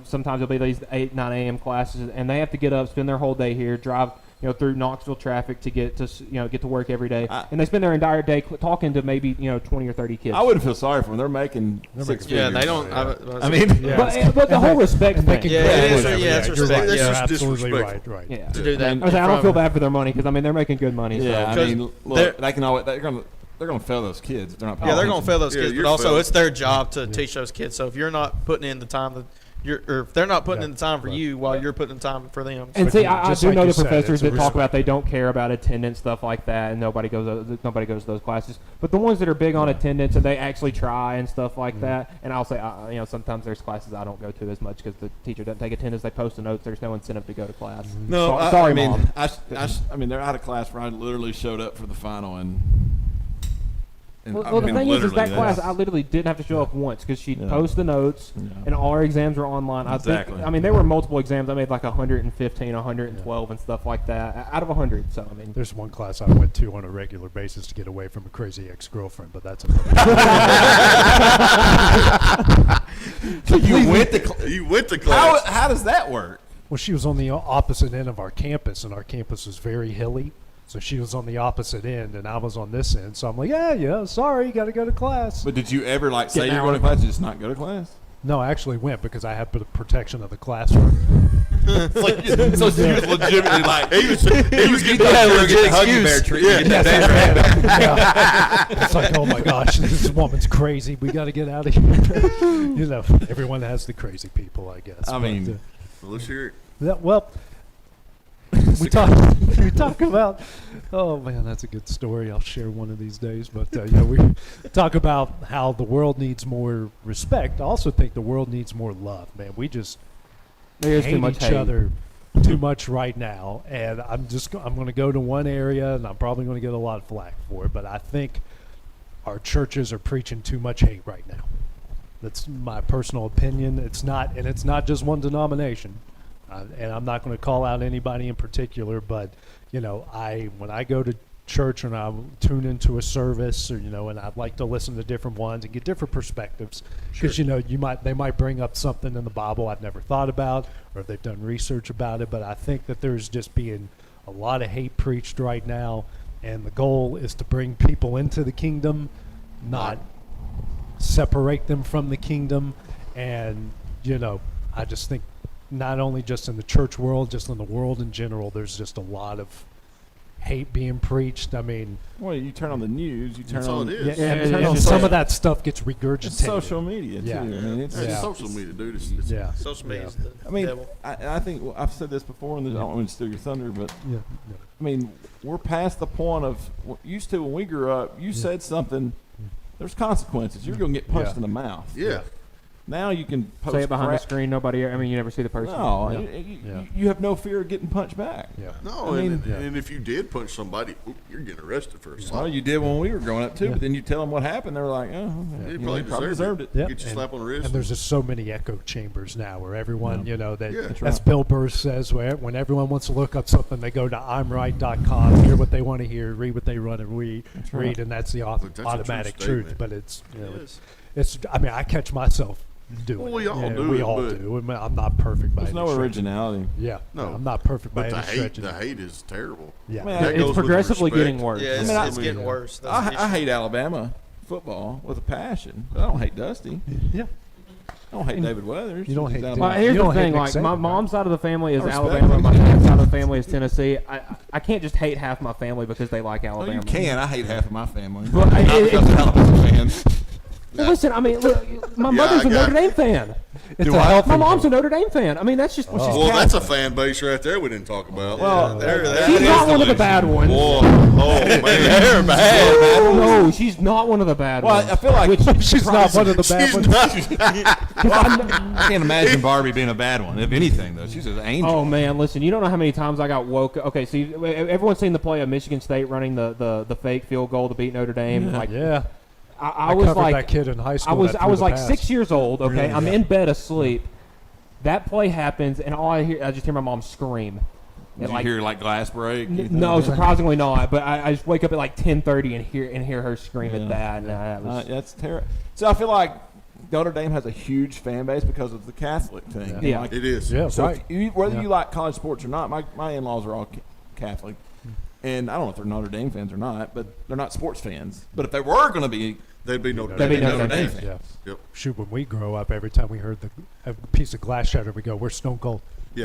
Sometimes there'll be these 8, 9 a.m. classes, and they have to get up, spend their whole day here, drive, through Knoxville traffic to get to work every day, and they spend their entire day talking to maybe 20 or 30 kids.
I wouldn't feel sorry for them. They're making six figures.
Yeah, they don't.
I mean,
but the whole respect thing.
It's respect.
You're
just
absolutely
disrespectful.
right.
Yeah.
To do that.
I don't feel bad for their money because they're making good money.
Yeah,
so.
I mean, look, they can always they're gonna fail those kids if they're not.
Yeah, they're gonna fail those kids, but also
failing.
it's their job to teach those kids. So if you're not putting in the time or if they're not putting in the time for you while you're putting in time for them.
And see, I do know the
said,
professors that talk about they don't care about attendance, stuff like that, and nobody goes to those classes. But the ones that are big on attendance and they actually try and stuff like that, and I'll say, sometimes there's classes I don't go to as much because the teacher doesn't take attendance. They post the notes. There's no incentive to go to class.
No,
sorry,
I mean,
Mom.
I mean, they're out of class where I literally showed up for the final and
Well, the thing is that class I literally didn't have to show up once because she'd post the notes, and all our exams were online.
Exactly.
I mean, there were multiple exams. I made like 115, 112, and stuff like that out of 100. So I mean,
there's one class I went to on a regular basis to get away from a crazy ex-girlfriend, but that's another.
So you went to
class.
How does that work?
Well, she was on the opposite end of our campus, and our campus was very hilly. So she was on the opposite end, and I was on this end. So I'm like, yeah, sorry, got to go to class.
But did you ever say you're going to class and just not go to class?
No, I actually went because I had the protection of the classroom.
So she was legitimately
he was getting
the Huggy Bear treatment.
It's like, oh my gosh, this woman's crazy. We got to get out of here. Everyone has the crazy people, I guess.
I mean,
let's hear it.
We talk about. Oh man, that's a good story. I'll share one of these days. But we talk about how the world needs more respect. I also think the world needs more love. Man, we just
There's
hate
too much
each
hate.
other too much right now. And I'm going to go to one area, and I'm probably going to get a lot of flack for it. But I think our churches are preaching too much hate right now. That's my personal opinion. It's not just one denomination. And I'm not going to call out anybody in particular, but when I go to church and I tune into a service, or and I'd like to listen to different ones and get different perspectives, because they might bring up something in the Bible I've never thought about, or they've done research about it. But I think that there's just being a lot of hate preached right now, and the goal is to bring people into the kingdom, not separate them from the kingdom. And I just think, not only just in the church world, just in the world in general, there's just a lot of hate being preached. I mean,
well, you turn on the news, you turn on.
Some of that stuff gets regurgitated.
It's social media too.
Yeah.
I mean,
It's social media, dude. It's
Social media is the devil.
I think I've said this before, and I don't want to steal your thunder, but I mean, we're past the point of used to when we grew up. You said something, there's consequences. You're going to get punched in the mouth.
Yeah.
Now you can post
say it behind
crap.
the screen. Nobody. You never see the person.
No, you have no fear of getting punched back.
Yeah.
No, and if you did punch somebody, you're getting arrested for assault.
Well, you did when we were growing up too. But then you tell them what happened, they're like, "Oh,
you
probably deserved it."
Yeah.
Get you a slap on the wrist.
And there's just so many echo chambers now, where everyone,
That's
as Bill Burr says, when everyone wants to look up something, they go to I'mRight.com, hear what they want to hear, read what they want to read, and that's the automatic truth. But it's I mean, I catch myself doing
Well, we
it.
all do
We
it,
all
but
do. I mean, I'm not perfect by
There's
any
no
stretch.
originality.
Yeah,
No,
I'm not perfect by
But
any stretch.
the hate is terrible.
Yeah,
I mean,
That goes
it's
with
progressively
respect.
getting worse.
Yeah, it's getting worse. That's the
I
issue.
hate Alabama football with a passion, but I don't hate Dusty.
Yeah.
I don't hate David Weathers.
You don't hate
He's
David.
Well,
Alabama.
here's
You
the
don't hate
thing.
Nick
Like
Saban,
my
right?
mom's side of the family is
I respect
Alabama.
it.
My dad's side of the family is Tennessee. I can't just hate half my family because they like
Oh,
Alabama.
you can. I hate half of my family.
Well,
Not because of Alabama fans.
Well, listen, I mean, look, my mother's
I
a
got
Notre Dame fan.
It's a healthy
My mom's a Notre Dame fan. I mean, that's just what she's.
Well, that's a
Catholic.
fan base right there we didn't talk about.
Well,
She's not one of the bad ones.
Whoa, oh, man.
They're bad.
No, she's not one of the bad
Well,
ones.
I feel like
She's not one of the bad ones.
I can't imagine Barbie being a bad one. If anything, though, she's an angel.
Oh man, listen, you don't know how many times I got woke. Okay, see, everyone's seen the play of Michigan State running the fake field goal to beat Notre Dame. Like,
Yeah.
I was
covered
like
that kid in high school.
I was
that
I
threw
was
the
like
pass.
6 years old. Okay,
Really?
I'm
Yeah.
in bed asleep. That play happens, and I just hear my mom scream.
Did
And
you hear like glass break?
No, surprisingly not. But I just wake up at like 10:30 and hear her scream at that. And that was,
That's terrible. So I feel like Notre Dame has a huge fan base because of the Catholic thing.
Yeah.
Like,
It is.
Yeah,
so
right.
whether you like college sports or not, my in-laws are all Catholic. And I don't know if they're Notre Dame fans or not, but they're not sports fans. But if they were going to be,
They'd be Notre
They'd be
Dame.
Notre Dame
fans.
Yeah.
Yep.
Shoot, when we grow up, every time we heard a piece of glass shatter, we go, "Where's Stone Cold?
Yeah.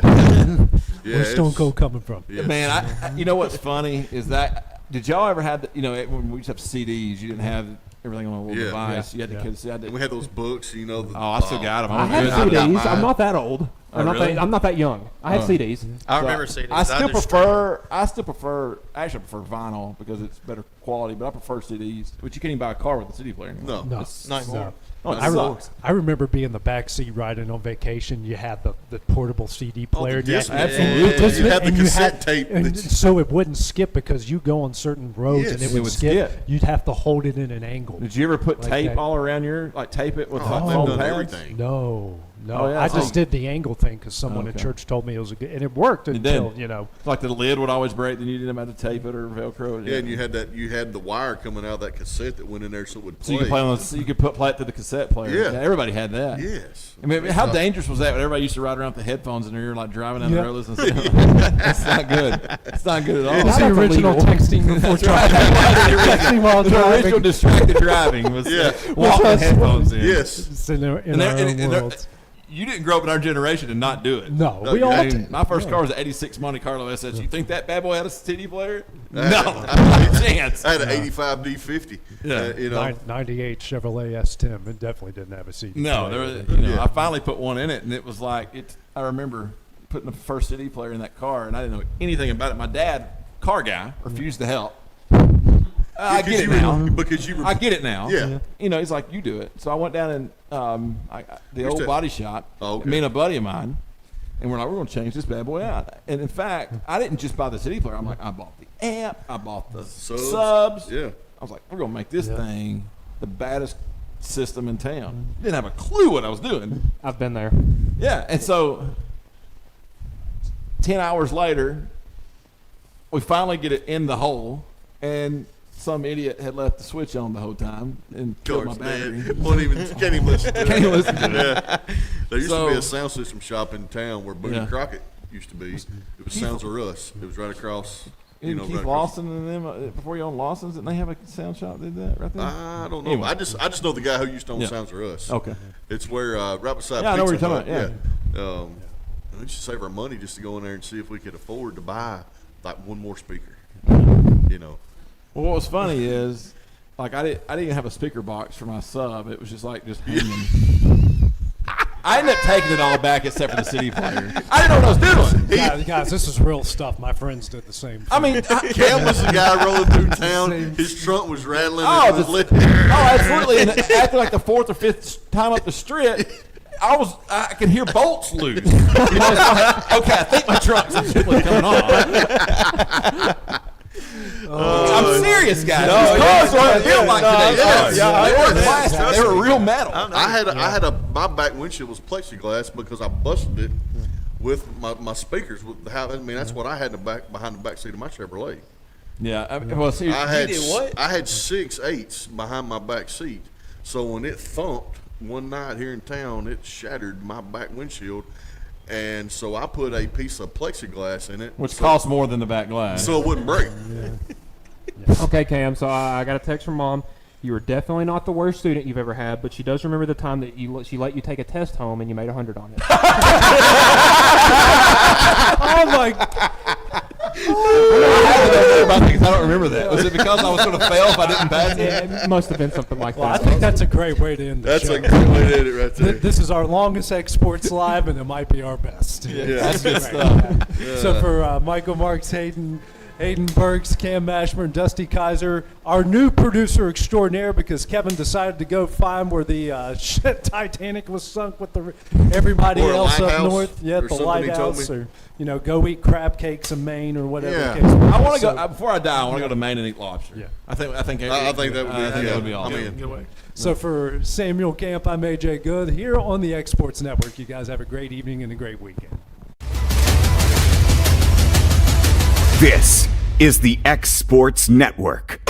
Where's Stone
it's-
Cold coming from?"
Yes.
Man, you know what's funny is that did y'all ever have when we used to have CDs, you didn't have everything on a little
Yeah.
device. You had
Yeah.
the kids.
And we had those books, you know.
I still got them.
I had CDs. I'm not that old. I'm not
really?
that. I'm not that young. I had CDs.
I remember CDs.
I still
just
prefer. Actually, I prefer vinyl because it's better quality. But I prefer CDs. But you can't even buy a car with a CD player anymore.
No.
It's,
Not anymore.
Oh, it
I, re-
sucks.
I remember being in the back seat riding on vacation. You had the portable CD player.
the disc,
absolutely.
yeah. You had the
and
cassette tape
and
that-
so it wouldn't skip because you go on certain roads and
Yes.
it would skip.
skip.
You'd have to hold it in an angle.
Did you ever put
Like
tape
that.
all around tape it with
Oh,
hot
they've
foam
done
pads?
everything.
No. No,
Oh, yeah,
I
it's
just
like-
did the angle thing because someone at
Okay.
church told me it was a good, and it worked
It
until
did.
you know.
Like the lid would always break, then you didn't have to tape it or Velcro it.
Yeah, and you had the wire coming out of that cassette that went in there so it would play.
So you could play on. So you could play it to the cassette player.
Yeah.
Everybody had that.
Yes.
I mean, how dangerous was that? When everybody used to ride around with the headphones in their ear, like driving down
Yeah.
the road listening to stuff. That's not good. It's not good at all.
It's the original texting before driving. Texting while
The
driving.
original distracted driving was
Yeah.
walking headphones in.
Yes.
It's in our, in
And
our
there-
own
and there-
worlds.
You didn't grow up in our generation and not do it.
No,
No,
we
you
all.
had
My first car was an '86 Monte Carlo SS. You think that bad boy had a CD player?
I
No, not a chance.
I had an 85 D50.
Yeah.
You know.
98 Chevrolet S10. It definitely didn't have a CD.
No,
player.
there was,
Yeah.
I finally put one in it, and it was like it. I remember putting the first CD player in that car, and I didn't know anything about it. My dad, car guy, refused to help. I get it now.
Because you were.
I get it now.
Yeah.
You know, he's like, you do it. So I went down and the
Used
old
to-
body shop.
Oh, okay.
Me and a buddy of mine, and we're like, we're going to change this bad boy out. And in fact, I didn't just buy the CD player. I'm like, I bought the amp. I bought the subs.
Yeah.
I was like, we're going to make this thing the baddest system in town. Didn't have a clue what I was doing.
I've been there.
Yeah, and so 10 hours later, we finally get it in the hole, and some idiot had left the switch on the whole time and killed my battery.
Can't even listen to it.
Can't even listen to it.
Yeah. There used to be
So-
a sound system shop in town where Boone
Yeah.
Crockett used to be. It was Sounds of Us. It was right across. You know,
Keith
right across.
Lawson and them, before you owned Lawson's, didn't they have a sound shop that did that right there?
I don't know.
Anyway.
I just know the guy who used to own
Yeah.
Sounds of Us.
Okay.
It's where right beside.
Yeah, I know
Pizza
what you're talking
Hut. Yeah. We used to save our money just to go in there and see if we could afford to buy like one more speaker. You know.
Well, what was funny is, like, I didn't have a speaker box for my sub. It was just hanging. I ended up taking it all back except for the CD player. I didn't know what I was doing.
Guys, this is real stuff. My friends did the same thing.
I mean,
Cam was the guy rolling through town. His trunk was rattling.
Oh,
it was lit.
absolutely. And after like the fourth or fifth time up the strip, I could hear bolts loose. You know, it's like, okay, I think my trunk's simply coming on. I'm serious, guys. These cars weren't built like today's cars. They weren't plastic. They were real metal.
My back windshield was plexiglass because I busted it with my speakers. That's what I had behind the back seat of my Chevrolet.
Yeah, well, see,
I had
you did what?
I had 6/8 behind my back seat. So when it thumped one night here in town, it shattered my back windshield. And so I put a piece of plexiglass in it.
Which costs more than the back glass.
So it wouldn't break.
Okay, Cam. So I got a text from Mom. You were definitely not the worst student you've ever had, but she does remember the time that she let you take a test home and you made 100 on it.
Oh my!
I don't remember that. Was it because I was going to fail if I didn't pass it?
It must have been something like
Well, I
that.
think that's a great way to end the
That's
show.
a great way to end it right there.
This is our longest Xsports Live, and it might be our best.
Yeah.
That's good stuff.
So for Michael Marks, Hayden Burks, Cam Mashburn, Dusty Kaiser, our new producer extraordinaire, because Kevin decided to go find where the Titanic was sunk with everybody
Or a
else up
lighthouse,
north. Yeah,
or
the
something he told
lighthouse,
me.
or go eat crab cakes in Maine or whatever.
Yeah.
The case may be.
I want to
So-
go before I die. I want to go to Maine and eat lobster.
Yeah.
I think
that would be.
that would be awesome.
I'm in.
Good way.
So for Samuel Camp, I'm AJ Good here on the xSports Network. You guys have a great evening and a great weekend.
This is the xSports Network.